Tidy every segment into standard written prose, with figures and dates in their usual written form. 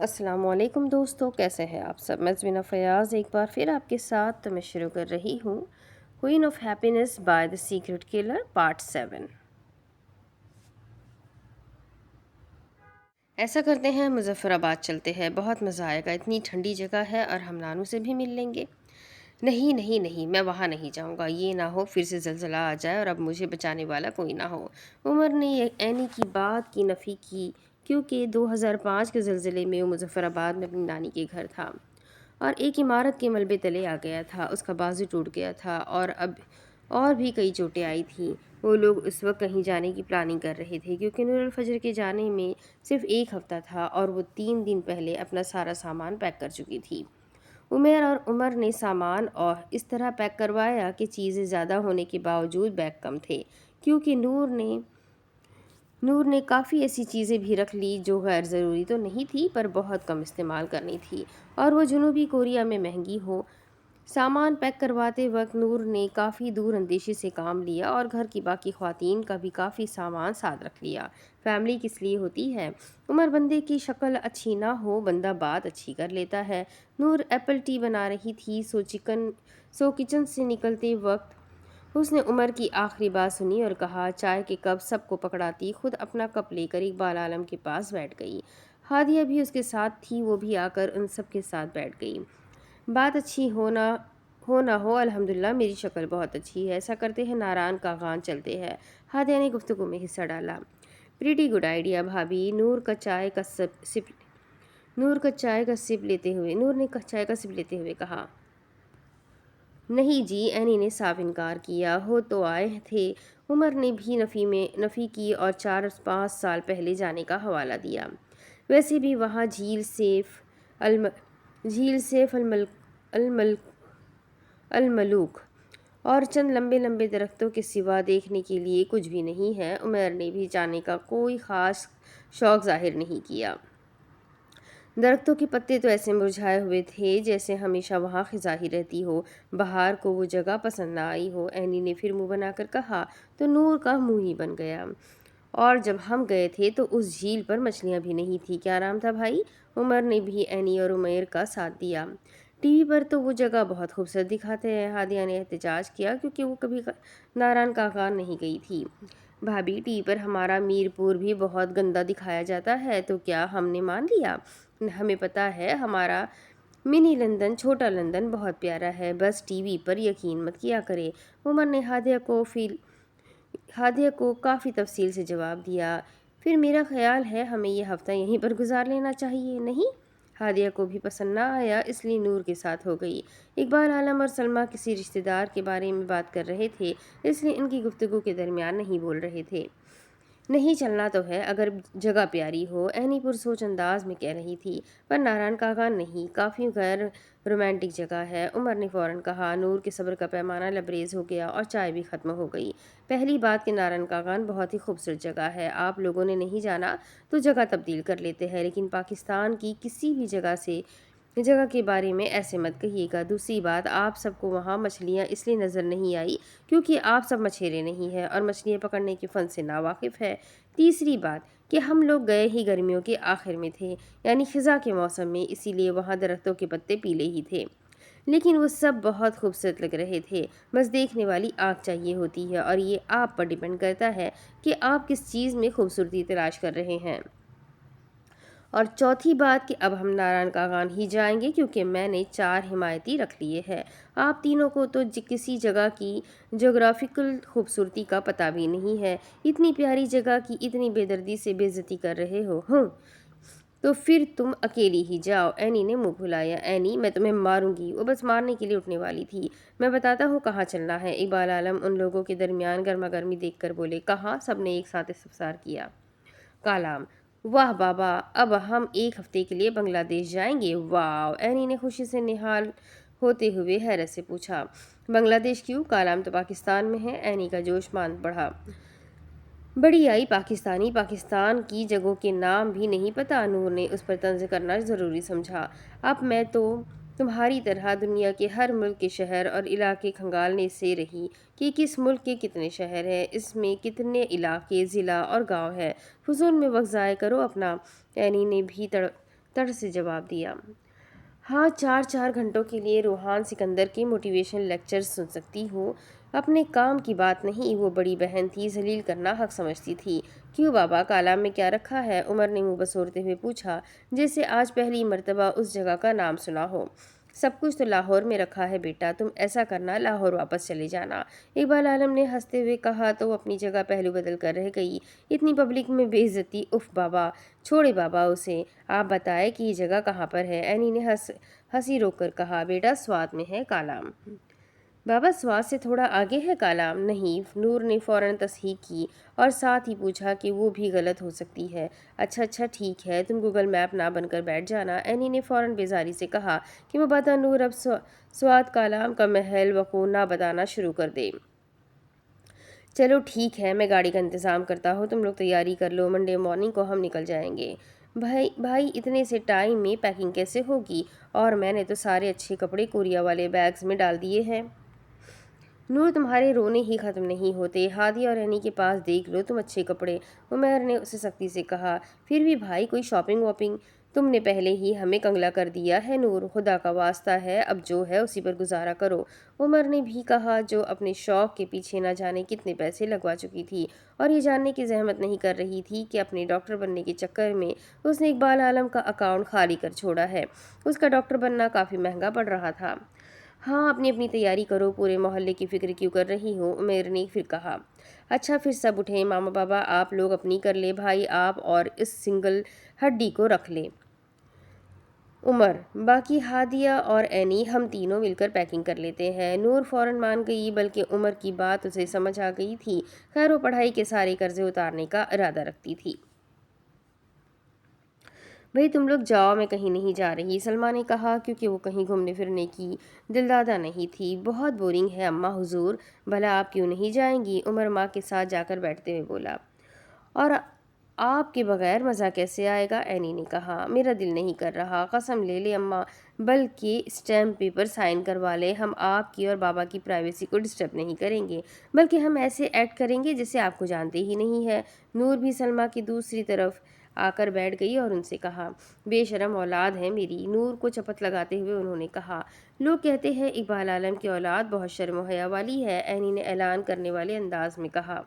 السلام علیکم دوستو، کیسے ہیں آپ سب؟ میں زمینہ فیاض ایک بار پھر آپ کے ساتھ میں شروع کر رہی ہوں queen of happiness by the secret colour part 7۔ ایسا کرتے ہیں مظفر آباد چلتے ہیں، بہت مزہ آئے گا، اتنی ٹھنڈی جگہ ہے اور ہم نانو سے بھی مل لیں گے۔ نہیں نہیں نہیں، میں وہاں نہیں جاؤں گا، یہ نہ ہو پھر سے زلزلہ آ جائے اور اب مجھے بچانے والا کوئی نہ ہو۔ عمر نے اینی کی بات کی نفی کی کیونکہ 2005 کے زلزلے میں وہ مظفر آباد میں اپنی نانی کے گھر تھا اور ایک عمارت کے ملبے تلے آ گیا تھا، اس کا بازو ٹوٹ گیا تھا اور بھی کئی چوٹیں آئی تھیں۔ وہ لوگ اس وقت کہیں جانے کی پلاننگ کر رہے تھے کیونکہ نور الفجر کے جانے میں صرف ایک ہفتہ تھا اور وہ 3 دن پہلے اپنا سارا سامان پیک کر چکی تھی۔ عمیر اور عمر نے سامان اور اس طرح پیک کروایا کہ چیزیں زیادہ ہونے کے باوجود بیگ کم تھے، کیونکہ نور نے کافی ایسی چیزیں بھی رکھ لی جو غیر ضروری تو نہیں تھی پر بہت کم استعمال کرنی تھی اور وہ جنوبی کوریا میں مہنگی ہو۔ سامان پیک کرواتے وقت نور نے کافی دور اندیشی سے کام لیا اور گھر کی باقی خواتین کا بھی کافی سامان ساتھ رکھ لیا۔ فیملی کس لیے ہوتی ہے؟ عمر بندے کی شکل اچھی نہ ہو، بندہ بات اچھی کر لیتا ہے۔ نور ایپل ٹی بنا رہی تھی سو کچن سے نکلتے وقت اس نے عمر کی آخری بات سنی اور کہا، چائے کے کپ سب کو پکڑاتی خود اپنا کپ لے کر اقبال عالم کے پاس بیٹھ گئی۔ ہادیہ بھی اس کے ساتھ تھی، وہ بھی آ کر ان سب کے ساتھ بیٹھ گئی۔ بات اچھی ہو نہ ہو الحمدللہ میری شکل بہت اچھی ہے، ایسا کرتے ہیں ناران کاغان چلتے ہیں۔ ہادیہ نے گفتگو میں حصہ ڈالا۔ پریٹی گڈ آئیڈیا بھابی، نور نے چائے کا سپ لیتے ہوئے کہا۔ نہیں جی، اینی نے صاف انکار کیا، ہو تو آئے تھے۔ عمر نے بھی نفی کی اور 4-5 سال پہلے جانے کا حوالہ دیا۔ ویسے بھی وہاں جھیل سیف الملوک اور چند لمبے لمبے درختوں کے سوا دیکھنے کے لیے کچھ بھی نہیں ہے۔ عمر نے بھی جانے کا کوئی خاص شوق ظاہر نہیں کیا۔ درختوں کے پتے تو ایسے مرجھائے ہوئے تھے جیسے ہمیشہ وہاں خزاں ہی رہتی ہو، بہار کو وہ جگہ پسند نہ آئی ہو۔ اینی نے پھر منہ بنا کر کہا تو نور کا منہ ہی بن گیا۔ اور جب ہم گئے تھے تو اس جھیل پر مچھلیاں بھی نہیں تھی، کیا نام تھا بھائی؟ عمر نے بھی اینی اور عمیر کا ساتھ دیا۔ ٹی وی پر تو وہ جگہ بہت خوبصورت دکھاتے ہیں، ہادیہ نے احتجاج کیا کیونکہ وہ کبھی ناران کاغان نہیں گئی تھی۔ بھابی، ٹی وی پر ہمارا میر پور بھی بہت گندا دکھایا جاتا ہے تو کیا ہم نے مان لیا؟ ہمیں پتہ ہے ہمارا منی لندن، چھوٹا لندن بہت پیارا ہے، بس ٹی وی پر یقین مت کیا کرے۔ عمر نے ہادیہ کو کافی تفصیل سے جواب دیا۔ پھر میرا خیال ہے ہمیں یہ ہفتہ یہیں پر گزار لینا چاہیے، نہیں؟ ہادیہ کو بھی پسند نہ آیا، اس لیے نور کے ساتھ ہو گئی۔ اقبال عالم اور سلمیٰ کسی رشتہ دار کے بارے میں بات کر رہے تھے، اس لیے ان کی گفتگو کے درمیان نہیں بول رہے تھے۔ نہیں چلنا تو ہے اگر جگہ پیاری ہو، اینی پرسوچ انداز میں کہہ رہی تھی، پر ناران کاغان نہیں، کافی غیر رومانٹک جگہ ہے۔ عمر نے فوراً کہا۔ نور کے صبر کا پیمانہ لبریز ہو گیا اور چائے بھی ختم ہو گئی۔ پہلی بات کہ ناران کاغان بہت ہی خوبصورت جگہ ہے، آپ لوگوں نے نہیں جانا تو جگہ تبدیل کر لیتے ہیں، لیکن پاکستان کی کسی بھی جگہ کے بارے میں ایسے مت کہیے گا۔ دوسری بات، آپ سب کو وہاں مچھلیاں اس لیے نظر نہیں آئی کیونکہ آپ سب مچھیرے نہیں ہیں اور مچھلیاں پکڑنے کے فن سے ناواقف ہے۔ تیسری بات کہ ہم لوگ گئے ہی گرمیوں کے آخر میں تھے، یعنی خزاں کے موسم میں، اسی لیے وہاں درختوں کے پتے پیلے ہی تھے، لیکن وہ سب بہت خوبصورت لگ رہے تھے۔ بس دیکھنے والی آنکھ چاہیے ہوتی ہے اور یہ آپ پر ڈیپینڈ کرتا ہے کہ آپ کس چیز میں خوبصورتی تلاش کر رہے ہیں۔ اور چوتھی بات کہ اب ہم ناران کاغان ہی جائیں گے کیونکہ میں نے 4 حمایتی رکھ لیے ہیں۔ آپ تینوں کو تو کسی جگہ کی جغرافیکل خوبصورتی کا پتہ بھی نہیں ہے، اتنی پیاری جگہ کی اتنی بے دردی سے بے عزتی کر رہے ہو۔ تو پھر تم اکیلی ہی جاؤ۔ اینی نے منہ پھلایا۔ اینی، میں تمہیں ماروں گی۔ وہ بس مارنے کے لیے اٹھنے والی تھی۔ میں بتاتا ہوں کہاں چلنا ہے۔ اقبال عالم ان لوگوں کے درمیان گرما گرمی دیکھ کر بولے۔ کہاں؟ سب نے ایک ساتھ استفسار کیا۔ کالام، واہ بابا، اب ہم 1 ہفتے کے لیے بنگلہ دیش جائیں گے۔ واو! اینی نے خوشی سے نہال ہوتے ہوئے حیرت سے پوچھا۔ بنگلہ دیش کیوں؟ کالام تو پاکستان میں ہے۔ اینی کا جوش مان بڑھا۔ بڑی آئی پاکستان کی جگہوں کے نام بھی نہیں پتہ۔ نور نے اس پر طنز کرنا ضروری سمجھا۔ اب میں تو تمہاری طرح دنیا کے ہر ملک کے شہر اور علاقے کھنگالنے سے رہی کہ کس ملک کے کتنے شہر ہیں، اس میں کتنے علاقے، ضلع اور گاؤں ہیں۔ فضول میں وقت ضائع کرو اپنا۔ اینی نے بھی تڑ سے جواب دیا۔ ہاں، 4 گھنٹوں کے لیے روحان سکندر کے موٹیویشن لیکچر سن سکتی ہوں، اپنے کام کی بات نہیں۔ وہ بڑی بہن تھی، ذلیل کرنا حق سمجھتی تھی۔ کیوں بابا، کالام میں کیا رکھا ہے؟ عمر نے منہ بسورتے ہوئے پوچھا، جیسے آج پہلی مرتبہ اس جگہ کا نام سنا ہو۔ سب کچھ تو لاہور میں رکھا ہے بیٹا، تم ایسا کرنا لاہور واپس چلے جانا۔ اقبال عالم نے ہنستے ہوئے کہا تو وہ اپنی جگہ پہلو بدل کر رہ گئی۔ اتنی پبلک میں بے عزتی، اف بابا، چھوڑے بابا اسے، آپ بتائیں کہ یہ جگہ کہاں پر ہے؟ اینی نے ہنسی روک کر کہا، بیٹا سوات میں ہے کالام۔ بابا سوات سے تھوڑا آگے ہے کالام؟ نہیں، نور نے فوراً تصحیح کی اور ساتھ ہی پوچھا کہ وہ بھی غلط ہو سکتی ہے۔ اچھا ٹھیک ہے، تم گوگل میپ نہ بن کر بیٹھ جانا۔ اینی نے فوراً بیزاری سے کہا کہ مبادا نور اب سوات کالام کا محل وقوع نہ بتانا شروع کر دے۔ چلو ٹھیک ہے، میں گاڑی کا انتظام کرتا ہوں، تم لوگ تیاری کر لو، منڈے مارننگ کو ہم نکل جائیں گے۔ بھائی اتنے سے ٹائم میں پیکنگ کیسے ہوگی؟ اور میں نے تو سارے اچھے کپڑے کوریا والے بیگز میں ڈال دیے ہیں۔ نور، تمہارے رونے ہی ختم نہیں ہوتے، ہادی اور اینی کے پاس دیکھ لو تم اچھے کپڑے، عمیر نے اسے سختی سے کہا۔ پھر بھی بھائی کوئی شاپنگ واپنگ، تم نے پہلے ہی ہمیں کنگلا کر دیا ہے نور، خدا کا واسطہ ہے اب جو ہے اسی پر گزارا کرو، عمر نے بھی کہا، جو اپنے شوق کے پیچھے نہ جانے کتنے پیسے لگوا چکی تھی اور یہ جاننے کی زحمت نہیں کر رہی تھی کہ اپنے ڈاکٹر بننے کے چکر میں اس نے اقبال عالم کا اکاؤنٹ خالی کر چھوڑا ہے۔ اس کا ڈاکٹر بننا کافی مہنگا پڑ رہا تھا۔ ہاں، اپنی تیاری کرو، پورے محلے کی فکر کیوں کر رہی ہو؟ عمیر نے پھر کہا۔ اچھا پھر سب اٹھیں، ماما بابا آپ لوگ اپنی کر لے، بھائی آپ اور اس سنگل ہڈی کو رکھ لے۔ عمر، باقی ہادیہ اور اینی ہم تینوں مل کر پیکنگ کر لیتے ہیں۔ نور فوراً مان گئی، بلکہ عمر کی بات اسے سمجھ آ گئی تھی، خیر وہ پڑھائی کے سارے قرضے اتارنے کا ارادہ رکھتی تھی۔ بھئی تم لوگ جاؤ، میں کہیں نہیں جا رہی، سلمیٰ نے کہا، کیونکہ وہ کہیں گھومنے پھرنے کی دلدادہ نہیں تھی۔ بہت بورنگ ہے اماں حضور، بھلا آپ کیوں نہیں جائیں گی؟ عمر ماں کے ساتھ جا کر بیٹھتے ہوئے بولا۔ اور آپ کے بغیر مزہ کیسے آئے گا؟ اینی نے کہا، میرا دل نہیں کر رہا، قسم لے لے اماں، بلکہ اسٹیمپ پیپر سائن کروا لے، ہم آپ کی اور بابا کی پرائیویسی کو ڈسٹرب نہیں کریں گے، بلکہ ہم ایسے ایکٹ کریں گے جیسے آپ کو جانتے ہی نہیں ہے۔ نور بھی سلمیٰ کی دوسری طرف آ کر بیٹھ گئی اور ان سے کہا، بے شرم اولاد ہے میری۔ نور کو چپت لگاتے ہوئے انہوں نے کہا، لوگ کہتے ہیں اقبال عالم کی اولاد بہت شرم و حیا والی ہے، اینی نے اعلان کرنے والے انداز میں کہا۔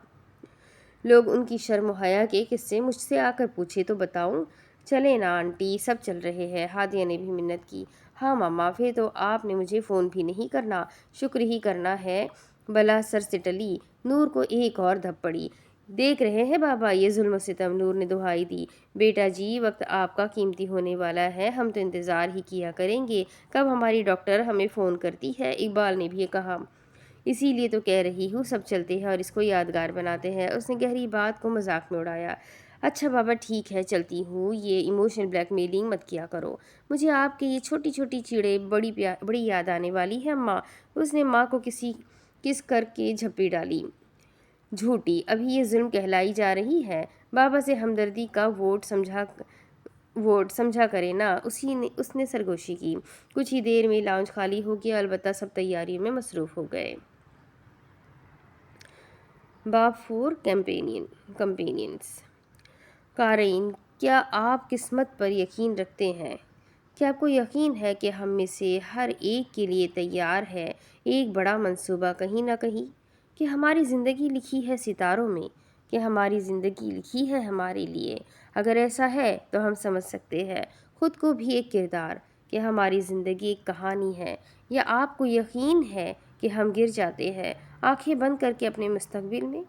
لوگ ان کی شرم و حیا کے قصے مجھ سے آ کر پوچھے تو بتاؤں؟ چلیں نا آنٹی، سب چل رہے ہیں، ہادیہ نے بھی منت کی۔ ہاں ماما، پھر تو آپ نے مجھے فون بھی نہیں کرنا، شکر ہی کرنا ہے بلا سر سے ٹلی۔ نور کو ایک اور دھپ پڑی۔ دیکھ رہے ہیں بابا یہ ظلم و ستم، نور نے دہائی دی۔ بیٹا جی، وقت آپ کا قیمتی ہونے والا ہے، ہم تو انتظار ہی کیا کریں گے کب ہماری ڈاکٹر ہمیں فون کرتی ہے، اقبال نے بھی کہا۔ اسی لیے تو کہہ رہی ہوں سب چلتے ہیں اور اس کو یادگار بناتے ہیں، اس نے گہری بات کو مذاق میں اڑایا۔ اچھا بابا ٹھیک ہے، چلتی ہوں، یہ ایموشنل بلیک میلنگ مت کیا کرو، مجھے آپ کے یہ چھوٹی چھوٹی چیڑیں بڑی یاد آنے والی ہے اماں، اس نے ماں کو کس کر کے جھپی ڈالی۔ جھوٹی، ابھی یہ ظلم کہلائی جا رہی ہے، بابا سے ہمدردی کا ووٹ سمجھا کرے نا، اس نے سرگوشی کی۔ کچھ ہی دیر میں لاؤنج خالی ہو گیا، البتہ سب تیاریوں میں مصروف ہو گئے۔ باب 4 کمپینینز۔ قارئین، کیا آپ قسمت پر یقین رکھتے ہیں؟ کیا آپ کو یقین ہے کہ ہم میں سے ہر ایک کے لیے تیار ہے ایک بڑا منصوبہ کہیں نہ کہیں، کہ ہماری زندگی لکھی ہے ستاروں میں، کہ ہماری زندگی لکھی ہے ہمارے لیے؟ اگر ایسا ہے تو ہم سمجھ سکتے ہیں خود کو بھی ایک کردار، کہ ہماری زندگی ایک کہانی ہے، یا آپ کو یقین ہے کہ ہم گر جاتے ہیں آنکھیں بند کر کے اپنے مستقبل میں،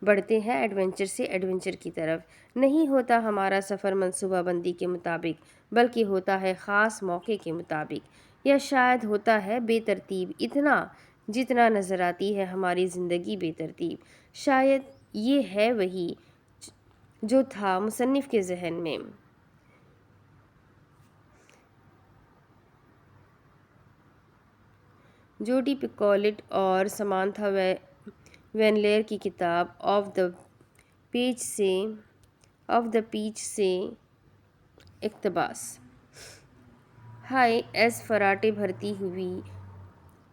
بڑھتے ہیں ایڈونچر سے ایڈونچر کی طرف؟ نہیں ہوتا ہمارا سفر منصوبہ بندی کے مطابق، بلکہ ہوتا ہے خاص موقع کے مطابق، یا شاید ہوتا ہے بے ترتیب، اتنا جتنا نظر آتی ہے ہماری زندگی بے ترتیب۔ شاید یہ ہے وہی جو تھا مصنف کے ذہن میں۔ جوڈی پکولٹ اور سمانتھا وینلیر کی کتاب آف دا پیج سے اقتباس۔ ہائے ایس فراٹے بھرتی ہوئی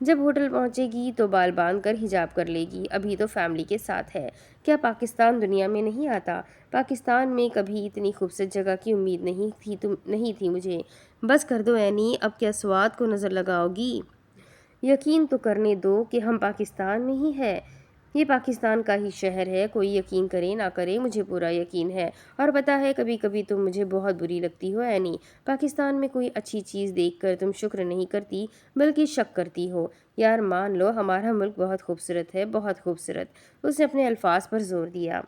جب ہوٹل پہنچے گی تو بال باندھ کر حجاب کر لے گی، ابھی تو فیملی کے ساتھ ہے۔ کیا پاکستان دنیا میں نہیں آتا؟ پاکستان میں کبھی اتنی خوبصورت جگہ کی امید نہیں تھی مجھے۔ بس کر دو اینی، اب کیا سوات کو نظر لگاؤ گی؟ یقین تو کرنے دو کہ ہم پاکستان میں ہی ہے، یہ پاکستان کا ہی شہر ہے، کوئی یقین کرے نہ کرے مجھے پورا یقین ہے۔ اور پتہ ہے کبھی کبھی تم مجھے بہت بری لگتی ہو اینی، پاکستان میں کوئی اچھی چیز دیکھ کر تم شکر نہیں کرتی بلکہ شک کرتی ہو۔ یار مان لو ہمارا ملک بہت خوبصورت ہے، بہت خوبصورت۔ اس نے اپنے الفاظ پر زور دیا۔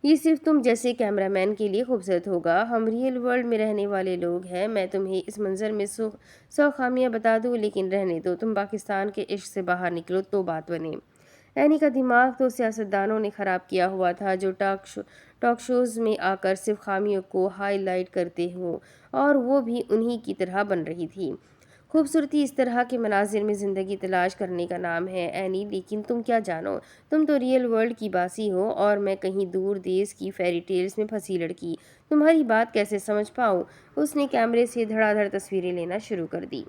یہ صرف تم جیسے کیمرہ مین کے لیے خوبصورت ہوگا، ہم ریئل ورلڈ میں رہنے والے لوگ ہیں۔ میں تمہیں اس منظر میں 100 خامیاں بتا دوں لیکن رہنے دو، تم پاکستان کے عشق سے باہر نکلو تو بات بنے۔ اینی کا دماغ تو سیاستدانوں نے خراب کیا ہوا تھا جو ٹاک شوز میں آ کر صرف خامیوں کو ہائی لائٹ کرتے ہوں، اور وہ بھی انہی کی طرح بن رہی تھی۔ خوبصورتی اس طرح کے مناظر میں زندگی تلاش کرنے کا نام ہے اینی، لیکن تم کیا جانو، تم تو ریئل ورلڈ کی باسی ہو اور میں کہیں دور دیس کی فیری ٹیلز میں پھنسی لڑکی، تمہاری بات کیسے سمجھ پاؤں؟ اس نے کیمرے سے دھڑا دھڑ تصویریں لینا شروع کر دی۔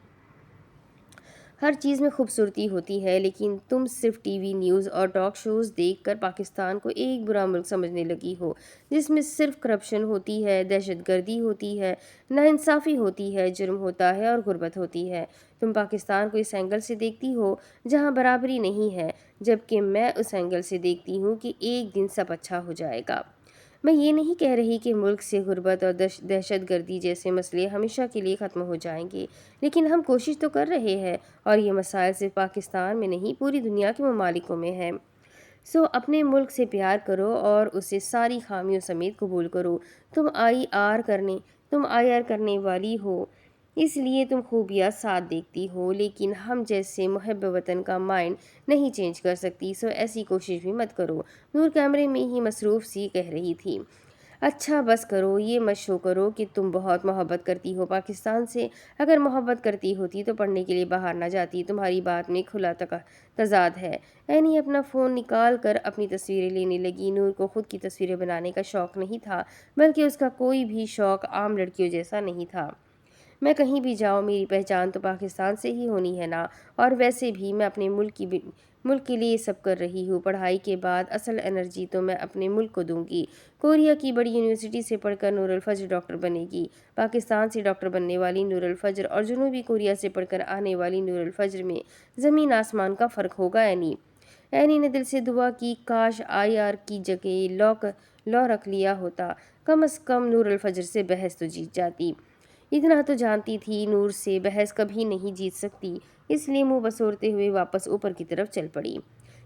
ہر چیز میں خوبصورتی ہوتی ہے، لیکن تم صرف ٹی وی نیوز اور ٹاک شوز دیکھ کر پاکستان کو ایک برا ملک سمجھنے لگی ہو، جس میں صرف کرپشن ہوتی ہے، دہشت گردی ہوتی ہے، ناانصافی ہوتی ہے، جرم ہوتا ہے اور غربت ہوتی ہے۔ تم پاکستان کو اس اینگل سے دیکھتی ہو جہاں برابری نہیں ہے، جبکہ میں اس اینگل سے دیکھتی ہوں کہ ایک دن سب اچھا ہو جائے گا۔ میں یہ نہیں کہہ رہی کہ ملک سے غربت اور دہشت گردی جیسے مسئلے ہمیشہ کے لیے ختم ہو جائیں گے، لیکن ہم کوشش تو کر رہے ہیں، اور یہ مسائل صرف پاکستان میں نہیں پوری دنیا کے ممالکوں میں ہیں۔ سو اپنے ملک سے پیار کرو اور اسے ساری خامیوں سمیت قبول کرو۔ تم آئی آر کرنے والی ہو، اس لیے تم خوبیاں ساتھ دیکھتی ہو، لیکن ہم جیسے محب وطن کا مائنڈ نہیں چینج کر سکتی، سو ایسی کوشش بھی مت کرو۔ نور کیمرے میں ہی مصروف سی کہہ رہی تھی۔ اچھا بس کرو، یہ مت شو کرو کہ تم بہت محبت کرتی ہو پاکستان سے، اگر محبت کرتی ہوتی تو پڑھنے کے لیے باہر نہ جاتی، تمہاری بات میں کھلا تضاد ہے۔ اینی اپنا فون نکال کر اپنی تصویریں لینے لگی۔ نور کو خود کی تصویریں بنانے کا شوق نہیں تھا، بلکہ اس کا کوئی بھی شوق عام لڑکیوں جیسا نہیں تھا۔ میں کہیں بھی جاؤں میری پہچان تو پاکستان سے ہی ہونی ہے نا، اور ویسے بھی میں اپنے ملک کے لیے یہ سب کر رہی ہوں۔ پڑھائی کے بعد اصل انرجی تو میں اپنے ملک کو دوں گی۔ کوریا کی بڑی یونیورسٹی سے پڑھ کر نور الفجر ڈاکٹر بنے گی۔ پاکستان سے ڈاکٹر بننے والی نور الفجر اور جنوبی کوریا سے پڑھ کر آنے والی نور الفجر میں زمین آسمان کا فرق ہوگا اینی نے دل سے دعا کی کاش آئی آر کی جگہ لا رکھ لیا ہوتا، کم از کم نور الفجر سے بحث تو جیت جاتی۔ اتنا تو جانتی تھی نور سے بحث کبھی نہیں جیت سکتی، اس لیے منہ بسورتے ہوئے واپس اوپر کی طرف چل پڑی۔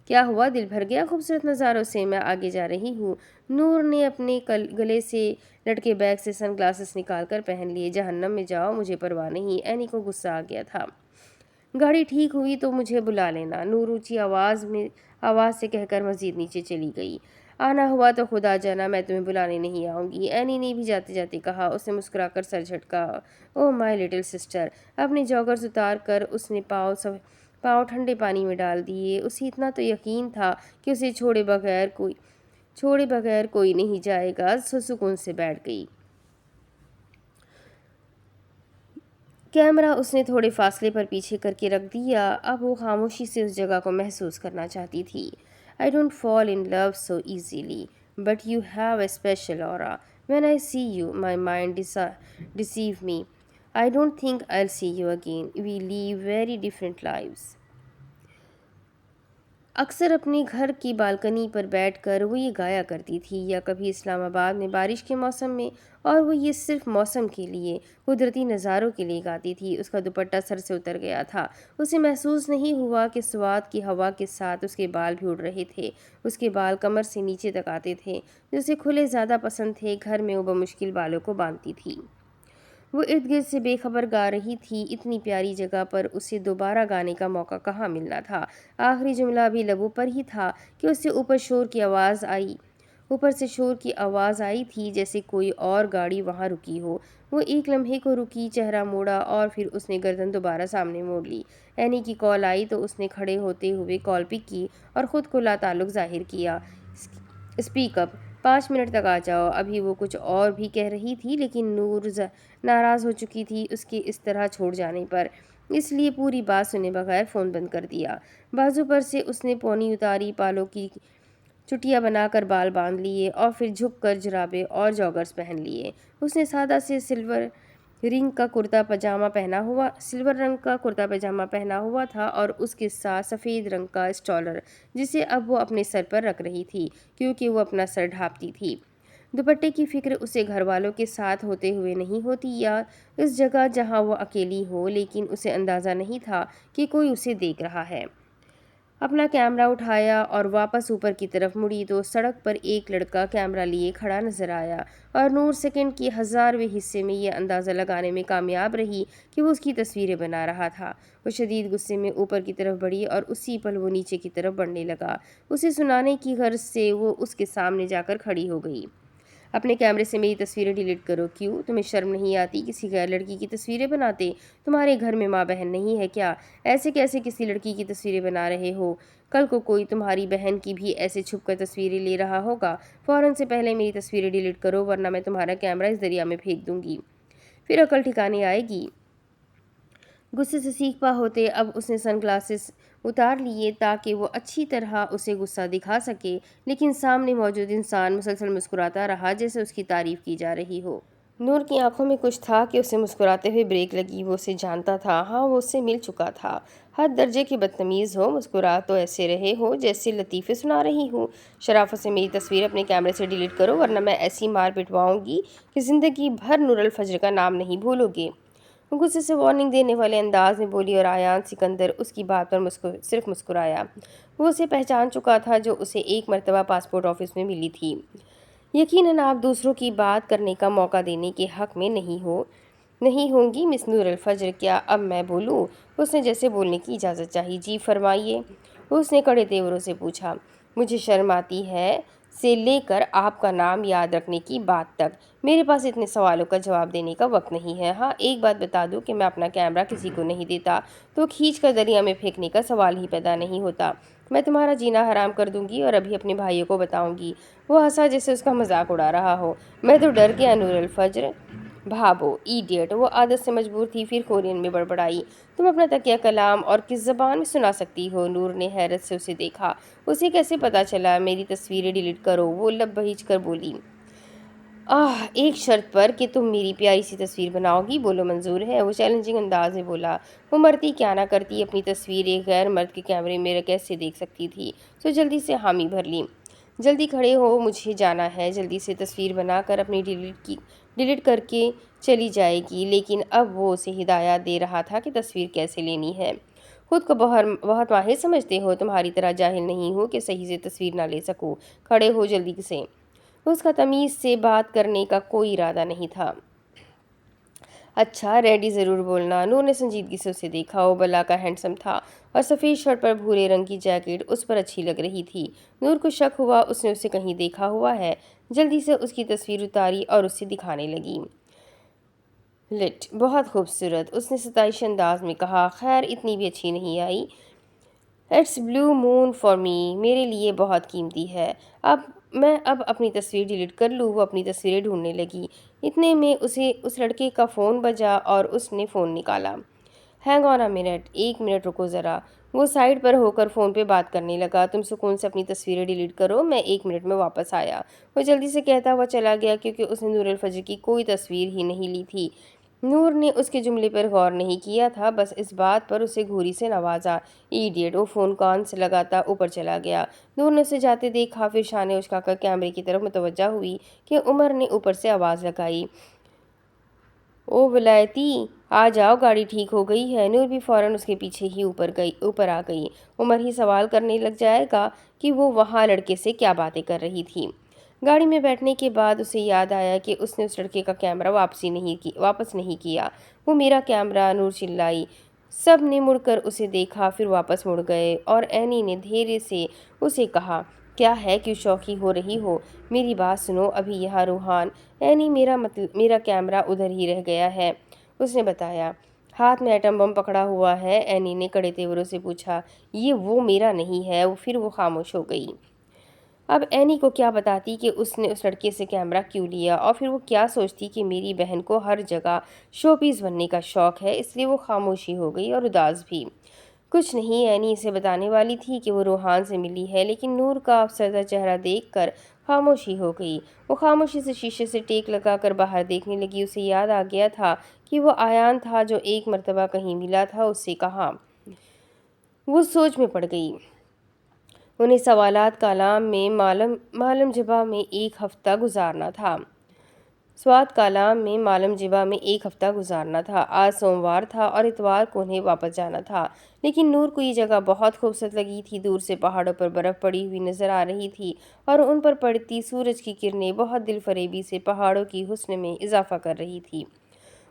کیا ہوا، دل بھر گیا خوبصورت نظاروں سے؟ میں آگے جا رہی ہوں۔ نور نے اپنے گلے سے لٹکے بیگ سے سن گلاسز نکال کر پہن لیے۔ جہنم میں جاؤ، مجھے پرواہ نہیں۔ اینی کو غصہ آ گیا تھا۔ گاڑی ٹھیک ہوئی تو مجھے بلا لینا، نور اونچی آواز سے کہہ کر مزید نیچے چلی گئی۔ آنا ہوا تو خدا جانا، میں تمہیں بلانے نہیں آؤں گی، اینی نے بھی جاتے جاتے کہا۔ اس نے مسکرا کر سر جھٹکا۔ او مائی لٹل سسٹر۔ اپنے جاگرز اتار کر اس نے پاؤں ٹھنڈے پانی میں ڈال دیے۔ اسے اتنا تو یقین تھا کہ اسے چھوڑے بغیر کوئی نہیں جائے گا، سکون سے بیٹھ گئی۔ کیمرہ اس نے تھوڑے فاصلے پر پیچھے کر کے رکھ دیا، اب وہ خاموشی سے اس جگہ کو محسوس کرنا چاہتی تھی۔ I don't fall in love so easily, but you have a special aura. When I see you, my mind deceives me. I don't think I'll see you again. We live very different lives. اکثر اپنے گھر کی balcony پر بیٹھ کر وہ یہ گایا کرتی تھی، یا کبھی اسلام آباد میں بارش کے موسم میں، اور وہ یہ صرف موسم کے لیے، قدرتی نظاروں کے لیے گاتی تھی۔ اس کا دوپٹہ سر سے اتر گیا تھا، اسے محسوس نہیں ہوا کہ سوات کی ہوا کے ساتھ اس کے بال بھی اڑ رہے تھے۔ اس کے بال کمر سے نیچے تک آتے تھے، جو اسے کھلے زیادہ پسند تھے۔ گھر میں وہ بمشکل بالوں کو باندھتی تھی۔ وہ ارد گرد سے بے خبر گا رہی تھی، اتنی پیاری جگہ پر اسے دوبارہ گانے کا موقع کہاں ملنا تھا۔ آخری جملہ بھی لبوں پر ہی تھا کہ اس سے اوپر سے شور کی آواز آئی تھی، جیسے کوئی اور گاڑی وہاں رکی ہو۔ وہ ایک لمحے کو رکی، چہرہ موڑا اور پھر اس نے گردن دوبارہ سامنے موڑ لی۔ اینی کی کال آئی تو اس نے کھڑے ہوتے ہوئے کال پک کی اور خود کو لا تعلق ظاہر کیا۔ اسپیک اپ، 5 منٹ تک آ جاؤ۔ ابھی وہ کچھ اور بھی کہہ رہی تھی، لیکن نور ناراض ہو چکی تھی اس کے اس طرح چھوڑ جانے پر۔ اس لیے پوری بات سنے بغیر فون بند کر دیا۔ بازو پر سے اس نے پونی اتاری، بالوں کی چٹیاں بنا کر بال باندھ لیے اور پھر جھک کر جرابے اور جاگرز پہن لیے۔ اس نے سادہ سے سلور رنگ کا کرتا پاجامہ پہنا ہوا تھا اور اس کے ساتھ سفید رنگ کا اسٹالر، جسے اب وہ اپنے سر پر رکھ رہی تھی کیونکہ وہ اپنا سر ڈھانپتی تھی۔ دوپٹے کی فکر اسے گھر والوں کے ساتھ ہوتے ہوئے نہیں ہوتی یا اس جگہ جہاں وہ اکیلی ہو، لیکن اسے اندازہ نہیں تھا کہ کوئی اسے دیکھ رہا ہے۔ اپنا کیمرہ اٹھایا اور واپس اوپر کی طرف مڑی تو سڑک پر ایک لڑکا کیمرہ لیے کھڑا نظر آیا، اور نور سیکنڈ کے 1000ویں حصے میں یہ اندازہ لگانے میں کامیاب رہی کہ وہ اس کی تصویریں بنا رہا تھا۔ وہ شدید غصے میں اوپر کی طرف بڑھی اور اسی پل وہ نیچے کی طرف بڑھنے لگا۔ اسے سنانے کی غرض سے وہ اس کے سامنے جا کر کھڑی ہو گئی۔ اپنے کیمرے سے میری تصویریں ڈیلیٹ کرو۔ کیوں؟ تمہیں شرم نہیں آتی؟ کسی غیر لڑکی کی تصویریں بناتے؟ تمہارے گھر میں ماں بہن نہیں ہے کیا؟ ایسے کیسے کسی لڑکی کی تصویریں بنا رہے ہو؟ کل کو کوئی تمہاری بہن کی بھی ایسے چھپ کر تصویریں لے رہا ہوگا۔ فوراً سے پہلے میری تصویریں ڈیلیٹ کرو، ورنہ میں تمہارا کیمرہ اس دریا میں پھینک دوں گی، پھر عقل ٹھکانے آئے گی۔ غصے سے سیخ پا ہوتے اب اس نے سن گلاسز اتار لیے تاکہ وہ اچھی طرح اسے غصہ دکھا سکے، لیکن سامنے موجود انسان مسلسل مسکراتا رہا جیسے اس کی تعریف کی جا رہی ہو۔ نور کی آنکھوں میں کچھ تھا کہ اسے مسکراتے ہوئے بریک لگی۔ وہ اسے جانتا تھا، ہاں وہ اس سے مل چکا تھا۔ حد درجے کے بدتمیز ہو، مسکرا تو ایسے رہے ہو جیسے لطیفے سنا رہی ہو۔ شرافت سے میری تصویر اپنے کیمرے سے ڈیلیٹ کرو، ورنہ میں ایسی مار پٹواؤں گی کہ زندگی بھر نور الفجر کا نام نہیں بھولو گے۔ وہ غصے سے وارننگ دینے والے انداز میں بولی اور آیان سکندر اس کی بات پر صرف مسکرایا۔ وہ اسے پہچان چکا تھا جو اسے ایک مرتبہ پاسپورٹ آفس میں ملی تھی۔ یقیناً آپ دوسروں کی بات کرنے کا موقع دینے کے حق میں نہیں ہوں گی مس نور الفجر۔ کیا اب میں بولوں؟ اس نے جیسے بولنے کی اجازت چاہی۔ جی فرمائیے، اس نے کڑے تیوروں سے پوچھا۔ مجھے شرم آتی ہے سے لے کر آپ کا نام یاد رکھنے کی بات تک، میرے پاس اتنے سوالوں کا جواب دینے کا وقت نہیں ہے۔ ہاں ایک بات بتا دوں کہ میں اپنا کیمرہ کسی کو نہیں دیتا تو کھینچ کر دریا میں پھینکنے کا سوال ہی پیدا نہیں ہوتا۔ میں تمہارا جینا حرام کر دوں گی اور ابھی اپنے بھائیوں کو بتاؤں گی۔ وہ ہنسا جیسے اس کا مذاق اڑا رہا ہو۔ میں تو ڈر گیا نور الفجر، بھابو، ایڈیٹ۔ وہ عادت سے مجبور تھی، پھر کورین میں بڑبڑائی۔ تم اپنا تکیہ کلام اور کس زبان میں سنا سکتی ہو؟ نور نے حیرت سے اسے دیکھا۔ اسے کیسے پتا چلا؟ میری تصویریں ڈیلیٹ کرو، وہ لب بہیج کر بولی۔ ایک شرط پر کہ تم میری پیاری سی تصویر بناؤ گی، بولو منظور ہے؟ وہ چیلنجنگ انداز میں بولا۔ وہ مرتی کیا نہ کرتی، اپنی تصویر ایک غیر مرد کے کیمرے میں کیسے دیکھ سکتی تھی؟ تو جلدی سے حامی بھر لی۔ جلدی کھڑے ہو، مجھے جانا ہے۔ جلدی سے تصویر بنا کر اپنی ڈیلیٹ کر کے چلی جائے گی، لیکن اب وہ اسے ہدایات دے رہا تھا کہ تصویر کیسے لینی ہے۔ خود کو بہت ماہر سمجھتے ہو، تمہاری طرح جاہل نہیں ہوں کہ صحیح سے تصویر نہ لے سکوں۔ کھڑے ہو جلدی سے۔ اس کا تمیز سے بات کرنے کا کوئی ارادہ نہیں تھا۔ اچھا ریڈی ضرور بولنا۔ نور نے سنجیدگی سے اسے دیکھا۔ وہ بلا کا ہینڈسم تھا اور سفید شرٹ پر بھورے رنگ کی جیکٹ اس پر اچھی لگ رہی تھی۔ نور کو شک ہوا اس نے اسے کہیں دیکھا ہوا ہے۔ جلدی سے اس کی تصویر اتاری اور اسے دکھانے لگی۔ لٹ بہت خوبصورت، اس نے ستائشی انداز میں کہا۔ خیر اتنی بھی اچھی نہیں آئی۔ It's blue moon for me, میرے لیے بہت قیمتی ہے۔ میں اب اپنی تصویر ڈیلیٹ کر لوں؟ وہ اپنی تصویریں ڈھونڈنے لگی۔ اتنے میں اسے اس لڑکے کا فون بجا اور اس نے فون نکالا۔ ہینگ آن اے منٹ، ایک منٹ رکو ذرا۔ وہ سائڈ پر ہو کر فون پہ بات کرنے لگا۔ تم سکون سے اپنی تصویریں ڈیلیٹ کرو، میں ایک منٹ میں واپس آیا۔ وہ جلدی سے کہتا ہوا چلا گیا کیونکہ اس نے نور الفجر کی کوئی تصویر ہی نہیں لی تھی۔ نور نے اس کے جملے پر غور نہیں کیا تھا، بس اس بات پر اسے گھوری سے نوازا۔ ایڈیٹ۔ وہ فون کان سے لگاتا اوپر چلا گیا۔ نور نے اسے جاتے دیکھا، پھر شانے اچکا کر کیمرے کی طرف متوجہ ہوئی کہ عمر نے اوپر سے آواز لگائی۔ او ولایتی، آ جاؤ، گاڑی ٹھیک ہو گئی ہے۔ نور بھی فوراً اس کے پیچھے ہی اوپر آ گئی۔ عمر ہی سوال کرنے لگ جائے گا کہ وہ وہاں لڑکے سے کیا باتیں کر رہی تھی۔ گاڑی میں بیٹھنے کے بعد اسے یاد آیا کہ اس نے اس لڑکے کا کیمرہ واپس نہیں کیا۔ وہ میرا کیمرہ، نور چلائی۔ سب نے مڑ کر اسے دیکھا، پھر واپس مڑ گئے اور اینی نے دھیرے سے اسے کہا، کیا ہے، کیوں شوخی ہو رہی ہو؟ میری بات سنو، ابھی یہاں روحان۔ اینی میرا کیمرہ ادھر ہی رہ گیا ہے، اس نے بتایا۔ ہاتھ میں ایٹم بم پکڑا ہوا ہے؟ اینی نے کڑے تیوروں سے پوچھا۔ وہ میرا نہیں ہے، پھر وہ خاموش ہو گئی۔ اب اینی کو کیا بتاتی کہ اس نے اس لڑکے سے کیمرہ کیوں لیا، اور پھر وہ کیا سوچتی کہ میری بہن کو ہر جگہ شو پیس بننے کا شوق ہے، اس لیے وہ خاموشی ہو گئی اور اداس بھی۔ کچھ نہیں، اینی اسے بتانے والی تھی کہ وہ روحان سے ملی ہے، لیکن نور کا افسردہ چہرہ دیکھ کر خاموشی ہو گئی۔ وہ خاموشی سے شیشے سے ٹیک لگا کر باہر دیکھنے لگی۔ اسے یاد آ گیا تھا کہ وہ آیان تھا جو ایک مرتبہ کہیں ملا تھا، اس سے کہا۔ وہ سوچ میں پڑ گئی۔ انہیں سوالات کالام میں معلم جبہ میں ایک ہفتہ گزارنا تھا۔ آج سوموار تھا اور اتوار کو انہیں واپس جانا تھا، لیکن نور کو یہ جگہ بہت خوبصورت لگی تھی۔ دور سے پہاڑوں پر برف پڑی ہوئی نظر آ رہی تھی اور ان پر پڑتی سورج کی کرنیں بہت دل فریبی سے پہاڑوں کی حسن میں اضافہ کر رہی تھی۔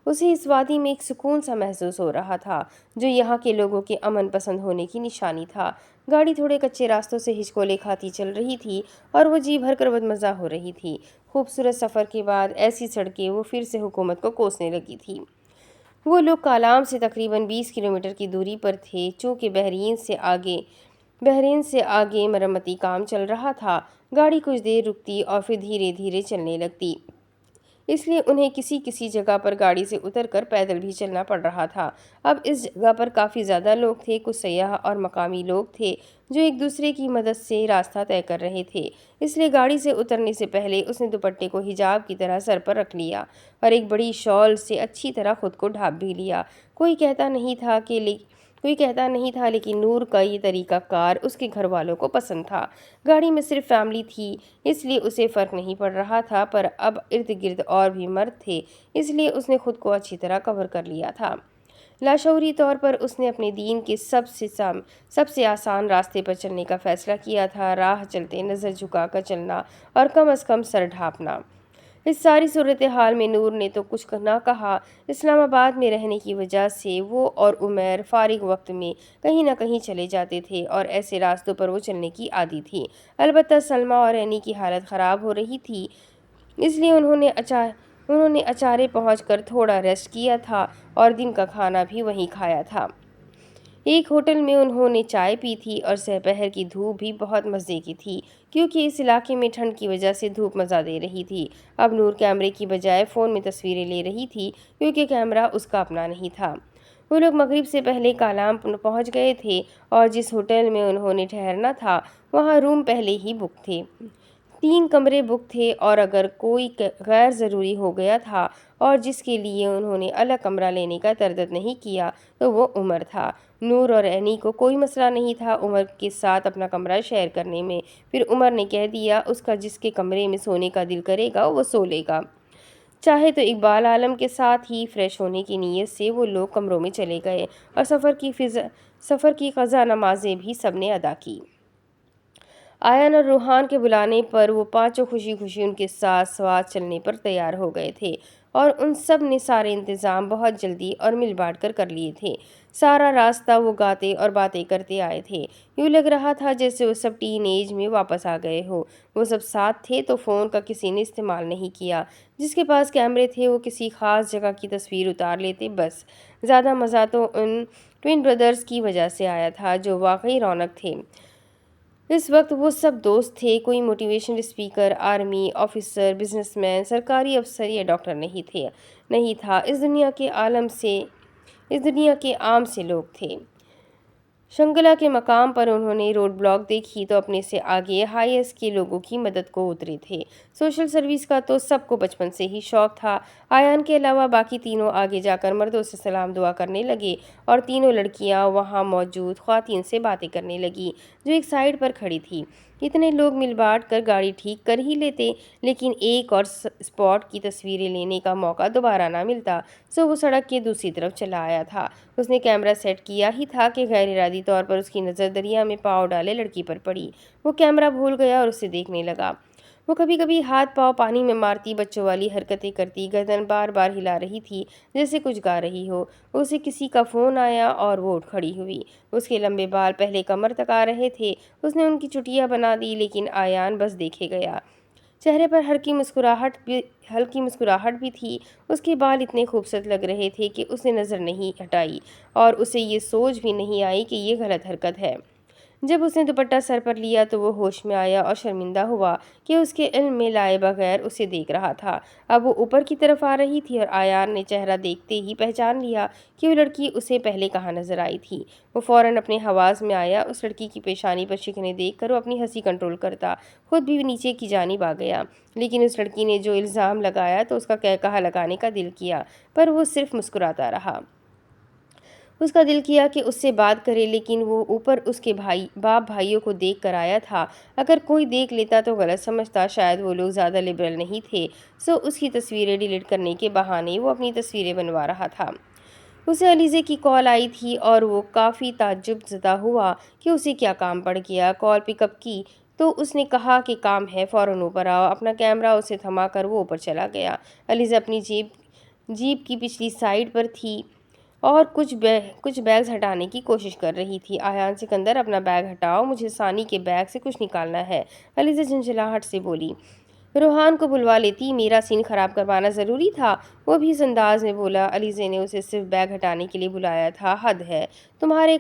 اسے اس وادی میں ایک سکون سا محسوس ہو رہا تھا جو یہاں کے لوگوں کے امن پسند ہونے کی نشانی تھا۔ گاڑی تھوڑے کچے راستوں سے ہچکولے کھاتی چل رہی تھی اور وہ جی بھر کر بدمزہ ہو رہی تھی۔ خوبصورت سفر کے بعد ایسی سڑکیں وہ پھر سے حکومت کو کوسنے لگی تھی۔ وہ لوگ کالام سے تقریباً 20 کلومیٹر کی دوری پر تھے۔ چونکہ بحرین سے آگے مرمتی کام چل رہا تھا، گاڑی کچھ دیر رکتی اور پھر دھیرے دھیرے چلنے لگتی، اس لیے انہیں کسی جگہ پر گاڑی سے اتر کر پیدل بھی چلنا پڑ رہا تھا۔ اب اس جگہ پر کافی زیادہ لوگ تھے، کچھ سیاح اور مقامی لوگ تھے جو ایک دوسرے کی مدد سے راستہ طے کر رہے تھے، اس لیے گاڑی سے اترنے سے پہلے اس نے دوپٹے کو حجاب کی طرح سر پر رکھ لیا اور ایک بڑی شال سے اچھی طرح خود کو ڈھانپ بھی لیا۔ کوئی کہتا نہیں تھا لیکن نور کا یہ طریقہ کار اس کے گھر والوں کو پسند تھا۔ گاڑی میں صرف فیملی تھی، اس لیے اسے فرق نہیں پڑ رہا تھا، پر اب ارد گرد اور بھی مرد تھے، اس لیے اس نے خود کو اچھی طرح کور کر لیا تھا۔ لاشعوری طور پر اس نے اپنے دین کے سب سے آسان راستے پر چلنے کا فیصلہ کیا تھا، راہ چلتے نظر جھکا کر چلنا اور کم از کم سر ڈھانپنا۔ اس ساری صورتحال میں نور نے تو کچھ نہ کہا۔ اسلام آباد میں رہنے کی وجہ سے وہ اور عمیر فارغ وقت میں کہیں نہ کہیں چلے جاتے تھے اور ایسے راستوں پر وہ چلنے کی عادی تھی۔ البتہ سلمیٰ اور اینی کی حالت خراب ہو رہی تھی، اس لیے انہوں نے اچارے پہنچ کر تھوڑا ریسٹ کیا تھا اور دن کا کھانا بھی وہیں کھایا تھا۔ ایک ہوٹل میں انہوں نے چائے پی تھی اور سپہر کی دھوپ بھی بہت مزے کی تھی، کیونکہ اس علاقے میں ٹھنڈ کی وجہ سے دھوپ مزہ دے رہی تھی۔ اب نور کیمرے کی بجائے فون میں تصویریں لے رہی تھی، کیونکہ کیمرہ اس کا اپنا نہیں تھا۔ وہ لوگ مغرب سے پہلے کالام پہنچ گئے تھے اور جس ہوٹل میں انہوں نے ٹھہرنا تھا وہاں روم پہلے ہی بک تھے۔ 3 کمرے بک تھے اور اگر کوئی غیر ضروری ہو گیا تھا اور جس کے لیے انہوں نے الگ کمرہ لینے کا تردد نہیں کیا تو وہ عمر تھا۔ نور اور اینی کو کوئی مسئلہ نہیں تھا عمر کے ساتھ اپنا کمرہ شیئر کرنے میں۔ پھر عمر نے کہہ دیا اس کا جس کے کمرے میں سونے کا دل کرے گا وہ سو لے گا۔ چاہے تو اقبال عالم کے ساتھ ہی فریش ہونے کی نیت سے وہ لوگ کمروں میں چلے گئے اور سفر کی قضا نمازیں بھی سب نے ادا کی۔ آیان اور روحان کے بلانے پر وہ پانچوں خوشی خوشی ان کے ساتھ چلنے پر تیار ہو گئے تھے اور ان سب نے سارے انتظام بہت جلدی اور مل بانٹ کر لیے تھے۔ سارا راستہ وہ گاتے اور باتیں کرتے آئے تھے، یوں لگ رہا تھا جیسے وہ سب ٹین ایج میں واپس آ گئے ہوں۔ وہ سب ساتھ تھے تو فون کا کسی نے استعمال نہیں کیا۔ جس کے پاس کیمرے تھے وہ کسی خاص جگہ کی تصویر اتار لیتے بس۔ زیادہ مزہ تو ان ٹوئن بردرز کی وجہ سے آیا تھا جو واقعی رونق تھے۔ اس وقت وہ سب دوست تھے، کوئی motivational speaker, army officer, business man, سرکاری افسر یا ڈاکٹر نہیں تھا، اس دنیا کے عام سے لوگ تھے۔ شنگلا کے مقام پر انہوں نے روڈ بلاک دیکھی تو اپنے سے آگے ہائی ایس کے لوگوں کی مدد کو اترے تھے۔ سوشل سروس کا تو سب کو بچپن سے ہی شوق تھا۔ آیان کے علاوہ باقی تینوں آگے جا کر مردوں سے سلام دعا کرنے لگے اور تینوں لڑکیاں وہاں موجود خواتین سے باتیں کرنے لگیں جو ایک سائیڈ پر کھڑی تھیں۔ اتنے لوگ مل بانٹ کر گاڑی ٹھیک کر ہی لیتے، لیکن ایک اور اسپاٹ کی تصویریں لینے کا موقع دوبارہ نہ ملتا، سو وہ سڑک کے دوسری طرف چلا آیا تھا۔ اس نے کیمرہ سیٹ کیا ہی تھا کہ غیر ارادی طور پر اس کی نظر دریا میں پاؤں ڈالے لڑکی پر پڑی۔ وہ کیمرہ بھول گیا اور اسے دیکھنے لگا۔ وہ کبھی کبھی ہاتھ پاؤں پانی میں مارتی، بچوں والی حرکتیں کرتی، گردن بار بار ہلا رہی تھی جیسے کچھ گا رہی ہو۔ اسے کسی کا فون آیا اور وہ اٹھ کھڑی ہوئی۔ اس کے لمبے بال پہلے کمر تک آ رہے تھے۔ اس نے ان کی چٹیاں بنا دی لیکن آیان بس دیکھے گیا۔ چہرے پر ہلکی مسکراہٹ بھی تھی۔ اس کے بال اتنے خوبصورت لگ رہے تھے کہ اس نے نظر نہیں ہٹائی اور اسے یہ سوچ بھی نہیں آئی کہ یہ غلط حرکت ہے۔ جب اس نے دوپٹہ سر پر لیا تو وہ ہوش میں آیا اور شرمندہ ہوا کہ اس کے علم میں لائے بغیر اسے دیکھ رہا تھا۔ اب وہ اوپر کی طرف آ رہی تھی اور آیان نے چہرہ دیکھتے ہی پہچان لیا کہ وہ لڑکی اسے پہلے کہاں نظر آئی تھی۔ وہ فوراً اپنے حواس میں آیا۔ اس لڑکی کی پیشانی پر شکنیں دیکھ کر وہ اپنی ہنسی کنٹرول کرتا خود بھی نیچے کی جانب آ گیا، لیکن اس لڑکی نے جو الزام لگایا تو اس کا کہا لگانے کا دل کیا، پر وہ صرف مسکراتا رہا۔ اس کا دل کیا کہ اس سے بات کرے، لیکن وہ اوپر اس کے باپ بھائیوں کو دیکھ کر آیا تھا۔ اگر کوئی دیکھ لیتا تو غلط سمجھتا، شاید وہ لوگ زیادہ لبرل نہیں تھے، سو اس کی تصویریں ڈیلیٹ کرنے کے بہانے وہ اپنی تصویریں بنوا رہا تھا۔ اسے علیزے کی کال آئی تھی اور وہ کافی تعجب زدہ ہوا کہ اسے کیا کام پڑ گیا۔ کال پک اپ کی تو اس نے کہا کہ کام ہے، فوراً اوپر آؤ۔ اپنا کیمرہ اسے تھما کر وہ اوپر چلا گیا۔ علیزہ اپنی جیپ کی پچھلی سائیڈ پر تھی اور کچھ بیگز ہٹانے کی کوشش کر رہی تھی۔ آیان سکندر، اپنا بیگ ہٹاؤ، مجھے ثانی کے بیگ سے کچھ نکالنا ہے، علیزہ جھنجھلاہٹ سے بولی۔ روحان کو بلوا لیتی، میرا سین خراب کروانا ضروری تھا، وہ بھی اس انداز میں بولا۔ علیزہ نے اسے صرف بیگ ہٹانے کے لیے بلایا تھا، حد ہے، تمہارے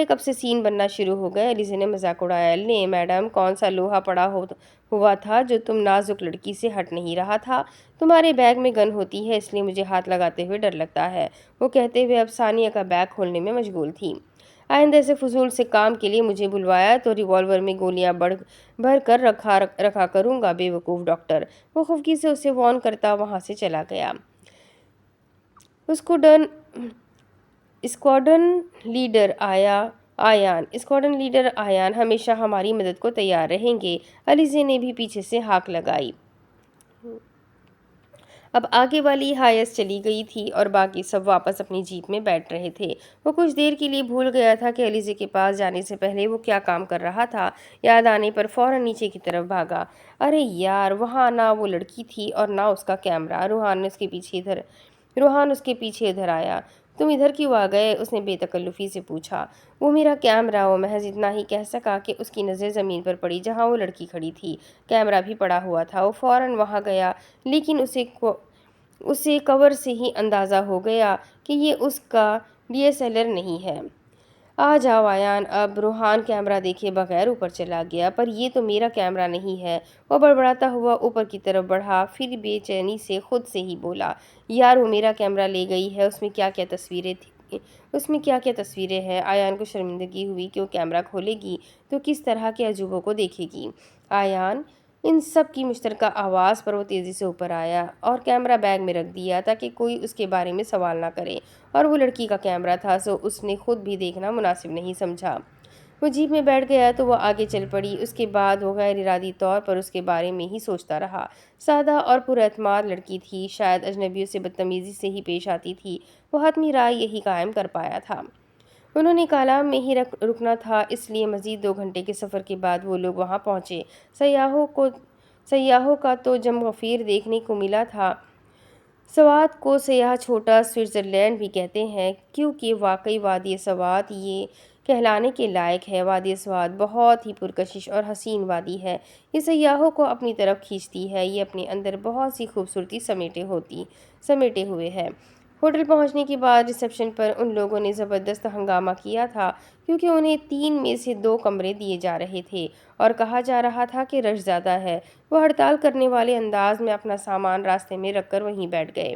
کب سے سین بننا شروع ہو گئے، علیزہ نے مذاق اڑایا۔ لیں میڈم، کون سا لوہا پڑا ہوا تھا جو تم نازک لڑکی سے ہٹ نہیں رہا تھا؟ تمہارے بیگ میں گن ہوتی ہے، اس لیے مجھے ہاتھ لگاتے ہوئے ڈر لگتا ہے، وہ کہتے ہوئے اب ثانیہ کا بیگ کھولنے میں مشغول تھی۔ آئندہ ایسے فضول سے کام کے لیے مجھے بلوایا تو ریوالور میں گولیاں بھر کر رکھا کروں گا، بے وقوف ڈاکٹر، وہ خفگی سے اسے وارن کرتا وہاں سے چلا گیا۔ اسکواڈرن لیڈر آیان ہمیشہ ہماری مدد کو تیار رہیں گے، علیزہ نے بھی پیچھے سے ہاک لگائی۔ اب آگے والی ہائس چلی گئی تھی اور باقی سب واپس اپنی جیپ میں بیٹھ رہے تھے۔ وہ کچھ دیر کے لیے بھول گیا تھا کہ علیزہ کے پاس جانے سے پہلے وہ کیا کام کر رہا تھا۔ یاد آنے پر فوراً نیچے کی طرف بھاگا۔ ارے یار، وہاں نہ وہ لڑکی تھی اور نہ اس کا کیمرہ۔ روحان اس کے پیچھے ادھر آیا۔ تم ادھر کیوں آ گئے؟ اس نے بے تکلفی سے پوچھا۔ وہ میرا کیمرہ، وہ محض اتنا ہی کہہ سکا کہ اس کی نظر زمین پر پڑی جہاں وہ لڑکی کھڑی تھی۔ کیمرہ بھی پڑا ہوا تھا۔ وہ فوراً وہاں گیا، لیکن اسے کور سے ہی اندازہ ہو گیا کہ یہ اس کا DSLR نہیں ہے۔ آ جاؤ آیان اب، روحان کیمرہ دیکھے بغیر اوپر چلا گیا۔ پر یہ تو میرا کیمرہ نہیں ہے، وہ بڑبڑاتا ہوا اوپر کی طرف بڑھا، پھر بے چینی سے خود سے ہی بولا۔ یار، وہ میرا کیمرہ لے گئی ہے، اس میں کیا کیا تصویریں ہیں۔ آیان کو شرمندگی ہوئی کہ وہ کیمرہ کھولے گی تو کس طرح کے عجوبوں کو دیکھے گی۔ آیان، ان سب کی مشترکہ آواز پر وہ تیزی سے اوپر آیا اور کیمرہ بیگ میں رکھ دیا تاکہ کوئی اس کے بارے میں سوال نہ کرے، اور وہ لڑکی کا کیمرہ تھا سو اس نے خود بھی دیکھنا مناسب نہیں سمجھا۔ وہ جیپ میں بیٹھ گیا تو وہ آگے چل پڑی۔ اس کے بعد وہ غیر ارادی طور پر اس کے بارے میں ہی سوچتا رہا۔ سادہ اور پر اعتماد لڑکی تھی، شاید اجنبیوں سے بدتمیزی سے ہی پیش آتی تھی، وہ حتمی رائے یہی قائم کر پایا تھا۔ انہوں نے کالام میں ہی رکنا تھا، اس لیے مزید 2 گھنٹے کے سفر کے بعد وہ لوگ وہاں پہنچے۔ سیاحوں کا تو جم غفیر دیکھنے کو ملا تھا۔ سوات کو سیاح چھوٹا سوئٹزرلینڈ بھی کہتے ہیں، کیونکہ واقعی وادی سوات یہ کہلانے کے لائق ہے۔ وادی سوات بہت ہی پرکشش اور حسین وادی ہے، یہ سیاحوں کو اپنی طرف کھینچتی ہے، یہ اپنے اندر بہت سی خوبصورتی سمیٹے ہوئے ہے۔ ہوٹل پہنچنے کے بعد ریسیپشن پر ان لوگوں نے زبردست ہنگامہ کیا تھا، کیونکہ انہیں 3 میں سے 2 کمرے دیے جا رہے تھے اور کہا جا رہا تھا کہ رش زیادہ ہے۔ وہ ہڑتال کرنے والے انداز میں اپنا سامان راستے میں رکھ کر وہیں بیٹھ گئے۔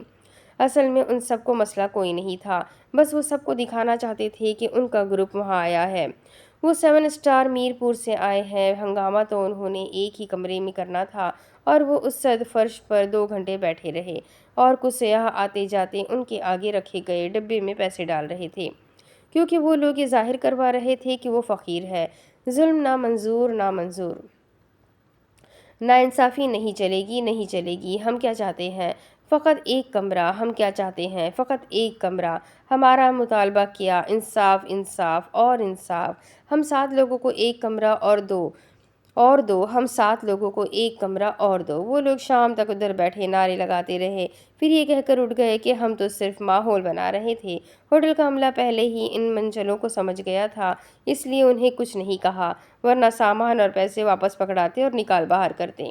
اصل میں ان سب کو مسئلہ کوئی نہیں تھا، بس وہ سب کو دکھانا چاہتے تھے کہ ان کا گروپ وہاں آیا ہے۔ وہ 7 اسٹار میر پور سے آئے ہیں۔ ہنگامہ تو انہوں نے ایک ہی کمرے میں کرنا تھا اور وہ اس سرد فرش پر 2 گھنٹے بیٹھے رہے، اور کچھ سیاح آتے جاتے ان کے آگے رکھے گئے ڈبے میں پیسے ڈال رہے تھے، کیونکہ وہ لوگ یہ ظاہر کروا رہے تھے کہ وہ فقیر ہے۔ ظلم نامنظور، ناانصافی نہیں چلے گی۔ ہم کیا چاہتے ہیں؟ فقط ایک کمرہ۔ ہم کیا چاہتے ہیں؟ فقط ایک کمرہ۔ ہمارا مطالبہ کیا؟ انصاف، انصاف اور انصاف۔ ہم 7 لوگوں کو ایک کمرہ اور دو، ہم 7 لوگوں کو ایک کمرہ اور دو۔ وہ لوگ شام تک ادھر بیٹھے نعرے لگاتے رہے، پھر یہ کہہ کر اٹھ گئے کہ ہم تو صرف ماحول بنا رہے تھے۔ ہوٹل کا عملہ پہلے ہی ان منچلوں کو سمجھ گیا تھا، اس لیے انہیں کچھ نہیں کہا، ورنہ سامان اور پیسے واپس پکڑاتے اور نکال باہر کرتے۔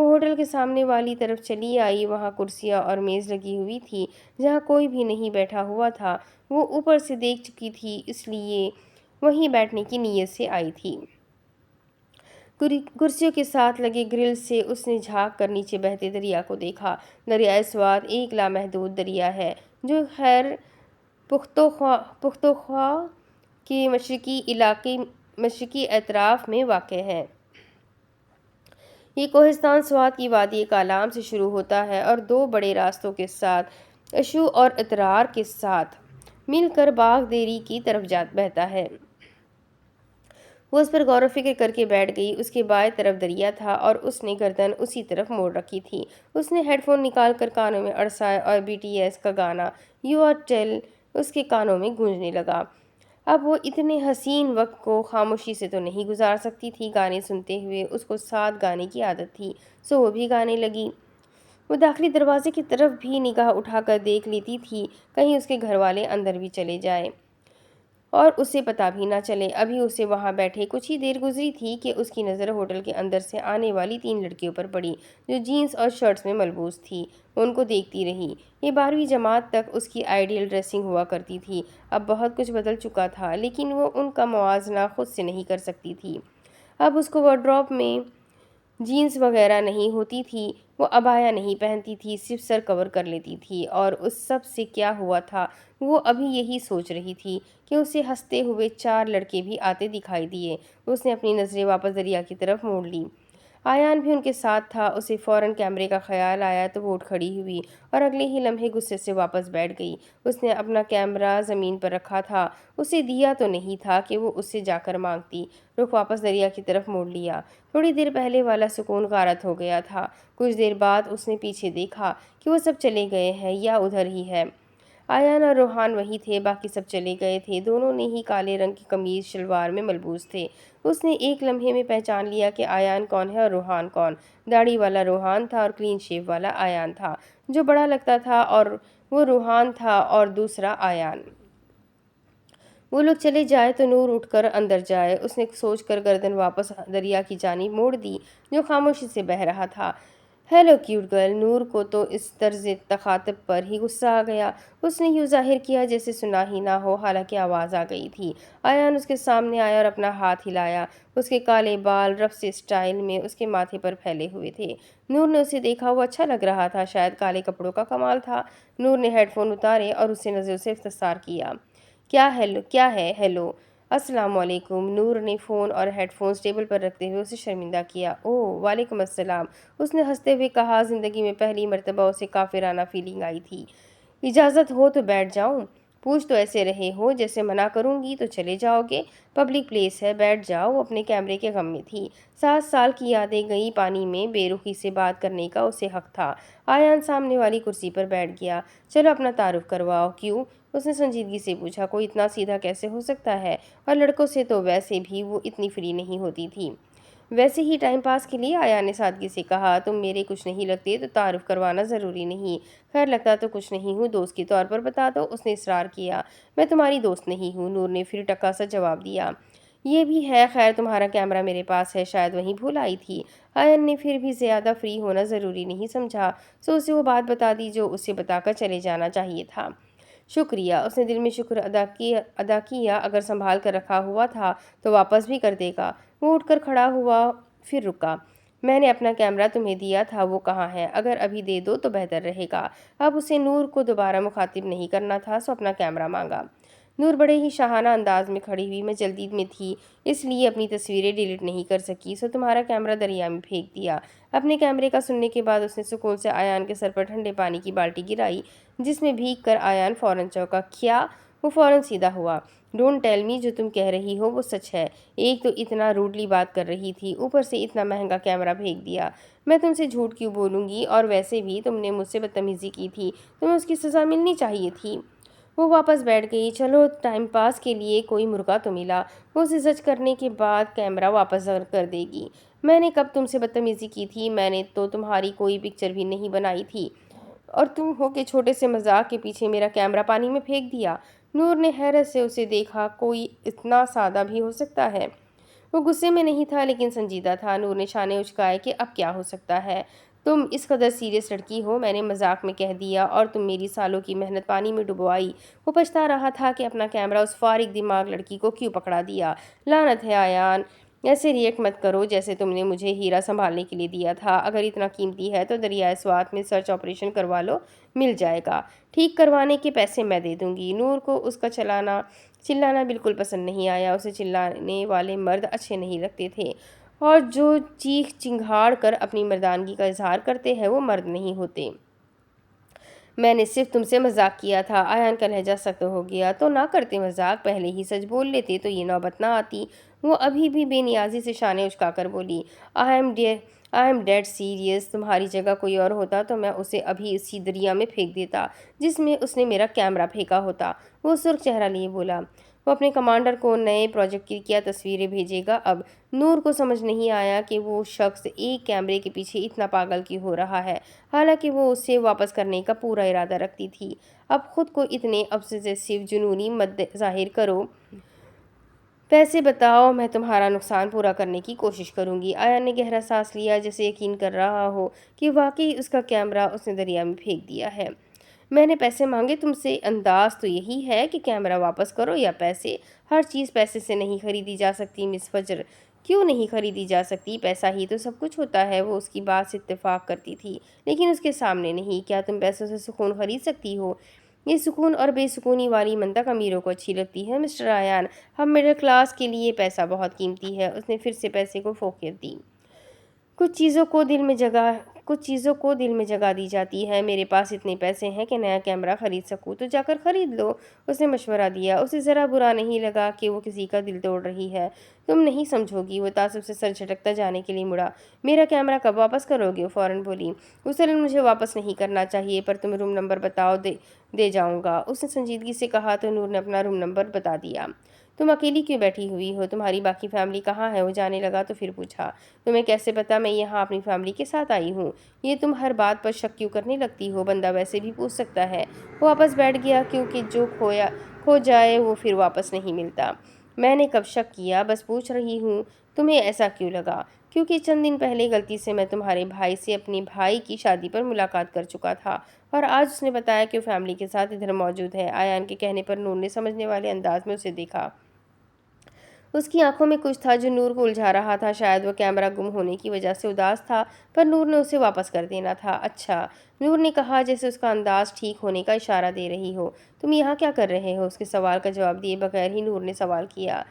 وہ ہوٹل کے سامنے والی طرف چلی آئی۔ وہاں کرسیاں اور میز لگی ہوئی تھی جہاں کوئی بھی نہیں بیٹھا ہوا تھا۔ وہ اوپر سے دیکھ چکی تھی، اس لیے وہیں بیٹھنے کی نیت سے آئی تھی۔ کرسیوں کے ساتھ لگے گرل سے اس نے جھانک کر نیچے بہتے دریا کو دیکھا۔ دریائے سوات ایک لامحدود دریا ہے جو خیر پختونخوا کے مشرقی اطراف میں واقع ہے۔ یہ کوہستان سوات کی وادی کالام سے شروع ہوتا ہے اور دو بڑے راستوں کے ساتھ اشو اور اترار کے ساتھ مل کر باغ دیری کی طرف بہتا ہے۔ وہ اس پر غور و فکر کر کے بیٹھ گئی۔ اس کے بائیں طرف دریا تھا اور اس نے گردن اسی طرف موڑ رکھی تھی۔ اس نے ہیڈ فون نکال کر کانوں میں اڑسائے اور BTS کا گانا "یو آر ٹیل" اس کے کانوں میں گونجنے لگا۔ اب وہ اتنے حسین وقت کو خاموشی سے تو نہیں گزار سکتی تھی۔ گانے سنتے ہوئے اس کو ساتھ گانے کی عادت تھی، سو وہ بھی گانے لگی۔ وہ داخلی دروازے کی طرف بھی نگاہ اٹھا کر دیکھ لیتی تھی، کہیں اس کے گھر والے اندر بھی چلے جائیں اور اسے پتہ بھی نہ چلے۔ ابھی اسے وہاں بیٹھے کچھ ہی دیر گزری تھی کہ اس کی نظر ہوٹل کے اندر سے آنے والی 3 لڑکیوں پر پڑی جو جینز اور شرٹس میں ملبوس تھیں۔ وہ ان کو دیکھتی رہی۔ یہ 12ویں جماعت تک اس کی آئیڈیل ڈریسنگ ہوا کرتی تھی۔ اب بہت کچھ بدل چکا تھا، لیکن وہ ان کا موازنہ خود سے نہیں کر سکتی تھی۔ اب اس کو وارڈروب میں جینز وغیرہ نہیں ہوتی تھی، وہ عبایا نہیں پہنتی تھی، صرف سر کور کر لیتی تھی۔ اور اس سب سے کیا ہوا تھا؟ وہ ابھی یہی سوچ رہی تھی کہ اسے ہنستے ہوئے 4 لڑکے بھی آتے دکھائی دیے۔ اس نے اپنی نظریں واپس دریا کی طرف موڑ لی۔ آیان بھی ان کے ساتھ تھا۔ اسے فوراً کیمرے کا خیال آیا تو وہ اٹھ کھڑی ہوئی اور اگلے ہی لمحے غصے سے واپس بیٹھ گئی۔ اس نے اپنا کیمرہ زمین پر رکھا تھا، اسے دیا تو نہیں تھا کہ وہ اس سے جا کر مانگتی۔ رخ واپس دریا کی طرف موڑ لیا۔ تھوڑی دیر پہلے والا سکون غارت ہو گیا تھا۔ کچھ دیر بعد اس نے پیچھے دیکھا کہ وہ سب چلے گئے ہیں یا ادھر ہی ہے۔ آیان اور روحان وہیں تھے، باقی سب چلے گئے تھے۔ دونوں نے ہی کالے رنگ کی قمیض شلوار میں ملبوس تھے۔ اس نے ایک لمحے میں پہچان لیا کہ آیان کون ہے اور روحان کون۔ داڑھی والا روحان تھا اور کلین شیو والا آیان تھا۔ جو بڑا لگتا تھا اور وہ روحان تھا اور دوسرا آیان۔ وہ لوگ چلے جائے تو نور اٹھ کر اندر جائے۔ اس نے سوچ کر گردن واپس دریا کی جانب موڑ دی جو خاموشی سے بہہ رہا تھا۔ Hello cute girl. نور کو تو اس طرز تخاطب پر ہی غصہ آ گیا۔ اس نے یوں ظاہر کیا جیسے سنا ہی نہ ہو، حالانکہ آواز آ گئی تھی۔ آیان اس کے سامنے آیا اور اپنا ہاتھ ہلایا۔ اس کے کالے بال رف سے اسٹائل میں اس کے ماتھے پر پھیلے ہوئے تھے۔ نور نے اسے دیکھا، وہ اچھا لگ رہا تھا، شاید کالے کپڑوں کا کمال تھا۔ نور نے ہیڈ فون اتارے اور اسے نظروں سے استفسار کیا۔ کیا ہے ہیلو؟ السلام علیکم۔ نور نے فون اور ہیڈ فونز ٹیبل پر رکھتے ہوئے اسے شرمندہ کیا۔ اوہ وعلیکم السلام، اس نے ہنستے ہوئے کہا۔ زندگی میں پہلی مرتبہ اسے کافرانہ فیلنگ آئی تھی۔ اجازت ہو تو بیٹھ جاؤں؟ پوچھ تو ایسے رہے ہو جیسے منع کروں گی تو چلے جاؤ گے۔ پبلک پلیس ہے، بیٹھ جاؤ۔ وہ اپنے کیمرے کے غم میں تھی۔ 7 سال کی یادیں گئی پانی میں، بے رخی سے بات کرنے کا اسے حق تھا۔ آیان سامنے والی کرسی پر بیٹھ گیا۔ چلو اپنا تعارف کرواؤ۔ کیوں؟ اس نے سنجیدگی سے پوچھا۔ کوئی اتنا سیدھا کیسے ہو سکتا ہے؟ اور لڑکوں سے تو ویسے بھی وہ اتنی فری نہیں ہوتی تھی۔ ویسے ہی ٹائم پاس کے لیے، آیان نے سادگی سے کہا۔ تم میرے کچھ نہیں لگتے تو تعارف کروانا ضروری نہیں۔ خیر لگتا تو کچھ نہیں ہوں، دوست کے طور پر بتا دو، اس نے اصرار کیا۔ میں تمہاری دوست نہیں ہوں، نور نے پھر ٹکا سا جواب دیا۔ یہ بھی ہے، خیر تمہارا کیمرہ میرے پاس ہے، شاید وہیں بھول آئی تھی۔ آیان نے پھر بھی زیادہ فری ہونا ضروری نہیں سمجھا، سو اسے وہ بات بتا دی جو اسے بتا کر چلے جانا چاہیے تھا۔ شکریہ، اس نے دل میں شکر ادا کیا۔ اگر سنبھال کر رکھا ہوا تھا تو واپس بھی کر دے گا۔ وہ اٹھ کر کھڑا ہوا، پھر رکا۔ میں نے اپنا کیمرہ تمہیں دیا تھا، وہ کہاں ہے؟ اگر ابھی دے دو تو بہتر رہے گا۔ اب اسے نور کو دوبارہ مخاطب نہیں کرنا تھا، سو اپنا کیمرہ مانگا۔ نور بڑے ہی شاہانہ انداز میں کھڑی ہوئی۔ میں جلدی میں تھی، اس لیے اپنی تصویریں ڈیلیٹ نہیں کر سکی، سو تمہارا کیمرہ دریا میں پھینک دیا۔ اپنے کیمرے کا سننے کے بعد اس نے سکون سے آیان کے سر پر ٹھنڈے پانی کی بالٹی گرائی جس میں بھیگ کر آیان فوراً چونکا۔ کیا؟ وہ فوراً سیدھا ہوا۔ ڈونٹ ٹیل می، جو تم کہہ رہی ہو وہ سچ ہے۔ ایک تو اتنا روڈلی بات کر رہی تھی، اوپر سے اتنا مہنگا کیمرہ پھینک دیا۔ میں تم سے جھوٹ کیوں بولوں گی؟ اور ویسے بھی تم نے مجھ سے بدتمیزی کی تھی، تمہیں اس کی سزا ملنی چاہیے تھی۔ وہ واپس بیٹھ گئی۔ چلو ٹائم پاس کے لیے کوئی مرغا تو ملا۔ وہ اسے زج کرنے کے بعد کیمرہ واپس کر دے گی۔ میں نے کب تم سے بدتمیزی کی تھی؟ میں نے تو تمہاری کوئی پکچر بھی نہیں بنائی تھی، اور تم ہو کہ چھوٹے سے مذاق کے پیچھے میرا کیمرہ پانی میں پھینک دیا۔ نور نے حیرت سے اسے دیکھا۔ کوئی اتنا سادہ بھی ہو سکتا ہے؟ وہ غصے میں نہیں تھا لیکن سنجیدہ تھا۔ نور نے شانے اچکائے کہ اب کیا ہو سکتا ہے؟ تم اس قدر سیریس لڑکی ہو، میں نے مذاق میں کہہ دیا، اور تم میری سالوں کی محنت پانی میں ڈبوائی۔ وہ پچھتا رہا تھا کہ اپنا کیمرہ اس فارغ دماغ لڑکی کو کیوں پکڑا دیا۔ لعنت ہے ایان، ایسے ریئیکٹ مت کرو جیسے تم نے مجھے ہیرا سنبھالنے کے لیے دیا تھا۔ اگر اتنا قیمتی ہے تو دریائے سوات میں سرچ آپریشن کروا لو، مل جائے گا۔ ٹھیک کروانے کے پیسے میں دے دوں گی۔ نور کو اس کا چلانا بالکل پسند نہیں آیا۔ اسے چلانے والے مرد اچھے نہیں لگتے تھے، اور جو چیخ چنگھاڑ کر اپنی مردانگی کا اظہار کرتے ہیں وہ مرد نہیں ہوتے۔ میں نے صرف تم سے مذاق کیا تھا۔ ایان کا لہجہ سخت ہو گیا۔ تو نہ کرتے مذاق، پہلے ہی سچ بول لیتے تو یہ نوبت نہ آتی۔ وہ ابھی بھی بے نیازی سے شانے اچکا کر بولی، آئی ایم ڈیڈ سیریس۔ تمہاری جگہ کوئی اور ہوتا تو میں اسے ابھی اسی دریا میں پھینک دیتا جس میں اس نے میرا کیمرہ پھینکا ہوتا۔ وہ سرخ چہرہ لیے بولا۔ وہ اپنے کمانڈر کو نئے پروجیکٹ کی کیا تصویریں بھیجے گا اب؟ نور کو سمجھ نہیں آیا کہ وہ شخص ایک کیمرے کے پیچھے اتنا پاگل کیوں ہو رہا ہے، حالانکہ وہ اسے واپس کرنے کا پورا ارادہ رکھتی تھی۔ اب خود کو اتنے obsessive جنونی مت ظاہر کرو۔ پیسے بتاؤ، میں تمہارا نقصان پورا کرنے کی کوشش کروں گی۔ ایان نے گہرا سانس لیا، جیسے یقین کر رہا ہو کہ واقعی اس کا کیمرہ اس نے دریا میں پھینک دیا ہے۔ میں نے پیسے مانگے تم سے، انداز تو یہی ہے کہ کیمرہ واپس کرو یا پیسے۔ ہر چیز پیسے سے نہیں خریدی جا سکتی مس فجر۔ کیوں نہیں خریدی جا سکتی؟ پیسہ ہی تو سب کچھ ہوتا ہے۔ وہ اس کی بات سے اتفاق کرتی تھی لیکن اس کے سامنے نہیں۔ کیا تم پیسوں سے سکون خرید سکتی ہو؟ یہ سکون اور بے سکونی والی منطق امیروں کو اچھی لگتی ہے مسٹر ایان، ہم مڈل کلاس کے لیے پیسہ بہت قیمتی ہے۔ اس نے پھر سے پیسے کو فوقیت دی۔ کچھ چیزوں کو دل میں جگہ دی جاتی ہے۔ میرے پاس اتنے پیسے ہیں کہ نیا کیمرہ خرید سکوں، تو جا کر خرید لو، اس نے مشورہ دیا۔ اسے ذرا برا نہیں لگا کہ وہ کسی کا دل توڑ رہی ہے۔ تم نہیں سمجھو گی۔ وہ تعصب سے سر جھٹکتا جانے کے لیے مڑا۔ میرا کیمرہ کب واپس کرو گے؟ وہ فوراً بولی۔ اصلاً مجھے واپس نہیں کرنا چاہیے، پر تم روم نمبر بتاؤ، دے جاؤں گا، اس نے سنجیدگی سے کہا تو نور نے اپنا روم نمبر بتا دیا۔ تم اکیلی کیوں بیٹھی ہوئی ہو؟ تمہاری باقی فیملی کہاں ہے؟ وہ جانے لگا تو پھر پوچھا، تمہیں کیسے پتا میں یہاں اپنی فیملی کے ساتھ آئی ہوں؟ یہ تم ہر بات پر شک کیوں کرنے لگتی ہو؟ بندہ ویسے بھی پوچھ سکتا ہے۔ وہ واپس بیٹھ گیا، کیونکہ جو کھو جائے وہ پھر واپس نہیں ملتا۔ میں نے کب شک کیا؟ بس پوچھ رہی ہوں۔ تمہیں ایسا کیوں لگا؟ کیونکہ چند دن پہلے غلطی سے میں تمہارے بھائی سے اپنے بھائی کی شادی پر ملاقات کر چکا تھا، اور آج اس نے بتایا کہ وہ فیملی کے ساتھ ادھر موجود ہے۔ ایان کے کہنے پر نور نے سمجھنے والے انداز میں اسے دیکھا۔ اس کی آنکھوں میں کچھ تھا جو نور کو الجھا رہا تھا۔ شاید وہ کیمرہ گم ہونے کی وجہ سے اداس تھا، پر نور نے اسے واپس کر دینا تھا۔ اچھا، نور نے کہا جیسے اس کا انداز ٹھیک ہونے کا اشارہ دے رہی ہو۔ تم یہاں کیا کر رہے ہو؟ اس کے سوال کا جواب دیے بغیر ہی نور نے سوال کیا۔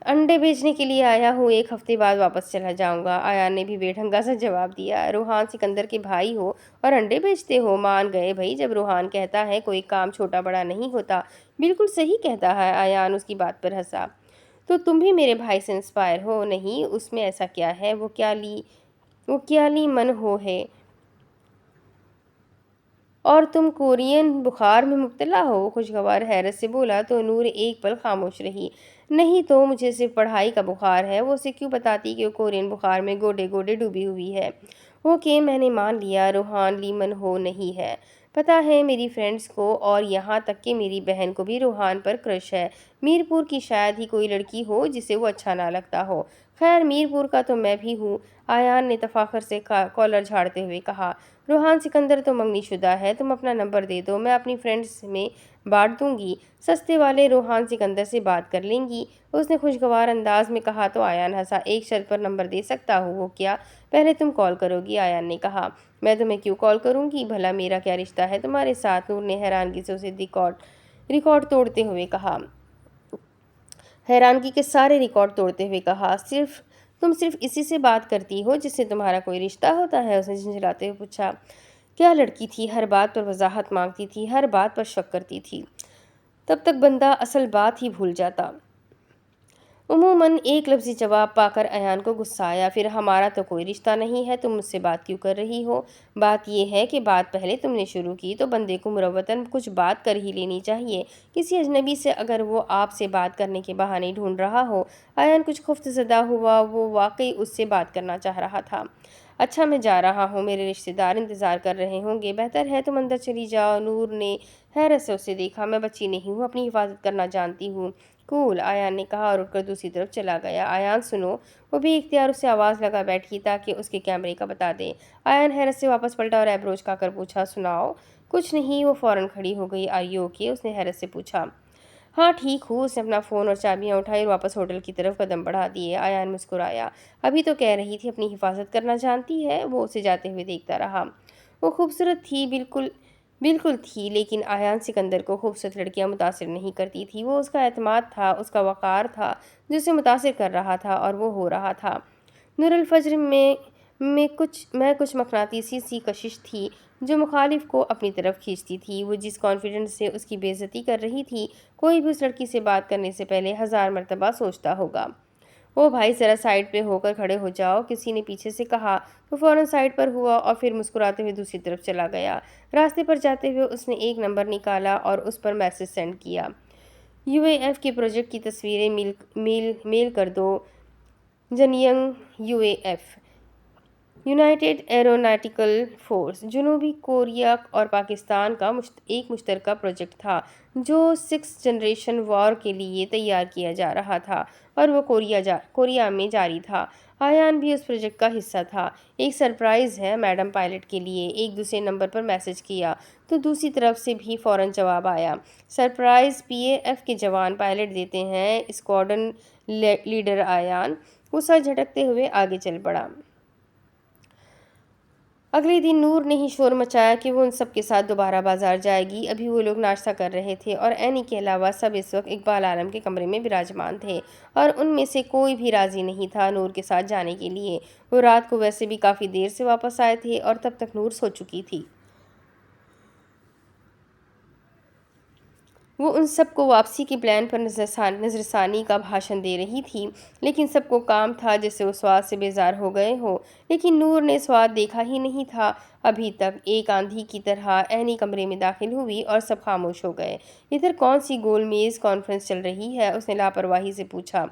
انڈے بیچنے کے لیے آیا ہوں، 1 ہفتے بعد واپس چلا جاؤں گا۔ ایان نے بھی بے ڈھنگا سا جواب دیا۔ روحان سکندر کے بھائی ہو اور انڈے بیچتے ہو؟ مان گئے بھائی، جب روحان کہتا ہے کوئی کام چھوٹا بڑا نہیں ہوتا، بالکل صحیح کہتا ہے۔ ایان اس کی بات پر ہنسا۔ تو تم بھی میرے بھائی سے انسپائر ہو؟ نہیں، اس میں ایسا کیا ہے؟ وہ کیا لی من ہو ہے، اور تم کورین بخار میں مبتلا ہو؟ وہ خوشگوار حیرت سے بولا تو نور ایک پل خاموش رہی۔ نہیں تو مجھے صرف پڑھائی کا بخار ہے۔ وہ اسے کیوں بتاتی کہ وہ کورین بخار میں گوڈے گوڈے ڈوبی ہوئی ہے؟ اوکے، میں نے مان لیا، روحان لی من ہو نہیں ہے۔ پتہ ہے میری فرینڈز کو، اور یہاں تک کہ میری بہن کو بھی روحان پر کرش ہے۔ میرپور کی شاید ہی کوئی لڑکی ہو جسے وہ اچھا نہ لگتا ہو۔ خیر، میرپور کا تو میں بھی ہوں، ایان نے تفاخر سے کالر جھاڑتے ہوئے کہا۔ روحان سکندر تو منگنی شدہ ہے، تم اپنا نمبر دے دو، میں اپنی فرینڈز میں بانٹ دوں گی، سستے والے روحان سکندر سے بات کر لیں گی، اس نے خوشگوار انداز میں کہا تو ایان ہنسا۔ ایک شرط پر نمبر دے سکتا ہوں۔ وہ کیا؟ پہلے تم کال کرو گی، ایان نے کہا۔ میں تمہیں کیوں کال کروں گی؟ بھلا میرا کیا رشتہ ہے تمہارے ساتھ؟ نور نے حیرانگی سے اسے ریکارڈ توڑتے ہوئے کہا۔ حیرانگی کے سارے ریکارڈ توڑتے ہوئے کہا، تم صرف اسی سے بات کرتی ہو جس سے تمہارا کوئی رشتہ ہوتا ہے؟ اس نے جھنجھلاتے ہوئے پوچھا۔ کیا لڑکی تھی، ہر بات پر وضاحت مانگتی تھی، ہر بات پر شک کرتی تھی، تب تک بندہ اصل بات ہی بھول جاتا۔ عموماً ایک لفظی جواب پا کر ایان کو غصہ آیا۔ پھر ہمارا تو کوئی رشتہ نہیں ہے، تم مجھ سے بات کیوں کر رہی ہو؟ بات یہ ہے کہ بات پہلے تم نے شروع کی تو بندے کو مروتاً کچھ بات کر ہی لینی چاہیے، کسی اجنبی سے اگر وہ آپ سے بات کرنے کے بہانے ڈھونڈ رہا ہو۔ ایان کچھ خفت زدہ ہوا، وہ واقعی اس سے بات کرنا چاہ رہا تھا۔ اچھا میں جا رہا ہوں، میرے رشتے دار انتظار کر رہے ہوں گے، بہتر ہے تم اندر چلی جاؤ۔ نور نے حیرت سے اسے دیکھا۔ میں بچی نہیں ہوں، اپنی حفاظت کرنا جانتی ہوں۔ کول، آیان نے کہا اور اٹھ کر دوسری طرف چلا گیا۔ آیان سنو، وہ بے اختیار اسے آواز لگا بیٹھی تاکہ اس کے کیمرے کا بتا دے۔ آیان حیرت سے واپس پلٹا اور ایبروز اچکا کر پوچھا، سناؤ؟ کچھ نہیں۔ وہ فوراً کھڑی ہو گئی۔ Are you okay? اس نے حیرت سے پوچھا۔ ہاں ٹھیک ہوں۔ اس نے اپنا فون اور چابیاں اٹھائی اور واپس ہوٹل کی طرف قدم بڑھا دیے۔ آیان مسکرایا۔ ابھی تو کہہ رہی تھی اپنی حفاظت کرنا جانتی ہے۔ وہ اسے جاتے ہوئے دیکھتا رہا۔ وہ خوبصورت تھی، بالکل تھی، لیکن آیان سکندر کو خوبصورت لڑکیاں متاثر نہیں کرتی تھی۔ وہ اس کا اعتماد تھا، اس کا وقار تھا جو اسے متاثر کر رہا تھا، اور وہ ہو رہا تھا۔ نور الفجر میں کچھ مقناطیسی سی کشش تھی جو مخالف کو اپنی طرف کھینچتی تھی۔ وہ جس کانفیڈنس سے اس کی بے عزتی کر رہی تھی، کوئی بھی اس لڑکی سے بات کرنے سے پہلے 1000 مرتبہ سوچتا ہوگا۔ او بھائی، ذرا سائڈ پہ ہو کر کھڑے ہو جاؤ، کسی نے پیچھے سے کہا۔ وہ فوراً سائڈ پر ہوا اور پھر مسکراتے ہوئے دوسری طرف چلا گیا۔ راستے پر جاتے ہوئے اس نے ایک نمبر نکالا اور اس پر میسج سینڈ کیا۔ یو اے ایف کے پروجیکٹ کی تصویریں میل کر دو۔ جنیانگ U A F, united aeronautical force, جنوبی کوریا اور پاکستان کا ایک مشترکہ پروجیکٹ تھا جو 6 جنریشن وار کے لیے تیار کیا جا رہا تھا اور وہ کوریا میں جاری تھا۔ آیان بھی اس پروجیکٹ کا حصہ تھا۔ ایک سرپرائز ہے میڈم پائلٹ کے لیے۔ ایک دوسرے نمبر پر میسج کیا تو دوسری طرف سے بھی فوراً جواب آیا۔ سرپرائز پی اے ایف کے جوان پائلٹ دیتے ہیں اسکواڈرن لیڈر آیان۔ وہ سر جھٹکتے ہوئے آگے چل پڑا۔ اگلے دن نور نے ہی شور مچایا کہ وہ ان سب کے ساتھ دوبارہ بازار جائے گی۔ ابھی وہ لوگ ناشتہ کر رہے تھے اور اینی کے علاوہ سب اس وقت اقبال عالم کے کمرے میں براجمان تھے، اور ان میں سے کوئی بھی راضی نہیں تھا نور کے ساتھ جانے کے لیے۔ وہ رات کو ویسے بھی کافی دیر سے واپس آئے تھے اور تب تک نور سو چکی تھی۔ وہ ان سب کو واپسی کے پلان پر نظر ثانی کا بھاشن دے رہی تھی، لیکن سب کو کام تھا جیسے وہ سواد سے بیزار ہو گئے ہو۔ لیکن نور نے سواد دیکھا ہی نہیں تھا ابھی تک۔ ایک آندھی کی طرح اینی کمرے میں داخل ہوئی اور سب خاموش ہو گئے۔ ادھر کون سی گول میز کانفرنس چل رہی ہے؟ اس نے لاپرواہی سے پوچھا۔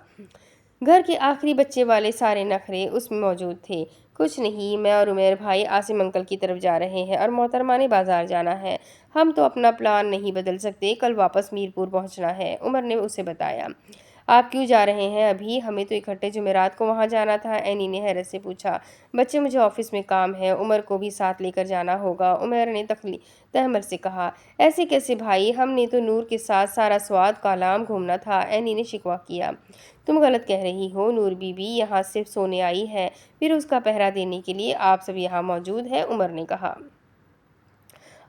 گھر کے آخری بچے والے سارے نخرے اس میں موجود تھے۔ کچھ نہیں، میں اور عمیر بھائی عاصم انکل کی طرف جا رہے ہیں اور محترمہ نے بازار جانا ہے۔ ہم تو اپنا پلان نہیں بدل سکتے، کل واپس میرپور پہنچنا ہے، عمر نے اسے بتایا۔ آپ کیوں جا رہے ہیں ابھی؟ ہمیں تو اکٹھے جمعرات کو وہاں جانا تھا، اینی نے حیرت سے پوچھا۔ بچے، مجھے آفس میں کام ہے، عمر کو بھی ساتھ لے کر جانا ہوگا، عمیر نے تحمل سے کہا۔ ایسے کیسے بھائی، ہم نے تو نور کے ساتھ سارا سوات کالام گھومنا تھا، اینی نے شکوہ کیا۔ تم غلط کہہ رہی ہو، نور بی بی یہاں صرف سونے آئی ہے، پھر اس کا پہرا دینے کے لیے آپ سب یہاں موجود ہیں، عمر نے کہا۔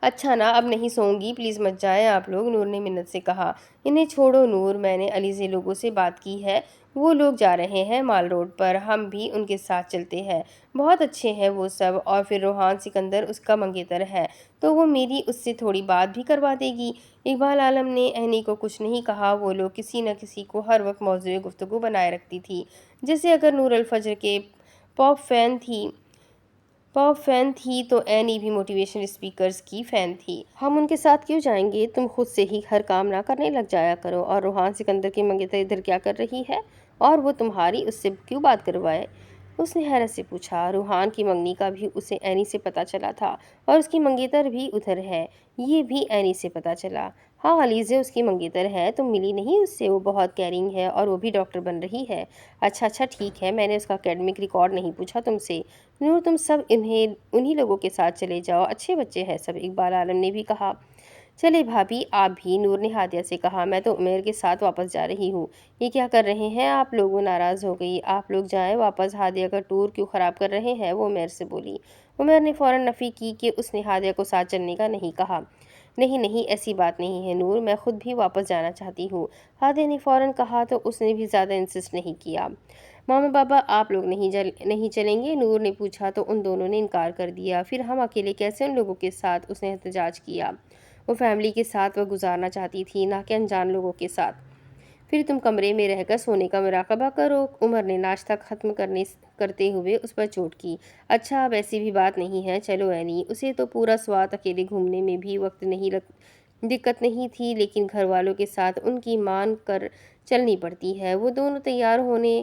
اچھا نا، اب نہیں سوؤں گی، پلیز مت جائیں آپ لوگ، نور نے منت سے کہا۔ انہیں چھوڑو نور، میں نے علیزے لوگوں سے بات کی ہے، وہ لوگ جا رہے ہیں مال روڈ پر، ہم بھی ان کے ساتھ چلتے ہیں، بہت اچھے ہیں وہ سب، اور پھر روحان سکندر اس کا منگیتر ہے تو وہ میری اس سے تھوڑی بات بھی کروا دے گی۔ اقبال عالم نے اینی کو کچھ نہیں کہا۔ وہ لوگ کسی نہ کسی کو ہر وقت موضوع گفتگو بنائے رکھتی تھی، جیسے اگر نور الفجر کے پاپ فین تھی تو اینی بھی موٹیویشنل اسپیکرز کی فین تھی۔ ہم ان کے ساتھ کیوں جائیں گے؟ تم خود سے ہی ہر کام نہ کرنے لگ جایا کرو۔ اور روحان سکندر کی منگیتر ادھر کیا کر رہی ہے؟ اور وہ تمہاری اس سے کیوں بات کروائے؟ اس نے حیرت سے پوچھا۔ روحان کی منگنی کا بھی اسے اینی سے پتہ چلا تھا، اور اس کی منگیتر بھی ادھر ہے، یہ بھی اینی سے پتہ چلا۔ ہاں، علیزے اس کی منگیتر ہے، تم ملی نہیں اس سے؟ وہ بہت کیئرنگ ہے اور وہ بھی ڈاکٹر بن رہی ہے۔ اچھا ٹھیک ہے، میں نے اس کا اکیڈمک ریکارڈ نہیں پوچھا تم سے۔ نور، تم سب انہی لوگوں کے ساتھ چلے جاؤ، اچھے بچے ہیں سب، اقبال عالم نے بھی کہا۔ چلے بھابھی، آپ بھی، نور نے ہادیہ سے کہا۔ میں تو عمیر کے ساتھ واپس جا رہی ہوں۔ یہ کیا کر رہے ہیں آپ لوگ؟ وہ ناراض ہو گئی۔ آپ لوگ جائیں واپس، ہادیہ کا ٹور کیوں خراب کر رہے ہیں؟ وہ عمیر سے بولی۔ عمیر نے فوراً نفی کی کہ اس نے ہادیہ کو ساتھ چلنے کا نہیں کہا۔ نہیں، ایسی بات نہیں ہے نور، میں خود بھی واپس جانا چاہتی ہوں، ہادیہ نے فوراً کہا تو اس نے بھی زیادہ انسسٹ نہیں کیا۔ ماما بابا، آپ لوگ نہیں چلیں گے؟ نور نے پوچھا تو ان دونوں نے انکار کر دیا۔ پھر ہم اکیلے کیسے ان لوگوں کے ساتھ؟ اس نے احتجاج کیا۔ وہ فیملی کے ساتھ وقت گزارنا چاہتی تھی، نہ کہ انجان لوگوں کے ساتھ۔ پھر تم کمرے میں رہ کر سونے کا مراقبہ کرو، عمر نے ناشتہ ختم کرتے ہوئے اس پر چوٹ کی۔ اچھا، اب ایسی بھی بات نہیں ہے، چلو اینی، اسے تو پورا سوات اکیلے گھومنے میں بھی دقت نہیں تھی، لیکن گھر والوں کے ساتھ ان کی مان کر چلنی پڑتی ہے۔ وہ دونوں تیار ہونے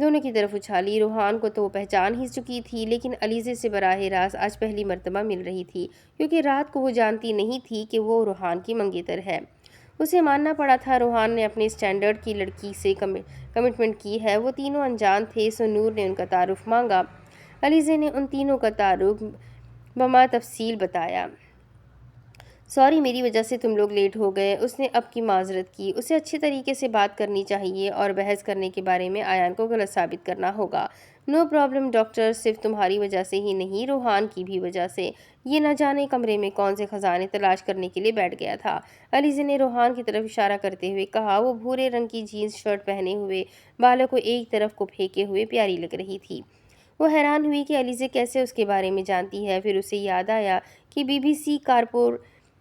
دونوں کی طرف اچھالی۔ روحان کو تو وہ پہچان ہی چکی تھی، لیکن علیزے سے براہ راست آج پہلی مرتبہ مل رہی تھی، کیونکہ رات کو وہ جانتی نہیں تھی کہ وہ روحان کی منگیتر ہے۔ اسے ماننا پڑا تھا، روحان نے اپنے اسٹینڈرڈ کی لڑکی سے کمٹمنٹ کی ہے۔ وہ تینوں انجان تھے، سو نور نے ان کا تعارف مانگا۔ علیزے نے ان تینوں کا تعارف بما تفصیل بتایا۔ سوری، میری وجہ سے تم لوگ لیٹ ہو گئے۔ اس نے اب کی معذرت کی۔ اسے اچھے طریقے سے بات کرنی چاہیے اور بحث کرنے کے بارے میں آیان کو غلط ثابت کرنا ہوگا۔ نو پرابلم ڈاکٹر، صرف تمہاری وجہ سے ہی نہیں، روحان کی بھی وجہ سے۔ یہ نہ جانے کمرے میں کون سے خزانے تلاش کرنے کے لیے بیٹھ گیا تھا۔ علیزے نے روحان کی طرف اشارہ کرتے ہوئے کہا۔ وہ بھورے رنگ کی جینس شرٹ پہنے ہوئے، بالوں کو ایک طرف کو پھینکے ہوئے پیاری لگ رہی تھی۔ وہ حیران ہوئی کہ علیزے کیسے اس کے بارے میں جانتی ہے۔ پھر اسے یاد آیا کہ بی بی سی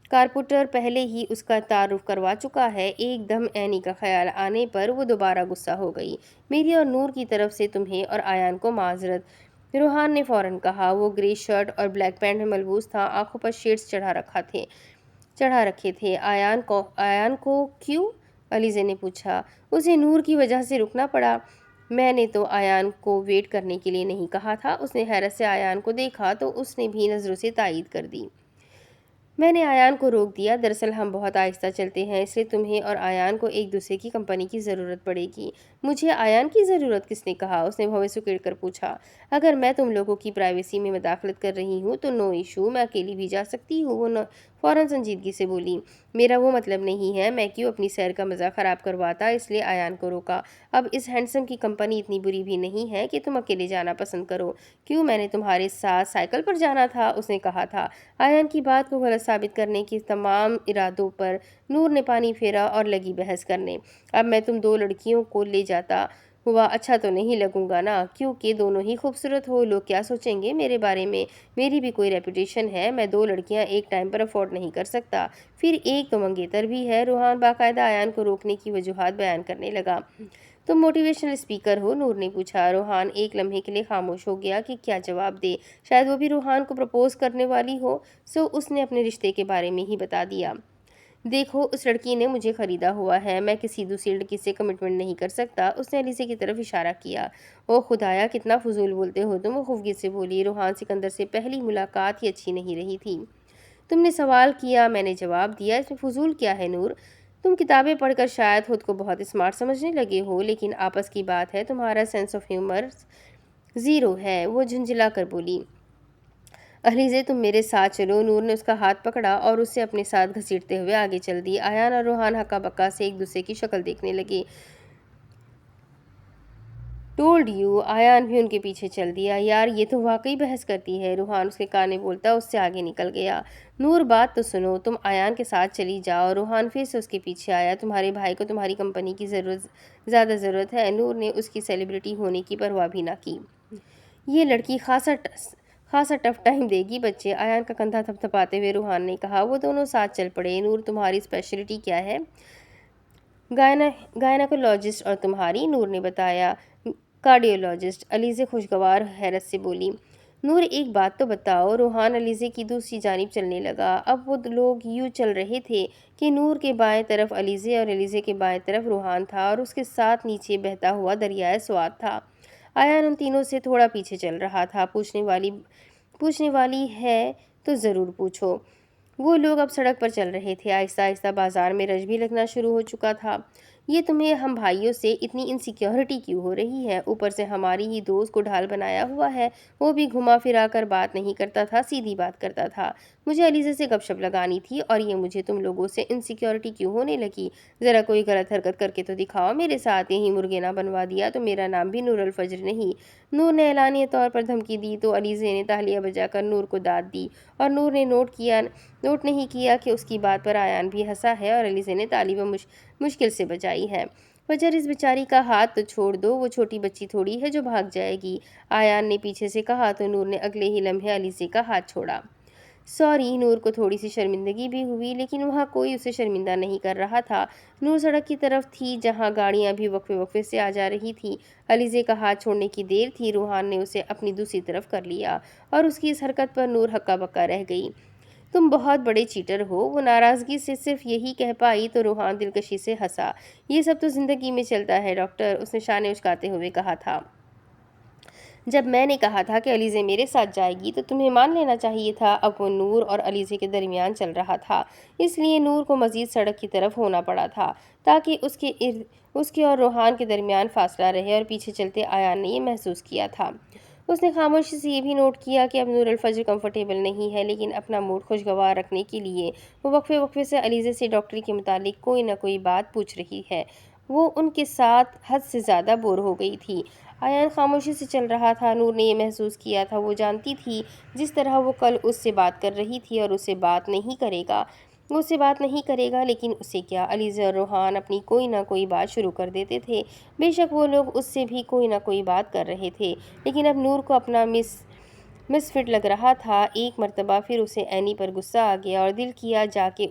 کارپوریٹر پہلے ہی اس کا تعارف کروا چکا ہے۔ ایک دم اینی کا خیال آنے پر وہ دوبارہ غصہ ہو گئی۔ میری اور نور کی طرف سے تمہیں اور آیان کو معذرت، روحان نے فوراً کہا۔ وہ گرے شرٹ اور بلیک پینٹ میں ملبوس تھا، آنکھوں پر شیڈز چڑھا رکھے تھے۔ آیان کو کیوں؟ علیزے نے پوچھا۔ اسے نور کی وجہ سے رکنا پڑا۔ میں نے تو آیان کو ویٹ کرنے کے لیے نہیں کہا تھا۔ اس نے حیرت سے آیان کو دیکھا تو اس نے بھی نظروں سے تائید کر دی۔ میں نے آیان کو روک دیا۔ دراصل ہم بہت آہستہ چلتے ہیں، اس لیے تمہیں اور آیان کو ایک دوسرے کی کمپنی کی ضرورت پڑے گی۔ مجھے آیان کی ضرورت؟ کس نے کہا؟ اس نے بھویں سکیڑ کر پوچھا۔ اگر میں تم لوگوں کی پرائیویسی میں مداخلت کر رہی ہوں تو نو ایشو، میں اکیلی بھی جا سکتی ہوں۔ وہ فوراً سنجیدگی سے بولی۔ میرا وہ مطلب نہیں ہے، میں کیوں اپنی سیر کا مزہ خراب کرواتا، اس لیے آیان کو روکا۔ اب اس ہینڈسم کی کمپنی اتنی بری بھی نہیں ہے کہ تم اکیلے جانا پسند کرو۔ کیوں، میں نے تمہارے ساتھ سائیکل پر جانا تھا، اس نے کہا تھا۔ آیان کی بات کو غلط ثابت کرنے کے تمام ارادوں پر نور نے پانی پھیرا اور لگی بحث کرنے۔ اب میں تم دو لڑکیوں کو لے جاتا ہوا اچھا تو نہیں لگوں گا نا؟ کیونکہ دونوں ہی خوبصورت ہو، لوگ کیا سوچیں گے میرے بارے میں؟ میری بھی کوئی ریپوٹیشن ہے، میں دو لڑکیاں ایک ٹائم پر افورڈ نہیں کر سکتا۔ پھر ایک تو منگیتر بھی ہے۔ روحان باقاعدہ آیان کو روکنے کی وجوہات بیان کرنے لگا۔ تم موٹیویشنل اسپیکر ہو؟ نور نے پوچھا۔ روحان ایک لمحے کے لیے خاموش ہو گیا کہ کیا جواب دے۔ شاید وہ بھی روحان کو پرپوز کرنے والی ہو، سو اس نے اپنے رشتے کے بارے میں ہی بتا دیا۔ دیکھو، اس لڑکی نے مجھے خریدا ہوا ہے، میں کسی دوسری لڑکی سے کمٹمنٹ نہیں کر سکتا۔ اس نے علیزے کی طرف اشارہ کیا۔ او خدایا، کتنا فضول بولتے ہو تم، وہ خفگی سے بولی۔ روحان سکندر سے پہلی ملاقات ہی اچھی نہیں رہی تھی۔ تم نے سوال کیا، میں نے جواب دیا، اس میں فضول کیا ہے نور؟ تم کتابیں پڑھ کر شاید خود کو بہت اسمارٹ سمجھنے لگے ہو، لیکن آپس کی بات ہے تمہارا سینس آف ہیومر زیرو ہے، وہ جھنجھلا کر بولی۔ علیزے، تم میرے ساتھ چلو۔ نور نے اس کا ہاتھ پکڑا اور اسے اپنے ساتھ گھسیٹتے ہوئے آگے چل دی۔ آیان اور روحان ہکا بکا سے ایک دوسرے کی شکل دیکھنے لگے۔ ٹولڈ یو، آیان بھی ان کے پیچھے چل دیا۔ یار، یہ تو واقعی بحث کرتی ہے، روحان اس کے کان میں بولتا اس سے آگے نکل گیا۔ نور، بات تو سنو، تم آیان کے ساتھ چلی جاؤ۔ روحان پھر سے اس کے پیچھے آیا۔ تمہارے بھائی کو تمہاری کمپنی کی زیادہ ضرورت ہے۔ نور نے اس کی سیلیبریٹی ہونے کی پرواہ بھی نہ کی۔ یہ لڑکی خاصا ٹف ٹائم دے گی بچے، آیان کا کندھا تھپتھپاتے ہوئے روحان نے کہا۔ وہ دونوں ساتھ چل پڑے۔ نور، تمہاری اسپیشلٹی کیا ہے؟ گائنیکولوجسٹ۔ اور تمہاری؟ نور نے بتایا، کارڈیولوجسٹ۔ علیزے خوشگوار حیرت سے بولی۔ نور، ایک بات تو بتاؤ۔ روحان علیزے کی دوسری جانب چلنے لگا۔ اب وہ لوگ یوں چل رہے تھے کہ نور کے بائیں طرف علیزے اور علیزے کے بائیں طرف روحان تھا اور اس کے ساتھ نیچے بہتا ہوا دریائے سوات تھا۔ آیان ان تینوں سے تھوڑا پیچھے چل رہا تھا۔ پوچھنے والی ہے تو ضرور پوچھو۔ وہ لوگ اب سڑک پر چل رہے تھے۔ آہستہ آہستہ بازار میں رش بھی لگنا شروع ہو چکا تھا۔ یہ تمہیں ہم بھائیوں سے اتنی انسیکیورٹی کیوں ہو رہی ہے؟ اوپر سے ہماری ہی دوست کو ڈھال بنایا ہوا ہے۔ وہ بھی گھما پھرا کر بات نہیں کرتا تھا، سیدھی بات کرتا تھا۔ مجھے علیزے سے گپ شپ لگانی تھی، اور یہ مجھے تم لوگوں سے انسیکیورٹی کیوں ہونے لگی؟ ذرا کوئی غلط حرکت کر کے تو دکھاؤ میرے ساتھ، یہیں مرغے نہ بنوا دیا تو میرا نام بھی نور الفجر نہیں۔ نور نے اعلانیہ طور پر دھمکی دی تو علیزے نے تالیاں بجا کر نور کو داد دی، اور نور نے نوٹ نہیں کیا کہ اس کی بات پر آیان بھی ہنسا ہے اور علیزے نے تالی مشکل سے بجائی ہے۔ فجر، اس بیچاری کا ہاتھ تو چھوڑ دو، وہ چھوٹی بچی تھوڑی ہے جو بھاگ جائے گی، آیان نے پیچھے سے کہا تو نور نے اگلے ہی لمحے علیزے کا ہاتھ چھوڑا۔ سوری، نور کو تھوڑی سی شرمندگی بھی ہوئی، لیکن وہاں کوئی اسے شرمندہ نہیں کر رہا تھا۔ نور سڑک کی طرف تھی جہاں گاڑیاں بھی وقفے وقفے سے آ جا رہی تھیں۔ علیزے کا ہاتھ چھوڑنے کی دیر تھی، روحان نے اسے اپنی دوسری طرف کر لیا اور اس کی اس حرکت پر نور ہکا بکا رہ گئی۔ تم بہت بڑے چیٹر ہو۔ وہ ناراضگی سے صرف یہی کہہ پائی تو روحان دلکشی سے ہنسا۔ یہ سب تو زندگی میں چلتا ہے ڈاکٹر، اس نے شانے اچکاتے ہوئے کہا تھا۔ جب میں نے کہا تھا کہ علیزے میرے ساتھ جائے گی تو تمہیں مان لینا چاہیے تھا۔ اب وہ نور اور علیزے کے درمیان چل رہا تھا، اس لیے نور کو مزید سڑک کی طرف ہونا پڑا تھا تاکہ اس کے اور روحان کے درمیان فاصلہ رہے، اور پیچھے چلتے ایان نے یہ محسوس کیا تھا۔ اس نے خاموشی سے یہ بھی نوٹ کیا کہ اب نور الفجر کمفرٹیبل نہیں ہے، لیکن اپنا موڈ خوشگوار رکھنے کے لیے وہ وقفے وقفے سے علیزے سے ڈاکٹر کے متعلق کوئی نہ کوئی بات پوچھ رہی ہے۔ وہ ان کے ساتھ حد سے زیادہ بور ہو گئی تھی۔ ایان خاموشی سے چل رہا تھا۔ نور نے یہ محسوس کیا تھا، وہ جانتی تھی جس طرح وہ کل اس سے بات کر رہی تھی اور اسے بات نہیں کرے گا، وہ اسے بات نہیں کرے گا، لیکن اسے کیا؟ علیزہ اور روحان اپنی کوئی نہ کوئی بات شروع کر دیتے تھے۔ بے شک وہ لوگ اس سے بھی کوئی نہ کوئی بات کر رہے تھے، لیکن اب نور کو اپنا مس فٹ لگ رہا تھا۔ ایک مرتبہ پھر اسے اینی پر غصہ آ گیا اور دل کیا جا کے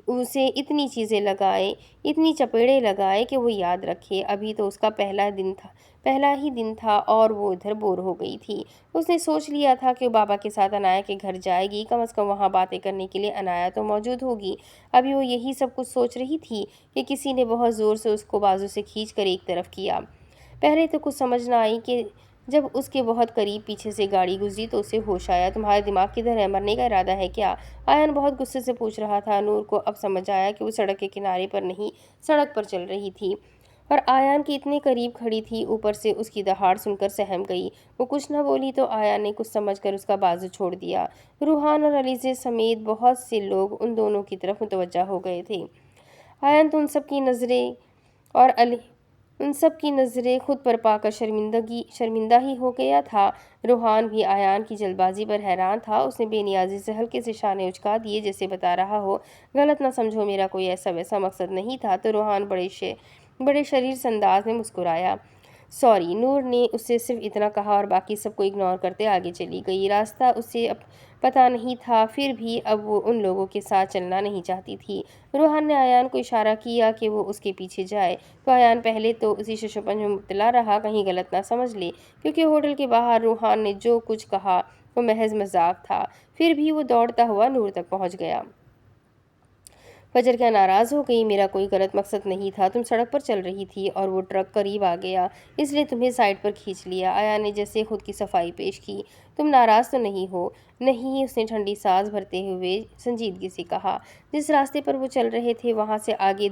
اسے اتنی چیزیں لگائے، اتنی چپیڑیں لگائے کہ وہ یاد رکھے۔ ابھی تو اس کا پہلا ہی دن تھا اور وہ ادھر بور ہو گئی تھی۔ اس نے سوچ لیا تھا کہ وہ بابا کے ساتھ انایا کے گھر جائے گی، کم از کم وہاں باتیں کرنے کے لیے انایا تو موجود ہوگی۔ ابھی وہ یہی سب کچھ سوچ رہی تھی کہ کسی نے بہت زور سے اس کو بازو سے کھینچ کر ایک طرف کیا۔ پہلے تو کچھ سمجھ نہ آئی کہ جب اس کے بہت قریب پیچھے سے گاڑی گزری تو اسے ہوش آیا۔ تمہارا دماغ کدھر ہے؟ مرنے کا ارادہ ہے کیا؟ ایان بہت غصے سے پوچھ رہا تھا۔ نور کو اب سمجھ آیا کہ وہ سڑک کے کنارے پر نہیں، سڑک پر چل رہی تھی اور ایان کے اتنے قریب کھڑی تھی۔ اوپر سے اس کی دہاڑ سن کر سہم گئی۔ وہ کچھ نہ بولی تو ایان نے کچھ سمجھ کر اس کا بازو چھوڑ دیا۔ روحان اور علیزے سمیت بہت سے لوگ ان دونوں کی طرف متوجہ ہو گئے تھے۔ ایان تو ان سب کی نظریں خود پر پا کر شرمندہ ہی ہو گیا تھا۔ روحان بھی ایان کی جلد بازی پر حیران تھا۔ اس نے بے نیازی سے ہلکے سے شانے اچکا دیے جیسے بتا رہا ہو، غلط نہ سمجھو، میرا کوئی ایسا ویسا مقصد نہیں تھا۔ تو روحان بڑے شریر سے انداز میں مسکرایا۔ سوری، نور نے اس سے صرف اتنا کہا اور باقی سب کو اگنور کرتے آگے چلی گئی۔ راستہ اسے اب پتہ نہیں تھا، پھر بھی اب وہ ان لوگوں کے ساتھ چلنا نہیں چاہتی تھی۔ روحان نے ایان کو اشارہ کیا کہ وہ اس کے پیچھے جائے تو ایان پہلے تو اسی ششپنج میں مبتلا رہا، کہیں غلط نہ سمجھ لے، کیونکہ ہوٹل کے باہر روحان نے جو کچھ کہا وہ محض مذاق تھا۔ پھر بھی وہ دوڑتا ہوا نور تک پہنچ گیا۔ فجر کیا ناراض ہو گئی؟ میرا کوئی غلط مقصد نہیں تھا، تم سڑک پر چل رہی تھی اور وہ ٹرک قریب آ گیا، اس لیے تمہیں سائڈ پر کھینچ لیا۔ ایان نے جیسے خود کی صفائی پیش کی۔ تم ناراض تو نہیں ہو؟ نہیں، اس نے ٹھنڈی سانس بھرتے ہوئے سنجیدگی سے کہا۔ جس راستے پر وہ چل رہے تھے وہاں سے آگے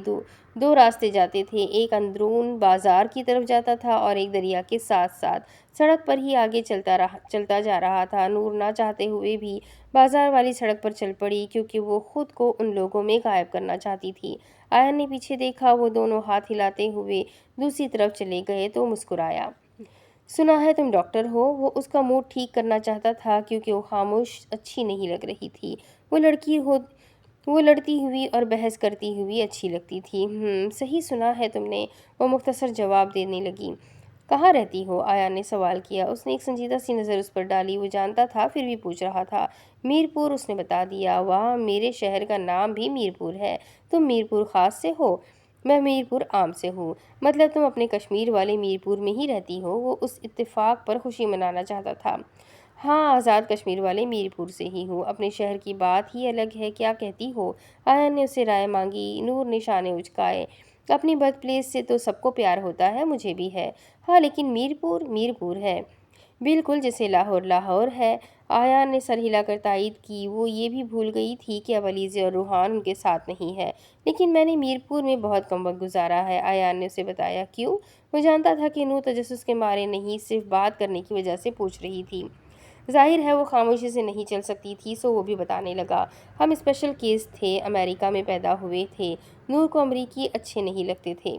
دو راستے جاتے تھے، ایک اندرون بازار کی طرف جاتا تھا اور ایک دریا کے ساتھ ساتھ سڑک پر ہی آگے چلتا جا رہا تھا۔ نور نہ چاہتے ہوئے بھی بازار والی سڑک پر چل پڑی، کیونکہ وہ خود کو ان لوگوں میں غائب کرنا چاہتی تھی۔ ایان نے پیچھے دیکھا، وہ دونوں ہاتھ ہلاتے ہوئے دوسری طرف چلے گئے تو مسکرایا۔ سنا ہے تم ڈاکٹر ہو؟ وہ اس کا موڈ ٹھیک کرنا چاہتا تھا کیونکہ وہ خاموش اچھی نہیں لگ رہی تھی۔ وہ لڑتی ہوئی اور بحث کرتی ہوئی اچھی لگتی تھی۔ صحیح سنا ہے تم نے، وہ مختصر جواب دینے لگی۔ کہاں رہتی ہو؟ ایان نے سوال کیا۔ اس نے ایک سنجیدہ سی نظر اس پر ڈالی۔ وہ جانتا تھا پھر بھی پوچھ رہا تھا۔ میرپور، اس نے بتا دیا۔ واہ، میرے شہر کا نام بھی میرپور ہے۔ تم میرپور خاص سے ہو؟ میں میرپور عام سے ہوں۔ مطلب تم اپنے کشمیر والے میرپور میں ہی رہتی ہو؟ وہ اس اتفاق پر خوشی منانا چاہتا تھا۔ ہاں، آزاد کشمیر والے میرپور سے ہی ہوں۔ اپنے شہر کی بات ہی الگ ہے، کیا کہتی ہو؟ ایان نے اس سے رائے مانگی۔ نور نے شانے اچکائے۔ اپنی برتھ پلیس سے تو سب کو پیار ہوتا ہے، مجھے بھی ہے۔ ہاں، لیکن میرپور ہے، بالکل جیسے لاہور لاہور ہے۔ ایان نے سر ہلا کر تائید کی۔ وہ یہ بھی بھول گئی تھی کہ اب علیزے اور روحان ان کے ساتھ نہیں ہے۔ لیکن میں نے میرپور میں بہت کم وقت گزارا ہے، ایان نے اسے بتایا۔ کیوں؟ وہ جانتا تھا کہ نور تجسس کے مارے نہیں، صرف بات کرنے کی وجہ سے پوچھ رہی تھی۔ ظاہر ہے وہ خاموشی سے نہیں چل سکتی تھی، سو وہ بھی بتانے لگا۔ ہم اسپیشل کیس تھے، امریکہ میں پیدا ہوئے تھے۔ نور کو امریکی اچھے نہیں لگتے تھے۔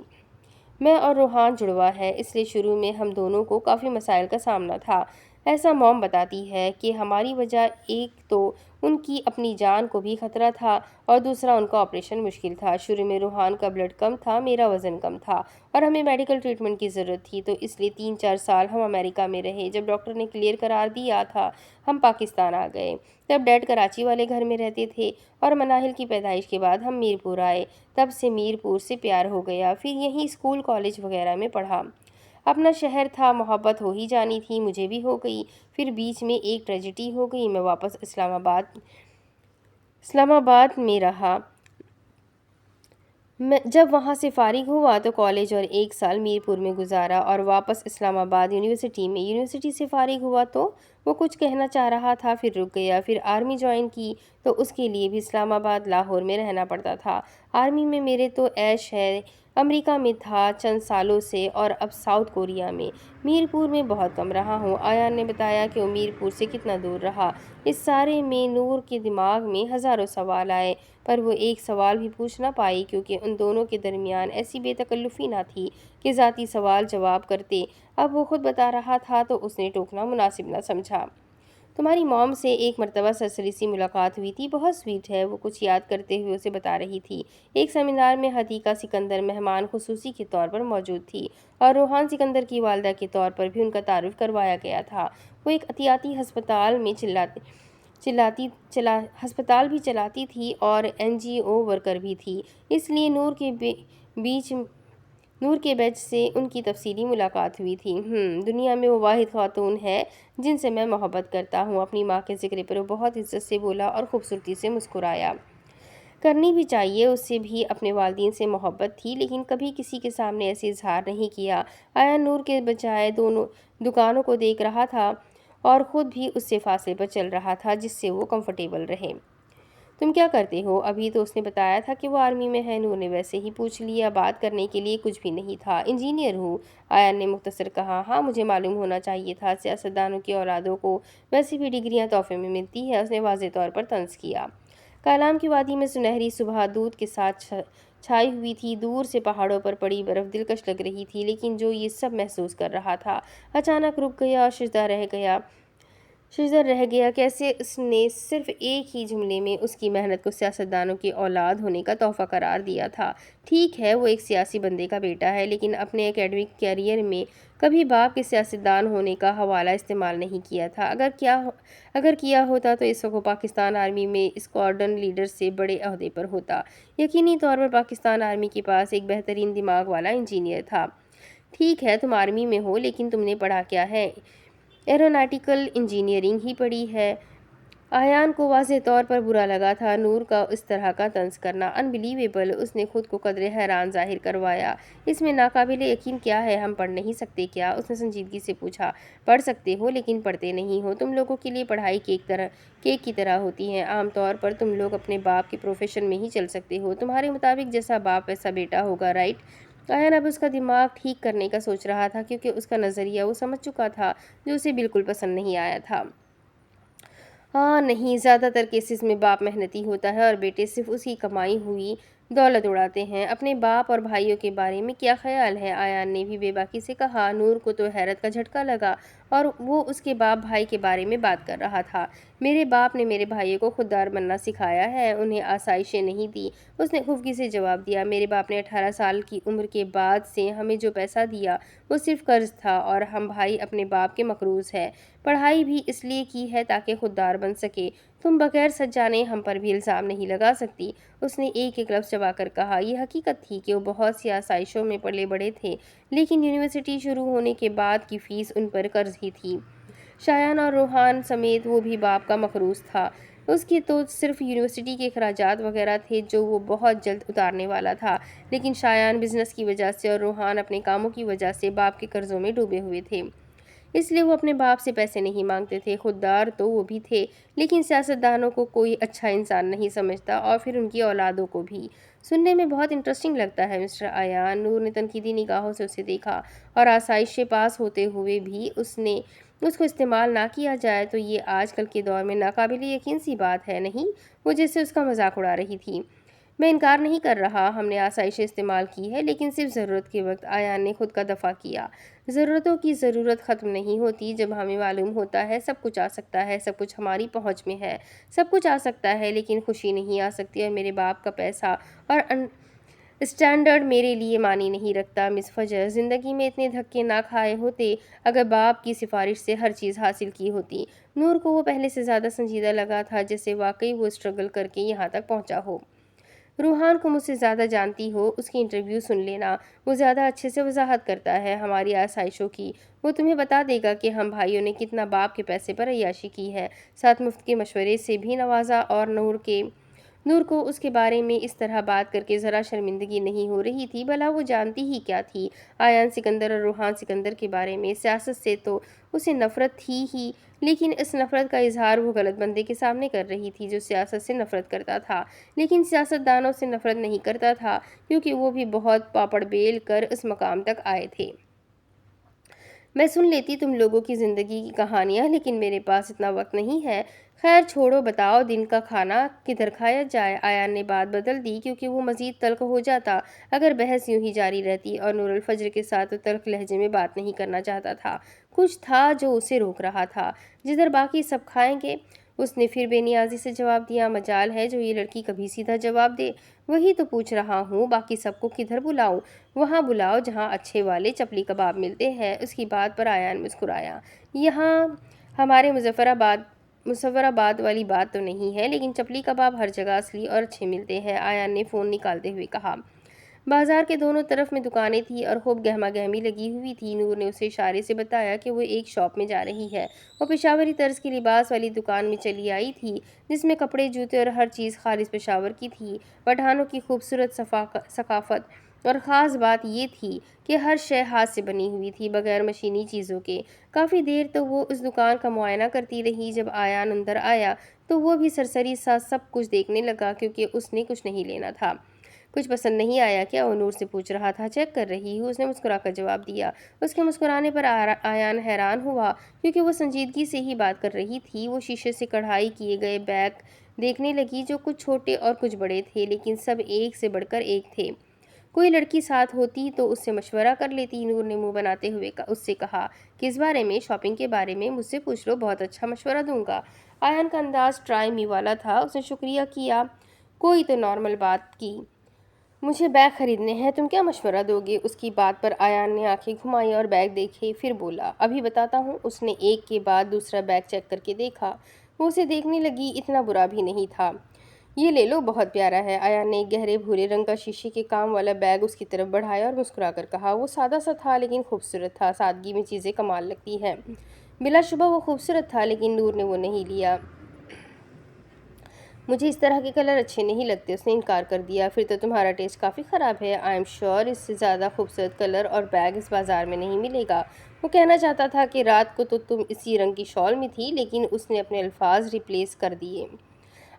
میں اور روحان جڑواں ہے، اس لیے شروع میں ہم دونوں کو کافی مسائل کا سامنا تھا۔ ایسا موم بتاتی ہے کہ ہماری وجہ ایک تو ان کی اپنی جان کو بھی خطرہ تھا اور دوسرا ان کا آپریشن مشکل تھا۔ شروع میں روحان کا بلڈ کم تھا، میرا وزن کم تھا اور ہمیں میڈیکل ٹریٹمنٹ کی ضرورت تھی، تو اس لیے 3-4 سال ہم امریکہ میں رہے۔ جب ڈاکٹر نے کلیئر قرار دیا تھا ہم پاکستان آ گئے۔ تب ڈیڈ کراچی والے گھر میں رہتے تھے اور مناہل کی پیدائش کے بعد ہم میرپور آئے۔ تب سے میرپور سے پیار ہو گیا، پھر یہیں اسکول کالج وغیرہ میں پڑھا۔ اپنا شہر تھا، محبت ہو ہی جانی تھی، مجھے بھی ہو گئی۔ پھر بیچ میں ایک ٹریجڈی ہو گئی، میں واپس اسلام آباد میں رہا۔ جب وہاں سے فارغ ہوا تو کالج اور 1 سال میر پور میں گزارا اور واپس اسلام آباد یونیورسٹی میں۔ یونیورسٹی سے فارغ ہوا تو وہ کچھ کہنا چاہ رہا تھا، پھر رک گیا۔ پھر آرمی جوائن کی تو اس کے لیے بھی اسلام آباد لاہور میں رہنا پڑتا تھا۔ آرمی میں میرے تو عیش ہے، امریکہ میں تھا چند سالوں سے اور اب ساؤتھ کوریا میں۔ میر پور میں بہت کم رہا ہوں۔ ایان نے بتایا کہ وہ میر پور سے کتنا دور رہا۔ اس سارے میں نور کے دماغ میں ہزاروں سوال آئے، پر وہ ایک سوال بھی پوچھ نہ پائی کیونکہ ان دونوں کے درمیان ایسی بے تکلفی نہ تھی کہ ذاتی سوال جواب کرتے۔ اب وہ خود بتا رہا تھا تو اس نے ٹوکنا مناسب نہ سمجھا۔ تمہاری موم سے ایک مرتبہ سرسری سی ملاقات ہوئی تھی، بہت سویٹ ہے، وہ کچھ یاد کرتے ہوئے اسے بتا رہی تھی۔ ایک سیمینار میں حدیقہ سکندر مہمان خصوصی کے طور پر موجود تھی اور روحان سکندر کی والدہ کے طور پر بھی ان کا تعارف کروایا گیا تھا۔ وہ ایک عطیاتی ہسپتال بھی چلاتی تھی اور NGO ورکر بھی تھی، اس لیے نور کے بیچ سے ان کی تفصیلی ملاقات ہوئی تھی۔ دنیا میں وہ واحد خاتون ہے جن سے میں محبت کرتا ہوں۔ اپنی ماں کے ذکر پر وہ بہت عزت سے بولا اور خوبصورتی سے مسکرایا۔ کرنی بھی چاہیے، اس سے بھی اپنے والدین سے محبت تھی، لیکن کبھی کسی کے سامنے ایسے اظہار نہیں کیا۔ ایان نور کے بجائے دونوں دکانوں کو دیکھ رہا تھا اور خود بھی اس سے فاصلے پر چل رہا تھا جس سے وہ کمفرٹیبل رہے۔ تم کیا کرتے ہو؟ ابھی تو اس نے بتایا تھا کہ وہ آرمی میں ہے۔ نور نے ویسے ہی پوچھ لیا، بات کرنے کے لیے کچھ بھی نہیں تھا۔ انجینئر ہوں، ایان نے مختصر کہا۔ ہاں، مجھے معلوم ہونا چاہیے تھا، سیاستدانوں کی اولادوں کو ویسے بھی ڈگریاں تحفے میں ملتی ہے، اس نے واضح طور پر طنز کیا۔ کالام کی وادی میں سنہری صبح دودھ کے ساتھ چھائی ہوئی تھی، دور سے پہاڑوں پر پڑی برف دلکش لگ رہی تھی، لیکن جو یہ سب محسوس کر رہا تھا اچانک رک گیا اور سجدہ رہ گیا۔ کیسے اس نے صرف ایک ہی جملے میں اس کی محنت کو سیاستدانوں کی اولاد ہونے کا تحفہ قرار دیا تھا۔ ٹھیک ہے، وہ ایک سیاسی بندے کا بیٹا ہے، لیکن اپنے اکیڈمک کیریئر میں کبھی باپ کے سیاستدان ہونے کا حوالہ استعمال نہیں کیا تھا۔ اگر کیا ہوتا تو اس وقت وہ پاکستان آرمی میں اسکواڈرن لیڈر سے بڑے عہدے پر ہوتا۔ یقینی طور پر پاکستان آرمی کے پاس ایک بہترین دماغ والا انجینئر تھا۔ ٹھیک ہے، تم آرمی میں ہو، لیکن تم نے پڑھا کیا ہے؟ ایروناٹیکل انجینئرنگ ہی پڑھی ہے۔ ایان کو واضح طور پر برا لگا تھا نور کا اس طرح کا طنز کرنا۔ انبلیویبل، اس نے خود کو قدرے حیران ظاہر کروایا۔ اس میں ناقابل یقین کیا ہے؟ ہم پڑھ نہیں سکتے کیا؟ اس نے سنجیدگی سے پوچھا۔ پڑھ سکتے ہو، لیکن پڑھتے نہیں ہو۔ تم لوگوں کے لیے پڑھائی کیک کی طرح ہوتی ہے۔ عام طور پر تم لوگ اپنے باپ کے پروفیشن میں ہی چل سکتے ہو۔ تمہارے مطابق جیسا باپ ویسا بیٹا ہوگا، رائٹ؟ ایان اب اس کا دماغ ٹھیک کرنے کا سوچ رہا تھا کیونکہ اس کا نظریہ وہ سمجھ چکا تھا جو اسے بالکل پسند نہیں آیا تھا۔ ہاں نہیں، زیادہ تر کیسز میں باپ محنتی ہوتا ہے اور بیٹے صرف اس کی کمائی ہوئی دولت اڑاتے ہیں۔ اپنے باپ اور بھائیوں کے بارے میں کیا خیال ہے؟ ایان نے بھی بے باکی سے کہا۔ نور کو تو حیرت کا جھٹکا لگا اور وہ اس کے باپ بھائی کے بارے میں بات کر رہا تھا۔ میرے باپ نے میرے بھائیوں کو خوددار بننا سکھایا ہے، انہیں آسائشیں نہیں دی، اس نے خفگی سے جواب دیا۔ میرے باپ نے 18 سال کی عمر کے بعد سے ہمیں جو پیسہ دیا وہ صرف قرض تھا اور ہم بھائی اپنے باپ کے مقروض ہیں۔ پڑھائی بھی اس لیے کی ہے تاکہ خوددار بن سکے۔ تم بغیر سچ جانے ہم پر بھی الزام نہیں لگا سکتی، اس نے ایک ایک لفظ چبا کر کہا۔ یہ حقیقت تھی کہ وہ بہت سی آسائشوں میں پلے بڑے تھے، لیکن یونیورسٹی شروع ہونے کے بعد کی فیس ان پر قرض ہی تھی۔ شایان اور روحان سمیت وہ بھی باپ کا مقروض تھا۔ اس کے تو صرف یونیورسٹی کے اخراجات وغیرہ تھے جو وہ بہت جلد اتارنے والا تھا، لیکن شایان بزنس کی وجہ سے اور روحان اپنے کاموں کی وجہ سے باپ کے قرضوں میں ڈوبے ہوئے تھے، اس لیے وہ اپنے باپ سے پیسے نہیں مانگتے تھے۔ خوددار تو وہ بھی تھے، لیکن سیاستدانوں کو کوئی اچھا انسان نہیں سمجھتا اور پھر ان کی اولادوں کو بھی۔ سننے میں بہت انٹرسٹنگ لگتا ہے مسٹر ایان، نور نے تنقیدی نگاہوں سے اسے دیکھا۔ اور آسائشیں پاس ہوتے ہوئے بھی اس کو استعمال نہ کیا جائے تو یہ آج کل کے دور میں ناقابل یقین سی بات ہے، نہیں؟ وہ جیسے اس کا مذاق اڑا رہی تھی۔ میں انکار نہیں کر رہا، ہم نے آسائشیں استعمال کی ہے، لیکن صرف ضرورت کے وقت۔ ایان نے خود کا دفاع کیا۔ ضرورتوں کی ضرورت ختم نہیں ہوتی جب ہمیں معلوم ہوتا ہے سب کچھ آ سکتا ہے، سب کچھ ہماری پہنچ میں ہے، سب کچھ آ سکتا ہے، لیکن خوشی نہیں آ سکتی۔ اور میرے باپ کا پیسہ اور اسٹینڈرڈ میرے لیے معنی نہیں رکھتا۔ مس فجر، زندگی میں اتنے دھکے نہ کھائے ہوتے اگر باپ کی سفارش سے ہر چیز حاصل کی ہوتی۔ نور کو وہ پہلے سے زیادہ سنجیدہ لگا تھا، جیسے واقعی وہ اسٹرگل کر کے یہاں تک پہنچا ہو۔ روحان کو مجھ سے زیادہ جانتی ہو، اس کی انٹرویو سن لینا، وہ زیادہ اچھے سے وضاحت کرتا ہے ہماری آسائشوں کی۔ وہ تمہیں بتا دے گا کہ ہم بھائیوں نے کتنا باپ کے پیسے پر عیاشی کی ہے، ساتھ مفت کے مشورے سے بھی نوازا اور نور کے نور کو اس کے بارے میں اس طرح بات کر کے ذرا شرمندگی نہیں ہو رہی تھی، بھلا وہ جانتی ہی کیا تھی؟ آیان سکندر اور روحان سکندر کے بارے میں سیاست سے تو اسے نفرت تھی ہی، لیکن اس نفرت کا اظہار وہ غلط بندے کے سامنے کر رہی تھی جو سیاست سے نفرت کرتا تھا، لیکن سیاست دانوں سے نفرت نہیں کرتا تھا، کیونکہ وہ بھی بہت پاپڑ بیل کر اس مقام تک آئے تھے۔ میں سن لیتی تم لوگوں کی زندگی کی کہانیاں، لیکن میرے پاس اتنا وقت نہیں ہے۔ خیر چھوڑو، بتاؤ دن کا کھانا کدھر کھایا جائے؟ آیان نے بات بدل دی کیونکہ وہ مزید تلخ ہو جاتا اگر بحث یوں ہی جاری رہتی، اور نور الفجر کے ساتھ وہ تلخ لہجے میں بات نہیں کرنا چاہتا تھا۔ کچھ تھا جو اسے روک رہا تھا۔ جدھر باقی سب کھائیں گے، اس نے پھر بے نیازی سے جواب دیا۔ مجال ہے جو یہ لڑکی کبھی سیدھا جواب دے۔ وہی تو پوچھ رہا ہوں، باقی سب کو کدھر بلاؤں؟ وہاں بلاؤ جہاں اچھے والے چپلی کباب ملتے ہیں۔ اس کی بات پر آیان مسکرایا۔ یہاں ہمارے مظفر آباد والی بات تو نہیں ہے، لیکن چپلی کباب ہر جگہ اصلی اور اچھے ملتے ہیں، آیان نے فون نکالتے ہوئے کہا۔ بازار کے دونوں طرف میں دکانیں تھیں اور خوب گہما گہمی لگی ہوئی تھی۔ نور نے اسے اشارے سے بتایا کہ وہ ایک شاپ میں جا رہی ہے۔ وہ پشاوری طرز کی لباس والی دکان میں چلی آئی تھی، جس میں کپڑے، جوتے اور ہر چیز خالص پشاور کی تھی۔ پٹھانوں کی خوبصورت ثقافت، اور خاص بات یہ تھی کہ ہر شے ہاتھ سے بنی ہوئی تھی، بغیر مشینی چیزوں کے۔ کافی دیر تو وہ اس دکان کا معائنہ کرتی رہی۔ جب آیان اندر آیا تو وہ بھی سرسری سا سب کچھ دیکھنے لگا، کیونکہ اس نے کچھ نہیں لینا تھا۔ کچھ پسند نہیں آیا کیا؟ وہ نور سے پوچھ رہا تھا۔ چیک کر رہی ہوں، اس نے مسکرا کر جواب دیا۔ اس کے مسکرانے پر آیان حیران ہوا، کیونکہ وہ سنجیدگی سے ہی بات کر رہی تھی۔ وہ شیشے سے کڑھائی کیے گئے بیگ دیکھنے لگی، جو کچھ چھوٹے اور کچھ بڑے تھے، لیکن سب ایک سے بڑھ کر ایک تھے۔ کوئی لڑکی ساتھ ہوتی تو اس سے مشورہ کر لیتی، نور نے منہ بناتے ہوئے اس سے کہا۔ کس بارے میں؟ شاپنگ کے بارے میں؟ مجھ سے پوچھ لو، بہت اچھا مشورہ دوں گا۔ آیان کا انداز ٹرائی می والا تھا۔ اس نے شکریہ کیا، کوئی تو نارمل بات کی۔ مجھے بیگ خریدنے ہیں، تم کیا مشورہ دو گے؟ اس کی بات پر آیان نے آنکھیں گھمائی اور بیگ دیکھے، پھر بولا، ابھی بتاتا ہوں۔ اس نے ایک کے بعد دوسرا بیگ چیک کر کے دیکھا۔ وہ اسے دیکھنے لگی، اتنا برا بھی نہیں تھا۔ یہ لے لو، بہت پیارا ہے۔ آیان نے ایک گہرے بھورے رنگ کا شیشے کے کام والا بیگ اس کی طرف بڑھایا اور مسکرا کر کہا۔ وہ سادہ سا تھا لیکن خوبصورت تھا۔ سادگی میں چیزیں کمال لگتی ہیں۔ بلا شبہ وہ خوبصورت تھا، لیکن نور نے وہ نہیں لیا۔ مجھے اس طرح کے کلر اچھے نہیں لگتے، اس نے انکار کر دیا۔ پھر تو تمہارا ٹیسٹ کافی خراب ہے۔ آئی ایم شیور اس سے زیادہ خوبصورت کلر اور بیگ اس بازار میں نہیں ملے گا۔ وہ کہنا چاہتا تھا کہ رات کو تو تم اسی رنگ کی شال میں تھی، لیکن اس نے اپنے الفاظ ریپلیس کر دیے۔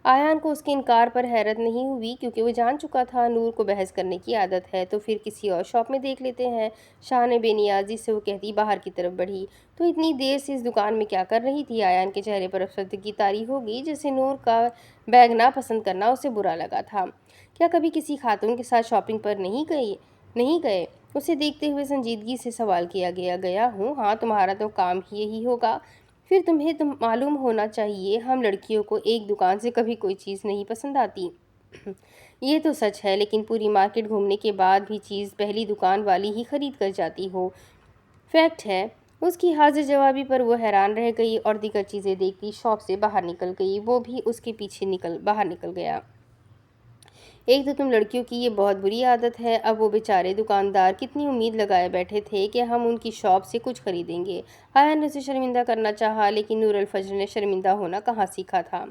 آیان کو اس کے انکار پر حیرت نہیں ہوئی، کیونکہ وہ جان چکا تھا نور کو بحث کرنے کی عادت ہے۔ تو پھر کسی اور شاپ میں دیکھ لیتے ہیں، شان بے نیازی سے وہ کہتی باہر کی طرف بڑھی۔ تو اتنی دیر سے اس دکان میں کیا کر رہی تھی؟ آیان کے چہرے پر افسردگی طاری ہو گئی، جیسے نور کا بیگ نا پسند کرنا اسے برا لگا تھا۔ کیا کبھی کسی خاتون کے ساتھ شاپنگ پر نہیں گئے؟ اسے دیکھتے ہوئے سنجیدگی سے سوال کیا گیا۔ گیا ہوں، ہاں، تمہارا تو کام ہی یہی ہوگا۔ پھر تمہیں معلوم ہونا چاہیے، ہم لڑکیوں کو ایک دکان سے کبھی کوئی چیز نہیں پسند آتی۔ یہ تو سچ ہے، لیکن پوری مارکیٹ گھومنے کے بعد بھی چیز پہلی دکان والی ہی خرید کر جاتی ہو، فیکٹ ہے۔ اس کی حاضر جوابی پر وہ حیران رہ گئی اور دیگر چیزیں دیکھتی شاپ سے باہر نکل گئی۔ وہ بھی اس کے پیچھے باہر نکل گیا۔ ایک تو تم لڑکیوں کی یہ بہت بری عادت ہے۔ اب وہ بیچارے دکاندار کتنی امید لگائے بیٹھے تھے کہ ہم ان کی شاپ سے کچھ خریدیں گے۔ آیان نے اسے شرمندہ کرنا چاہا، لیکن نور الفجر نے شرمندہ ہونا کہاں سیکھا تھا۔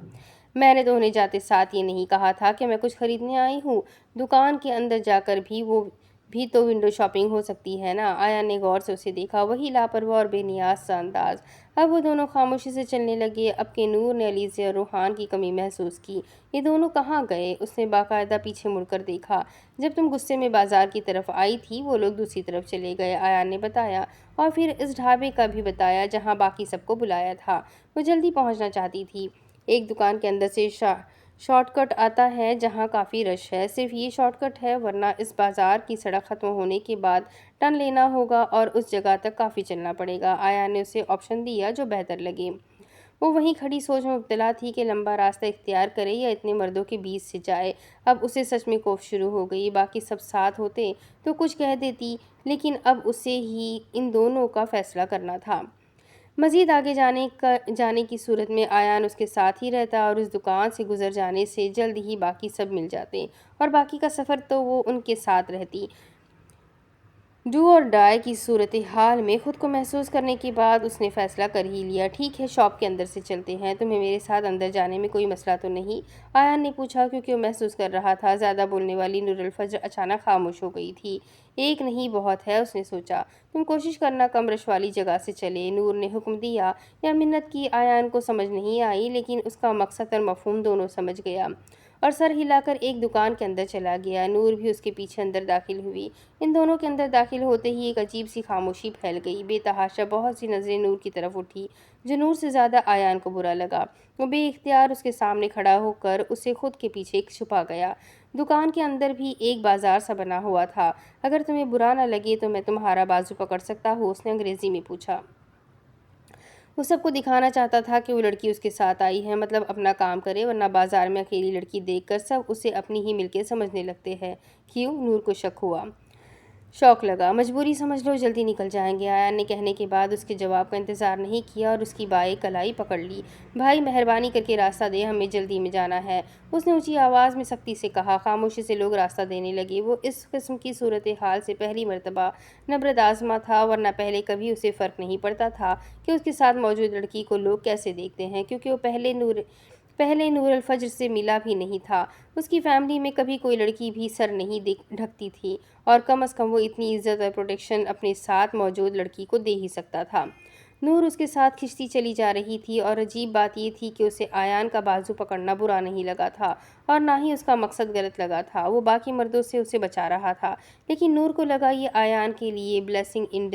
میں نے تو انہیں جاتے ساتھ یہ نہیں کہا تھا کہ میں کچھ خریدنے آئی ہوں۔ دکان کے اندر جا کر بھی وہ بھی تو ونڈو شاپنگ ہو سکتی ہے نا؟ آیان نے غور سے اسے دیکھا، وہی لاپرواہ اور بے نیاز سا انداز۔ اب وہ دونوں خاموشی سے چلنے لگے۔ اب کہ نور نے علیزے اور روحان کی کمی محسوس کی۔ یہ دونوں کہاں گئے؟ اس نے باقاعدہ پیچھے مڑ کر دیکھا۔ جب تم غصے میں بازار کی طرف آئی تھی، وہ لوگ دوسری طرف چلے گئے، آیان نے بتایا، اور پھر اس ڈھابے کا بھی بتایا جہاں باقی سب کو بلایا تھا۔ وہ جلدی پہنچنا چاہتی تھی۔ ایک دکان کے اندر سے شارٹ کٹ آتا ہے جہاں کافی رش ہے۔ صرف یہ شارٹ کٹ ہے، ورنہ اس بازار کی سڑک ختم ہونے کے بعد ٹرن لینا ہوگا اور اس جگہ تک کافی چلنا پڑے گا۔ آیان نے اسے آپشن دیا جو بہتر لگے۔ وہ وہیں کھڑی سوچ میں مبتلا تھی کہ لمبا راستہ اختیار کرے یا اتنے مردوں کے بیچ سے جائے۔ اب اسے سچ میں خوف شروع ہو گئی۔ باقی سب ساتھ ہوتے تو کچھ کہہ دیتی، لیکن اب اسے ہی ان دونوں کا فیصلہ کرنا تھا۔ مزید آگے جانے کی صورت میں آیان اس کے ساتھ ہی رہتا اور اس دکان سے گزر جانے سے جلد ہی باقی سب مل جاتے، اور باقی کا سفر تو وہ ان کے ساتھ رہتی۔ ڈو اور ڈائی کی صورتحال میں خود کو محسوس کرنے کے بعد اس نے فیصلہ کر ہی لیا۔ ٹھیک ہے، شاپ کے اندر سے چلتے ہیں۔ تمہیں میرے ساتھ اندر جانے میں کوئی مسئلہ تو نہیں؟ ایان نے پوچھا، کیونکہ وہ محسوس کر رہا تھا زیادہ بولنے والی نور الفجر اچانک خاموش ہو گئی تھی۔ ایک نہیں بہت ہے، اس نے سوچا۔ تم کوشش کرنا کم رش والی جگہ سے چلے، نور نے حکم دیا۔ یا منت کی ایان کو سمجھ نہیں آئی، لیکن اس کا مقصد اور مفہوم دونوں سمجھ گیا اور سر ہلا کر ایک دکان کے اندر چلا گیا۔ نور بھی اس کے پیچھے اندر داخل ہوئی۔ ان دونوں کے اندر داخل ہوتے ہی ایک عجیب سی خاموشی پھیل گئی۔ بے تحاشا بہت سی نظریں نور کی طرف اٹھی، جو نور سے زیادہ ایان کو برا لگا۔ وہ بے اختیار اس کے سامنے کھڑا ہو کر اسے خود کے پیچھے چھپا گیا۔ دکان کے اندر بھی ایک بازار سا بنا ہوا تھا۔ اگر تمہیں برا نہ لگے تو میں تمہارا بازو پکڑ سکتا ہوں، اس نے انگریزی میں پوچھا۔ وہ سب کو دکھانا چاہتا تھا کہ وہ لڑکی اس کے ساتھ آئی ہے، مطلب اپنا کام کرے، ورنہ بازار میں اکیلی لڑکی دیکھ کر سب اسے اپنی ہی ملکیت سمجھنے لگتے ہیں۔ کیوں؟ نور کو شوق لگا۔ مجبوری سمجھ لو، جلدی نکل جائیں گے۔ ایان نے کہنے کے بعد اس کے جواب کا انتظار نہیں کیا اور اس کی بائیں کلائی پکڑ لی۔ بھائی مہربانی کر کے راستہ دے، ہمیں جلدی میں جانا ہے، اس نے اونچی آواز میں سختی سے کہا۔ خاموشی سے لوگ راستہ دینے لگے۔ وہ اس قسم کی صورتحال سے پہلی مرتبہ نبرد آزما تھا، ورنہ پہلے کبھی اسے فرق نہیں پڑتا تھا کہ اس کے ساتھ موجود لڑکی کو لوگ کیسے دیکھتے ہیں، کیونکہ وہ پہلے نور الفجر سے ملا بھی نہیں تھا۔ اس کی فیملی میں کبھی کوئی لڑکی بھی سر نہیں ڈھکتی تھی، اور کم از کم وہ اتنی عزت اور پروٹیکشن اپنے ساتھ موجود لڑکی کو دے ہی سکتا تھا۔ نور اس کے ساتھ کھنچتی چلی جا رہی تھی، اور عجیب بات یہ تھی کہ اسے ایان کا بازو پکڑنا برا نہیں لگا تھا، اور نہ ہی اس کا مقصد غلط لگا تھا۔ وہ باقی مردوں سے اسے بچا رہا تھا، لیکن نور کو لگا یہ ایان کے لیے بلیسنگ ان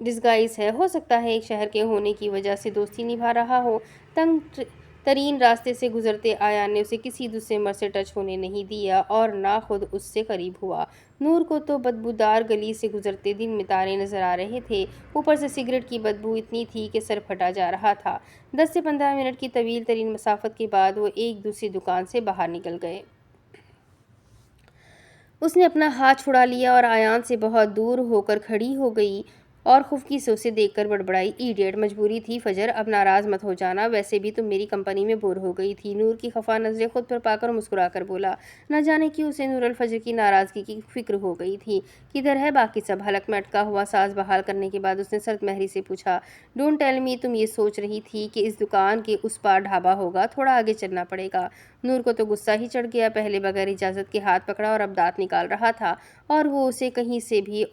ڈسگائز ہے۔ ہو سکتا ہے ایک شہر کے ہونے کی وجہ سے دوستی نبھا رہا ہو۔ تنگ ترین راستے سے گزرتے ایان نے اسے کسی دوسرے مرد سے ٹچ ہونے نہیں دیا، اور نہ خود اس سے قریب ہوا۔ نور کو تو بدبودار گلی سے گزرتے دن میں تارے نظر آ رہے تھے، اوپر سے سگریٹ کی بدبو اتنی تھی کہ سر پھٹا جا رہا تھا۔ 10 سے 15 منٹ کی طویل ترین مسافت کے بعد وہ ایک دوسری دکان سے باہر نکل گئے۔ اس نے اپنا ہاتھ چھڑا لیا اور ایان سے بہت دور ہو کر کھڑی ہو گئی اور خفکی سے اسے دیکھ کر بڑبڑائی، ایڈیٹ، مجبوری تھی فجر، اب ناراض مت ہو جانا، ویسے بھی تم میری کمپنی میں بور ہو گئی تھی۔ نور کی خفا نظریں خود پر پا کر مسکرا کر بولا۔ نہ جانے کیوں اسے نور الفجر کی ناراضگی کی فکر ہو گئی تھی۔ کدھر ہے باقی سب؟ حلق میں اٹکا ہوا ساز بحال کرنے کے بعد اس نے سرد مہری سے پوچھا۔ ڈونٹ ٹیل می تم یہ سوچ رہی تھی کہ اس دکان کے اس پار ڈھابا ہوگا؟ تھوڑا آگے چلنا پڑے گا۔ نور کو تو غصہ ہی چڑھ گیا، پہلے بغیر اجازت کے ہاتھ پکڑا اور اب دانت نکال رہا تھا، اور وہ اسے کہیں سے بھی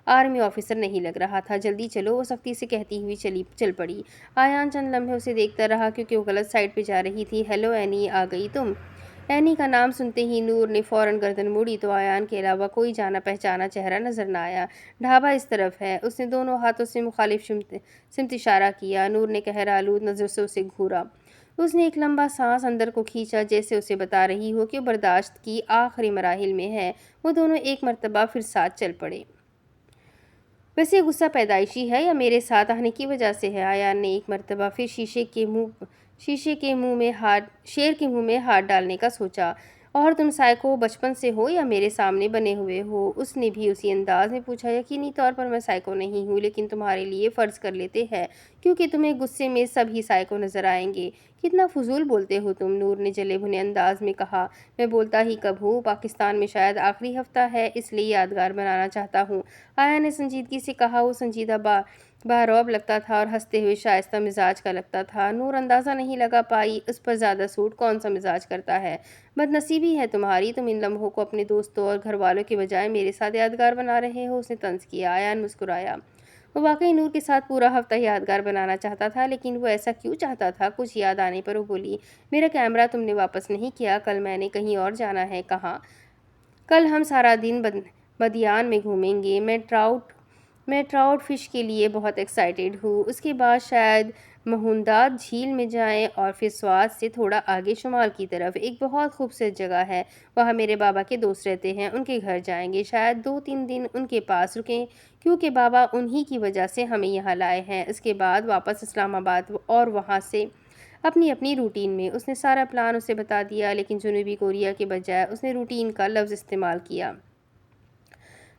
آرمی آفیسر نہیں لگ رہا تھا۔ جلدی چلو، وہ سختی سے کہتی ہوئی چل پڑی۔ ایان چند لمحے اسے دیکھتا رہا، کیونکہ وہ غلط سائڈ پہ جا رہی تھی۔ ہیلو اینی، آ گئی تم؟ اینی کا نام سنتے ہی نور نے فوراً گردن موڑی تو ایان کے علاوہ کوئی جانا پہچانا چہرہ نظر نہ آیا۔ ڈھابا اس طرف ہے، اس نے دونوں ہاتھوں سے مخالف سمت اشارہ کیا۔ نور نے قہر آلود نظروں سے اسے گھورا۔ اس نے ایک لمبا سانس اندر کو کھینچا، جیسے اسے بتا رہی ہو کہ وہ برداشت کی آخری مراحل میں ہے۔ وہ دونوں ایک مرتبہ پھر ساتھ چل پڑے۔ ویسے غصہ پیدائشی ہے یا میرے ساتھ آنے کی وجہ سے ہے؟ ایان نے ایک مرتبہ پھر شیر کے منہ میں ہاتھ ڈالنے کا سوچا۔ اور تم سائیکو بچپن سے ہو یا میرے سامنے بنے ہوئے ہو؟ اس نے بھی اسی انداز میں پوچھا۔ یقینی طور پر میں سائیکو نہیں ہوں، لیکن تمہارے لیے فرض کر لیتے ہیں، کیونکہ تمہیں غصے میں سب ہی سائیکو نظر آئیں گے۔ کتنا فضول بولتے ہو تم، نور نے جلے بھنے انداز میں کہا۔ میں بولتا ہی کب ہوں؟ پاکستان میں شاید آخری ہفتہ ہے، اس لیے یادگار بنانا چاہتا ہوں، ایان نے سنجیدگی سے کہا۔ وہ سنجیدہ بارعب لگتا تھا اور ہنستے ہوئے شائستہ مزاج کا لگتا تھا۔ نور اندازہ نہیں لگا پائی اس پر زیادہ سوٹ کون سا مزاج کرتا ہے۔ بد نصیبی ہے تمہاری، تم ان لمحوں کو اپنے دوستوں اور گھر والوں کے بجائے میرے ساتھ یادگار بنا رہے ہو، اس نے طنز کیا۔ ایان مسکرایا۔ وہ واقعی نور کے ساتھ پورا ہفتہ یادگار بنانا چاہتا تھا، لیکن وہ ایسا کیوں چاہتا تھا؟ کچھ یاد آنے پر وہ بولی۔ میرا کیمرہ تم نے واپس نہیں کیا؟ کل میں نے کہیں اور جانا ہے۔ کہاں؟ کل ہم سارا دن بدیان میں گھومیں گے۔ میں ٹراؤٹ فش کے لیے بہت ایکسائٹیڈ ہوں۔ اس کے بعد شاید مہونداد جھیل میں جائیں اور پھر سوات سے تھوڑا آگے شمال کی طرف ایک بہت خوبصورت جگہ ہے، وہاں میرے بابا کے دوست رہتے ہیں، ان کے گھر جائیں گے۔ شاید 2-3 دن ان کے پاس رکیں، کیونکہ بابا انہی کی وجہ سے ہمیں یہاں لائے ہیں۔ اس کے بعد واپس اسلام آباد اور وہاں سے اپنی روٹین میں۔ اس نے سارا پلان اسے بتا دیا، لیکن جنوبی کوریا کے بجائے اس نے روٹین کا لفظ استعمال کیا۔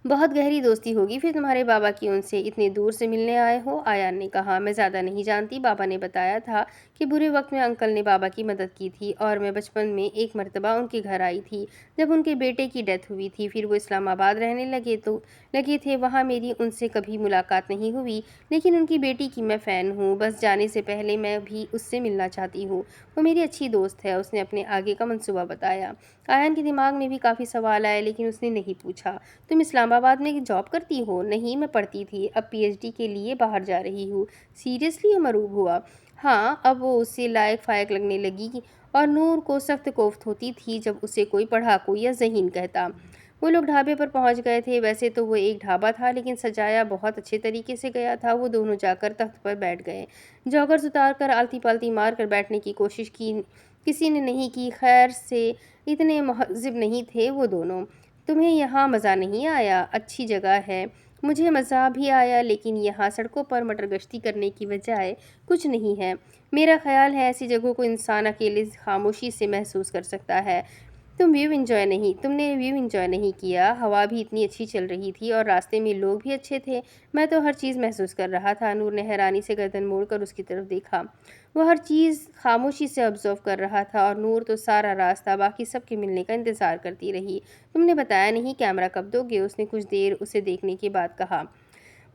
بہت گہری دوستی ہوگی پھر تمہارے بابا کی ان سے، اتنے دور سے ملنے آئے ہو؟ ایان نے کہا۔ میں زیادہ نہیں جانتی، بابا نے بتایا تھا کہ برے وقت میں انکل نے بابا کی مدد کی تھی اور میں بچپن میں ایک مرتبہ ان کے گھر آئی تھی جب ان کے بیٹے کی ڈیتھ ہوئی تھی۔ پھر وہ اسلام آباد رہنے لگے تھے۔ وہاں میری ان سے کبھی ملاقات نہیں ہوئی، لیکن ان کی بیٹی کی میں فین ہوں۔ بس جانے سے پہلے میں بھی اس سے ملنا چاہتی ہوں۔ وہ میری اچھی دوست ہے۔ اس نے اپنے آگے کا منصوبہ بتایا۔ آیان کے دماغ میں بھی کافی سوال آئے، لیکن اس نے نہیں پوچھا، تم اسلام آباد میں جاب کرتی ہو؟ نہیں، میں پڑھتی تھی، اب پی ایچ ڈی کے لیے باہر جا رہی ہوں۔ سیریسلی؟ مرعوب ہوا۔ ہاں، اب وہ اسے لائق فائق لگنے لگی اور نور کو سخت کوفت ہوتی تھی جب اسے کوئی پڑھاکو یا ذہین کہتا۔ وہ لوگ ڈھابے پر پہنچ گئے تھے۔ ویسے تو وہ ایک ڈھابا تھا، لیکن سجایا بہت اچھے طریقے سے گیا تھا۔ وہ دونوں جا کر تخت پر بیٹھ گئے۔ جاگرز اتار کر آلتی پالتی مار کر بیٹھنے کی کوشش کی کسی نے نہیں کی۔ خیر سے اتنے مہذب نہیں تھے وہ دونوں۔ تمہیں یہاں مزہ نہیں آیا؟ اچھی جگہ ہے، مجھے مزہ بھی آیا، لیکن یہاں سڑکوں پر مٹر گشتی کرنے کی بجائے کچھ نہیں ہے۔ میرا خیال ہے ایسی جگہوں کو انسان اکیلے خاموشی سے محسوس کر سکتا ہے۔ تم نے ویو انجوائے نہیں کیا؟ ہوا بھی اتنی اچھی چل رہی تھی اور راستے میں لوگ بھی اچھے تھے۔ میں تو ہر چیز محسوس کر رہا تھا۔ نور نے حیرانی سے گردن موڑ کر اس کی طرف دیکھا۔ وہ ہر چیز خاموشی سے آبزرو کر رہا تھا اور نور تو سارا راستہ باقی سب کے ملنے کا انتظار کرتی رہی۔ تم نے بتایا نہیں کیمرہ کب دو گے؟ اس نے کچھ دیر اسے دیکھنے کے بعد کہا۔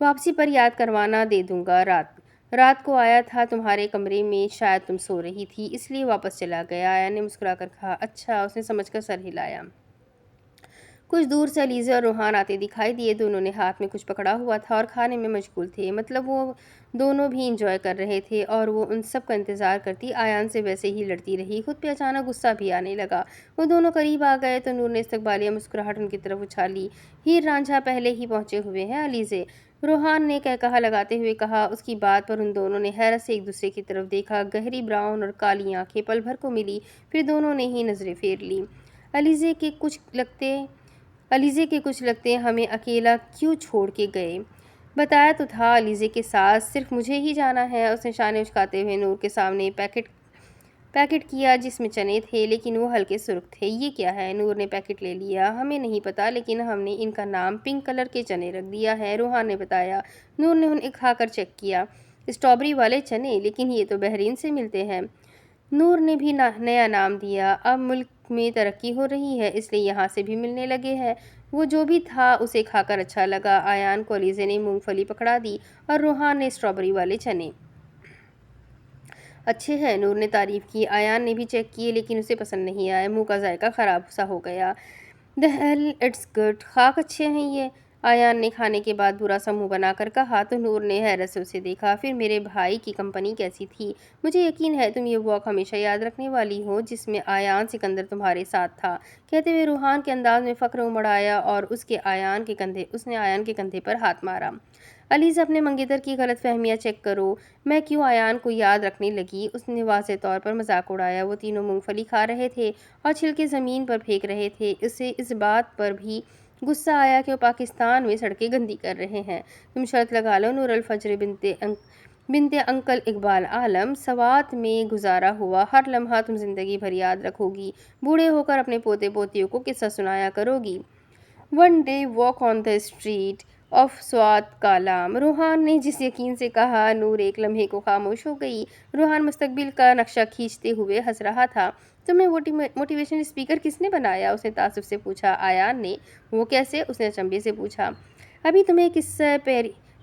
واپسی پر یاد کروانا دے دوں گا۔ رات کو آیا تھا تمہارے کمرے میں، شاید تم سو رہی تھی، اس لیے واپس چلا گیا۔ آیا نے مسکرا کر کہا۔ اچھا، اس نے سمجھ کر سر ہلایا۔ کچھ دور سے علیزے اور روحان آتے دکھائی دیے۔ دونوں نے ہاتھ میں کچھ پکڑا ہوا تھا اور کھانے میں مشغول تھے۔ مطلب وہ دونوں بھی انجوائے کر رہے تھے اور وہ ان سب کا انتظار کرتی آیان سے ویسے ہی لڑتی رہی۔ خود پہ اچانک غصہ بھی آنے لگا۔ وہ دونوں قریب آ گئے تو نور نے استقبالیہ مسکراہٹ ان کی طرف اچھالی۔ ہیر رانجھا پہلے ہی پہنچے ہوئے ہیں علیزے، روحان نے کہا لگاتے ہوئے کہا۔ اس کی بات پر ان دونوں نے حیرت سے ایک دوسرے کی طرف دیکھا۔ گہری براؤن اور کالی آنکھیں پل بھر کو ملی، پھر دونوں نے ہی نظریں پھیر لیں۔ علیزے کے کچھ لگتے ہمیں اکیلا کیوں چھوڑ کے گئے؟ بتایا تو تھا علیزے کے ساتھ صرف مجھے ہی جانا ہے۔ اس نے شانے اچکاتے ہوئے نور کے سامنے پیکٹ کیا جس میں چنے تھے، لیکن وہ ہلکے سرخ تھے۔ یہ کیا ہے؟ نور نے پیکٹ لے لیا۔ ہمیں نہیں پتا، لیکن ہم نے ان کا نام پنک کلر کے چنے رکھ دیا ہے، روحان نے بتایا۔ نور نے انہیں کھا کر چیک کیا۔ اسٹرابری والے چنے؟ لیکن یہ تو بحرین سے ملتے ہیں۔ نور نے بھی نیا نام دیا۔ اب ملک میں ترقی ہو رہی ہے، اس لیے یہاں سے بھی ملنے لگے ہیں۔ وہ جو بھی تھا اسے کھا کر اچھا لگا۔ آیان کو علیزے نے مونگ پھلی پکڑا دی اور روحان نے اسٹرابری والے چنے۔ اچھے ہیں، نور نے تعریف کی۔ آیان نے بھی چیک کیے، لیکن اسے پسند نہیں آئے۔ منہ کا ذائقہ خراب سا ہو گیا۔ "دی ہیل اٹس گڈ، خاک اچھے ہیں یہ"، آیان نے کھانے کے بعد برا سا منہ بنا کر کہا تو نور نے حیرت سے اسے دیکھا۔ پھر میرے بھائی کی کمپنی کیسی تھی؟ مجھے یقین ہے تم یہ واک ہمیشہ یاد رکھنے والی ہو جس میں آیان سکندر تمہارے ساتھ تھا۔ کہتے ہوئے روحان کے انداز میں فخر امڑ آیا اور اس نے آیان کے کندھے پر ہاتھ مارا۔ علیزہ، اپنے منگیتر کی غلط فہمیاں چیک کرو۔ میں کیوں آیان کو یاد رکھنے لگی؟ اس نے واضح طور پر مذاق اڑایا۔ وہ تینوں مونگ پھلی کھا رہے تھے اور چھلکے زمین پر پھینک رہے تھے۔ اسے اس بات پر بھی غصہ آیا کہ وہ پاکستان میں سڑکیں گندی کر رہے ہیں۔ تم شرط لگا لو نور الفجر بنت انکل اقبال عالم، سوات میں گزارا ہوا ہر لمحہ تم زندگی بھر یاد رکھو گی۔ بوڑھے ہو کر اپنے پوتے پوتیوں کو قصہ سنایا کرو گی۔ One day walk on the street of Swat Kalam, Rohan نے جس یقین سے کہا۔ نور ایک لمحے کو خاموش ہو گئی۔ روحان مستقبل کا نقشہ کھینچتے ہوئے ہنس رہا تھا۔ تمہیں موٹیویشن اسپیکر کس نے بنایا؟ اس نے تعصب سے پوچھا۔ آیان نے۔ وہ کیسے؟ اس نے اچنبھے سے پوچھا۔ ابھی تمہیں قصہ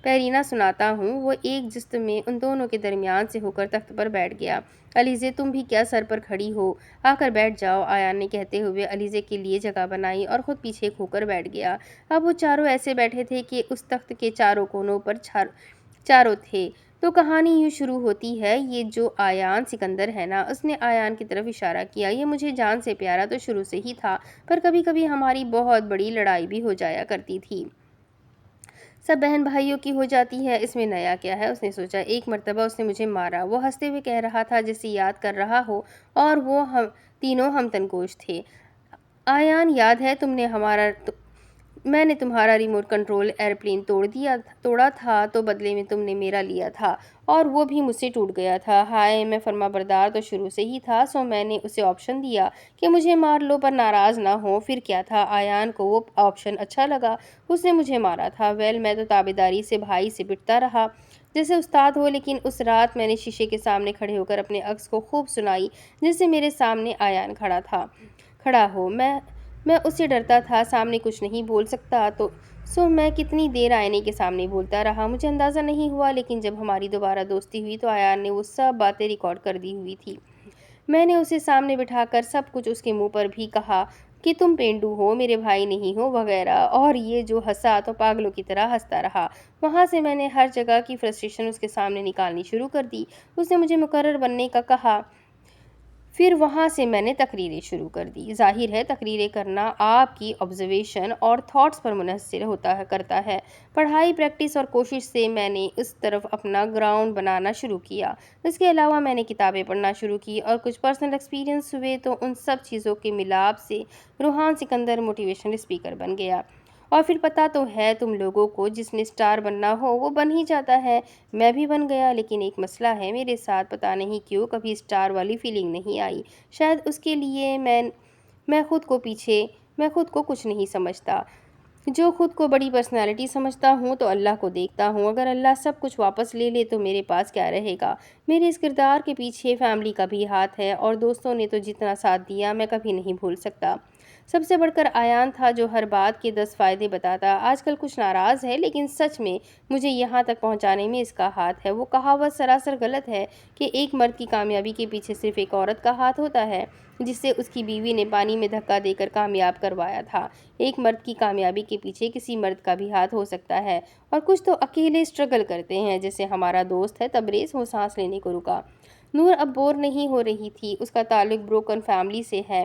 پیرینہ سناتا ہوں۔ وہ ایک جست میں ان دونوں کے درمیان سے ہو کر تخت پر بیٹھ گیا۔ علیزے، تم بھی کیا سر پر کھڑی ہو؟ آ کر بیٹھ جاؤ، آیان نے کہتے ہوئے علیزے کے لیے جگہ بنائی اور خود پیچھے کھو کر بیٹھ گیا۔ اب وہ چاروں ایسے بیٹھے تھے کہ اس تخت کے چاروں کونوں پر چاروں تھے۔ تو کہانی یوں شروع ہوتی ہے، یہ جو آیان سکندر ہے نا، اس نے آیان کی طرف اشارہ کیا، یہ مجھے جان سے پیارا تو شروع سے ہی تھا، پر کبھی کبھی ہماری بہت بڑی لڑائی بھی ہو جایا کرتی تھی۔ سب بہن بھائیوں کی ہو جاتی ہے، اس میں نیا کیا ہے؟ اس نے سوچا۔ ایک مرتبہ اس نے مجھے مارا، وہ ہنستے ہوئے کہہ رہا تھا جیسے یاد کر رہا ہو، اور وہ تینوں ہم تنگوش تھے۔ آیان، یاد ہے میں نے تمہارا ریموٹ کنٹرول ایئرپلین توڑا تھا تو بدلے میں تم نے میرا لیا تھا، اور وہ بھی مجھ سے ٹوٹ گیا تھا۔ ہائے، میں فرما بردار تو شروع سے ہی تھا، سو میں نے اسے آپشن دیا کہ مجھے مار لو پر ناراض نہ ہو۔ پھر کیا تھا، ایان کو وہ آپشن اچھا لگا، اس نے مجھے مارا تھا۔ میں تو تابعداری سے بھائی سے پٹتا رہا جیسے استاد ہو، لیکن اس رات میں نے شیشے کے سامنے کھڑے ہو کر اپنے عکس کو خوب سنائی جیسے میرے سامنے ایان کھڑا ہو۔ میں اس سے ڈرتا تھا، سامنے کچھ نہیں بول سکتا تو سو میں کتنی دیر آئینے کے سامنے بولتا رہا، مجھے اندازہ نہیں ہوا، لیکن جب ہماری دوبارہ دوستی ہوئی تو ایان نے وہ سب باتیں ریکارڈ کر دی ہوئی تھی۔ میں نے اسے سامنے بٹھا کر سب کچھ اس کے منہ پر بھی کہا کہ تم پینڈو ہو، میرے بھائی نہیں ہو وغیرہ، اور یہ جو ہنسا تو پاگلوں کی طرح ہنستا رہا۔ وہاں سے میں نے ہر جگہ کی فرسٹریشن اس کے سامنے نکالنی شروع کر دی۔ اس نے مجھے مقرر بننے کا کہا، پھر وہاں سے میں نے تقریریں شروع کر دی۔ ظاہر ہے تقریریں کرنا آپ کی آبزرویشن اور تھاٹس پر منحصر کرتا ہے۔ پڑھائی، پریکٹس اور کوشش سے میں نے اس طرف اپنا گراؤنڈ بنانا شروع کیا۔ اس کے علاوہ میں نے کتابیں پڑھنا شروع کی اور کچھ پرسنل ایکسپیرینس ہوئے تو ان سب چیزوں کے ملاپ سے روحان سکندر موٹیویشنل اسپیکر بن گیا۔ اور پھر پتہ تو ہے تم لوگوں کو، جس نے اسٹار بننا ہو وہ بن ہی جاتا ہے۔ میں بھی بن گیا، لیکن ایک مسئلہ ہے میرے ساتھ، پتہ نہیں کیوں کبھی اسٹار والی فیلنگ نہیں آئی۔ شاید اس کے لیے میں خود کو کچھ نہیں سمجھتا۔ جو خود کو بڑی پرسنالٹی سمجھتا ہوں تو اللہ کو دیکھتا ہوں، اگر اللہ سب کچھ واپس لے لے تو میرے پاس کیا رہے گا؟ میرے اس کردار کے پیچھے فیملی کا بھی ہاتھ ہے، اور دوستوں نے تو جتنا ساتھ دیا میں کبھی نہیں بھول سکتا۔ سب سے بڑھ کر ایان تھا جو ہر بات کے 10 فائدے بتاتا۔ آج کل کچھ ناراض ہے، لیکن سچ میں مجھے یہاں تک پہنچانے میں اس کا ہاتھ ہے۔ وہ کہاوت سراسر غلط ہے کہ ایک مرد کی کامیابی کے پیچھے صرف ایک عورت کا ہاتھ ہوتا ہے جسے اس کی بیوی نے پانی میں دھکا دے کر کامیاب کروایا تھا۔ ایک مرد کی کامیابی کے پیچھے کسی مرد کا بھی ہاتھ ہو سکتا ہے، اور کچھ تو اکیلے اسٹرگل کرتے ہیں، جیسے ہمارا دوست ہے تبریز۔ وہ سانس لینے کو رکا۔ نور اب بور نہیں ہو رہی تھی۔ اس کا تعلق بروکن فیملی سے ہے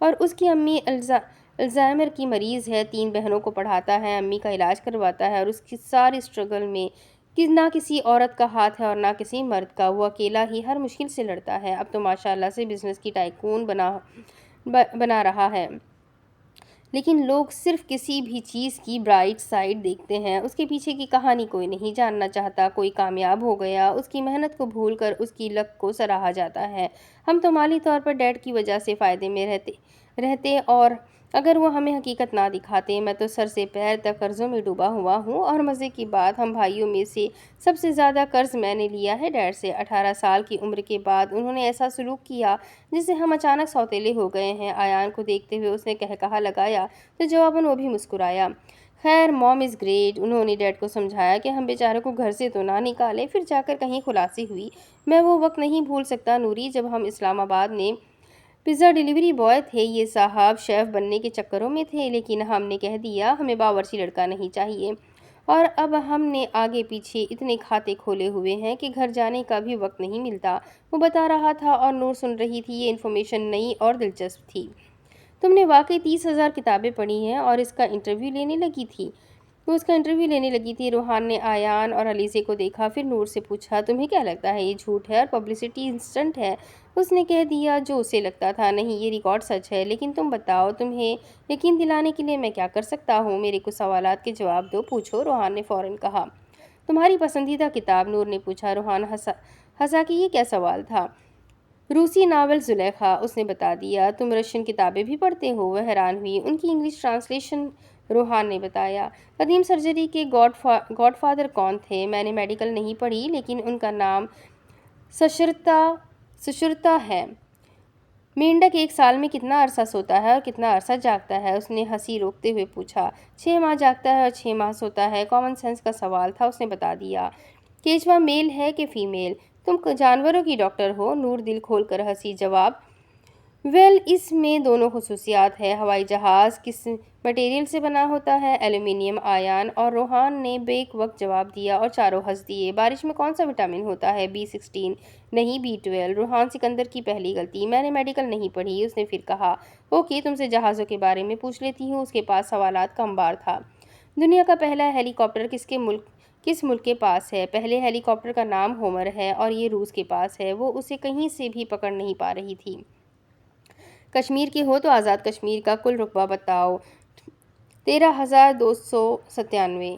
اور اس کی امی الزائمر کی مریض ہے، 3 بہنوں کو پڑھاتا ہے، امی کا علاج کرواتا ہے، اور اس کی ساری اسٹرگل میں نہ کسی عورت کا ہاتھ ہے اور نہ کسی مرد کا۔ وہ اکیلا ہی ہر مشکل سے لڑتا ہے۔ اب تو ماشاءاللہ سے بزنس کی ٹائکون بنا رہا ہے، لیکن لوگ صرف کسی بھی چیز کی برائٹ سائڈ دیکھتے ہیں، اس کے پیچھے کی کہانی کوئی نہیں جاننا چاہتا۔ کوئی کامیاب ہو گیا، اس کی محنت کو بھول کر اس کی لک کو سراہا جاتا ہے۔ ہم تو مالی طور پر ڈیڈ کی وجہ سے فائدے میں رہتے اور اگر وہ ہمیں حقیقت نہ دکھاتے۔ میں تو سر سے پیر تک قرضوں میں ڈوبا ہوا ہوں، اور مزے کی بات، ہم بھائیوں میں سے سب سے زیادہ قرض میں نے لیا ہے ڈیڈ سے۔ 18 سال کی عمر کے بعد انہوں نے ایسا سلوک کیا جسے ہم اچانک سوتیلے ہو گئے ہیں۔ ایان کو دیکھتے ہوئے اس نے کہا لگایا تو جواباً وہ بھی مسکرایا۔ خیر، موم از گریٹ، انہوں نے ڈیڈ کو سمجھایا کہ ہم بیچارے کو گھر سے تو نہ نکالے۔ پھر جا کر کہیں خلاصی ہوئی۔ میں وہ وقت نہیں بھول سکتا نوری، جب ہم اسلام آباد میں پیزا ڈیلیوری بوائے تھے۔ یہ صاحب شیف بننے کے چکروں میں تھے، لیکن ہم نے کہہ دیا ہمیں باورچی لڑکا نہیں چاہیے، اور اب ہم نے آگے پیچھے اتنے کھاتے کھولے ہوئے ہیں کہ گھر جانے کا بھی وقت نہیں ملتا۔ وہ بتا رہا تھا اور نور سن رہی تھی۔ یہ انفارمیشن نئی اور دلچسپ تھی۔ تم نے واقعی 30,000 کتابیں پڑھی ہیں اور اس کا انٹرویو لینے لگی تھی۔ روحان نے ایان اور علیزے کو دیکھا، پھر نور سے پوچھا، تمہیں کیا لگتا ہے یہ جھوٹ ہے اور پبلسٹی انسٹنٹ ہے؟ اس نے کہہ دیا جو اسے لگتا تھا، نہیں یہ ریکارڈ سچ ہے۔ لیکن تم بتاؤ، تمہیں یقین دلانے کے لیے میں کیا کر سکتا ہوں؟ میرے کچھ سوالات کے جواب دو۔ پوچھو، روحان نے فوراً کہا۔ تمہاری پسندیدہ کتاب؟ نور نے پوچھا۔ روحان ہنسا کہ یہ کیا سوال تھا۔ روسی ناول زلیخا، اس نے بتا دیا۔ تم رشین کتابیں بھی پڑھتے ہو؟ وہ حیران ہوئی۔ ان کی انگلش ٹرانسلیشن؟ روحان نے بتایا۔ قدیم سرجری کے گاڈ فادر کون تھے؟ میں نے میڈیکل نہیں پڑھی، لیکن ان کا نام سشرتا ہے۔ مینڈک 1 سال میں کتنا عرصہ سوتا ہے اور کتنا عرصہ جاگتا ہے؟ اس نے ہنسی روکتے ہوئے پوچھا۔ 6 ماہ جاگتا ہے اور 6 ماہ سوتا ہے۔ کامن سینس کا سوال تھا، اس نے بتا دیا۔ کیچوا میل ہے کہ فیمیل؟ تم جانوروں کی ڈاکٹر ہو؟ نور دل کھول کر ہنسی۔ جواب، اس میں دونوں خصوصیات ہے۔ ہوائی جہاز کس مٹیریل سے بنا ہوتا ہے؟ ایلومینیم۔ ایان اور روحان نے بیک وقت جواب دیا اور چاروں ہنس دیے۔ بارش میں کون سا وٹامن ہوتا ہے؟ B16۔ نہیں، B12۔ روحان سکندر کی پہلی غلطی، میں نے میڈیکل نہیں پڑھی۔ اس نے پھر کہا، اوکے، تم سے جہازوں کے بارے میں پوچھ لیتی ہوں۔ اس کے پاس سوالات کا انبار تھا۔ دنیا کا پہلا ہیلی کاپٹر کس ملک کے پاس ہے؟ پہلے ہیلی کاپٹر کا نام ہومر ہے اور یہ روس کے پاس ہے۔ وہ اسے کہیں سے بھی پکڑ نہیں پا رہی تھی۔ کشمیر کے ہو تو آزاد کشمیر کا کل رقبہ بتاؤ۔ 13,297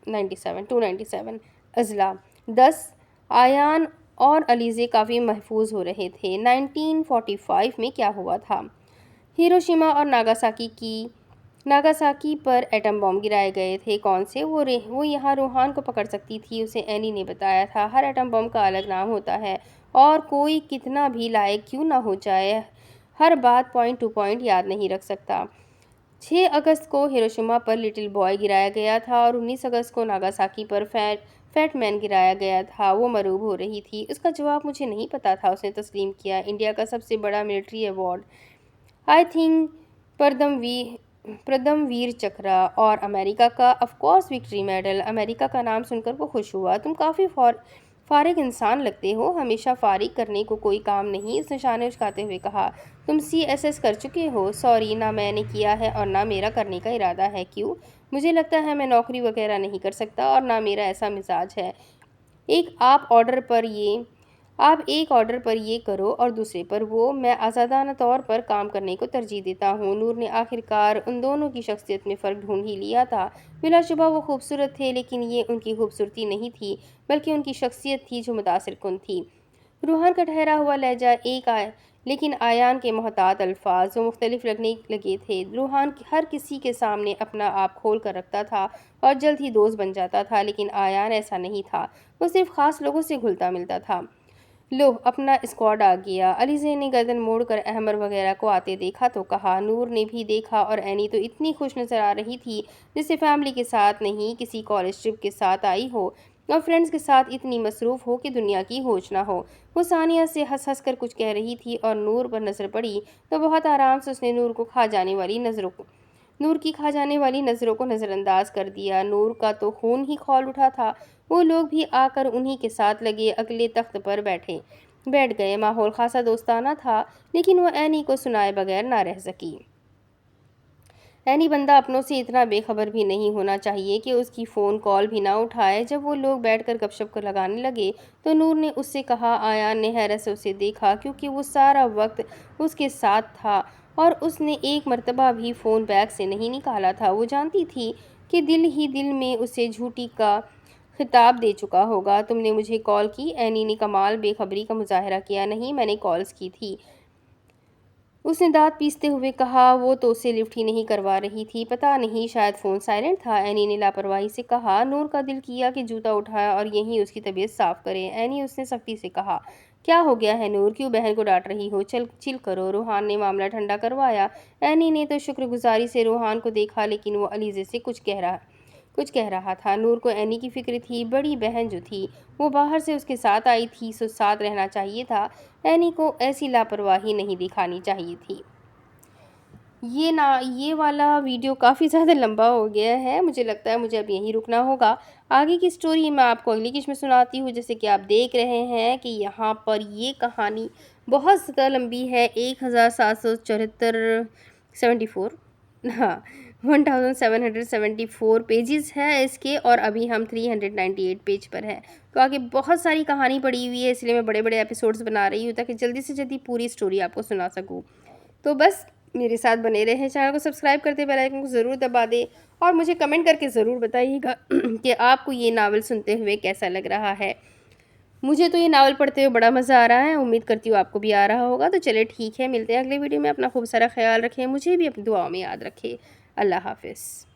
297 اضلاع 10 آیان اور علیزے کافی محفوظ ہو رہے تھے۔ 1945 میں کیا ہوا تھا؟ ہیروشیما اور ناگاساکی پر ایٹم بم گرائے گئے تھے۔ کون سے؟ وہ یہاں روحان کو پکڑ سکتی تھی، اسے اینی نے بتایا تھا۔ ہر ایٹم بم کا الگ نام ہوتا ہے اور کوئی کتنا بھی لائق کیوں نہ ہو جائے ہر بات پوائنٹ ٹو پوائنٹ یاد نہیں رکھ سکتا۔ 6 اگست کو ہیروشیما پر لٹل بوائے گرایا گیا تھا اور 19 اگست کو ناگاساکی پر فیٹ مین گرایا گیا تھا۔ وہ مرعوب ہو رہی تھی۔ اس کا جواب مجھے نہیں پتا تھا۔ اس نے تسلیم کیا۔ انڈیا کا سب سے بڑا ملٹری ایوارڈ آئی تھنک پردم ویر چکرا، اور امریکہ کا آف کورس وکٹری میڈل۔ امریکہ کا نام سن کر وہ خوش ہوا۔ تم کافی فارغ انسان لگتے ہو، ہمیشہ فارغ کرنے کو کوئی کام نہیں، اس نے شانے اچکاتے ہوئے کہا۔ تم CSS کر چکے ہو؟ سوری، نہ میں نے کیا ہے اور نہ میرا کرنے کا ارادہ ہے۔ کیوں؟ مجھے لگتا ہے میں نوکری وغیرہ نہیں کر سکتا اور نہ میرا ایسا مزاج ہے۔ آپ ایک آرڈر پر یہ کرو اور دوسرے پر وہ۔ میں آزادانہ طور پر کام کرنے کو ترجیح دیتا ہوں۔ نور نے آخرکار ان دونوں کی شخصیت میں فرق ڈھونڈ ہی لیا تھا۔ بلا شبہ وہ خوبصورت تھے، لیکن یہ ان کی خوبصورتی نہیں تھی بلکہ ان کی شخصیت تھی جو متاثر کن تھی۔ روحان کا ٹھہرا ہوا لہجہ لیکن آیان کے محتاط الفاظ وہ مختلف لگنے لگے تھے۔ روحان ہر کسی کے سامنے اپنا آپ کھول کر رکھتا تھا اور جلد ہی دوست بن جاتا تھا، لیکن آیان ایسا نہیں تھا۔ وہ صرف خاص لوگوں سے گھلتا ملتا تھا۔ لو، اپنا اسکواڈ آ گیا۔ علیزے نے گردن موڑ کر احمر وغیرہ کو آتے دیکھا تو کہا۔ نور نے بھی دیکھا اور اینی تو اتنی خوش نظر آ رہی تھی جیسے فیملی کے ساتھ نہیں، کسی کالج ٹرپ کے ساتھ آئی ہو اور فرینڈز کے ساتھ اتنی مصروف ہو کہ دنیا کی ہوش نہ ہو۔ وہ ثانیہ سے ہنس ہنس کر کچھ کہہ رہی تھی اور نور پر نظر پڑی تو بہت آرام سے اس نے نور کی کھا جانے والی نظروں کو نظر انداز کر دیا۔ نور کا تو خون ہی کھول اٹھا تھا۔ وہ لوگ بھی آ کر انہی کے ساتھ لگے اگلے تخت پر بیٹھ گئے۔ ماحول خاصا دوستانہ تھا، لیکن وہ اینی کو سنائے بغیر نہ رہ سکی۔ اینی بندہ اپنوں سے اتنا بے خبر بھی نہیں ہونا چاہیے کہ اس کی فون کال بھی نہ اٹھائے۔ جب وہ لوگ بیٹھ کر گپ شپ لگانے لگے تو نور نے اس سے کہا۔ آیان نے حیرت سے اسے دیکھا کیونکہ وہ سارا وقت اس کے ساتھ تھا اور اس نے ایک مرتبہ بھی فون بیگ سے نہیں نکالا تھا۔ وہ جانتی تھی کہ دل ہی دل میں اسے جھوٹی کا خطاب دے چکا ہوگا۔ تم نے مجھے کال کی؟ اینی نے کمال بے خبری کا مظاہرہ کیا۔ نہیں، میں نے کالز کی تھی، اس نے دانت پیستے ہوئے کہا۔ وہ تو اسے لفٹ ہی نہیں کروا رہی تھی۔ پتہ نہیں، شاید فون سائلنٹ تھا، اینی نے لاپرواہی سے کہا۔ نور کا دل کیا کہ جوتا اٹھائے اور یہیں اس کی طبیعت صاف کرے۔ اینی، اس نے سختی سے کہا۔ کیا ہو گیا ہے نور؟ کیوں بہن کو ڈانٹ رہی ہو؟ چل کرو، روحان نے معاملہ ٹھنڈا کروایا۔ اینی نے تو شکر گزاری سے روحان کو دیکھا، لیکن وہ علیزے سے کچھ کہہ رہا تھا۔ نور کو اینی کی فکر تھی، بڑی بہن جو تھی وہ باہر سے اس کے ساتھ آئی تھی، سو ساتھ رہنا چاہیے تھا۔ اینی کو ایسی لاپرواہی نہیں دکھانی چاہیے تھی۔ یہ والا ویڈیو کافی زیادہ لمبا ہو گیا ہے، مجھے لگتا ہے مجھے اب یہیں رکنا ہوگا۔ آگے کی سٹوری میں آپ کو اگلی قسط میں سناتی ہوں۔ جیسے کہ آپ دیکھ رہے ہیں کہ یہاں پر یہ کہانی بہت زیادہ لمبی ہے، 1774 پیجز ہے اس کے، اور ابھی ہم 398 پیج پر ہیں۔ تو آگے بہت ساری کہانی پڑی ہوئی ہے، اس لیے میں بڑے بڑے ایپیسوڈز بنا رہی ہوں تاکہ جلدی سے جلدی پوری سٹوری آپ کو سنا سکوں۔ تو بس میرے ساتھ بنے رہیں، چینل کو سبسکرائب کرتے بیل آئیکن کو ضرور دبا دیں اور مجھے کمنٹ کر کے ضرور بتائیے گا کہ آپ کو یہ ناول سنتے ہوئے کیسا لگ رہا ہے۔ مجھے تو یہ ناول پڑھتے ہوئے بڑا مزہ آ رہا ہے، امید کرتی ہوں آپ کو بھی آ رہا ہوگا۔ تو چلے ٹھیک ہے، ملتے ہیں اگلے ویڈیو میں۔ اپنا خوب سارا خیال رکھیں، مجھے بھی اپنی دعاؤں میں یاد رکھیں۔ اللہ حافظ۔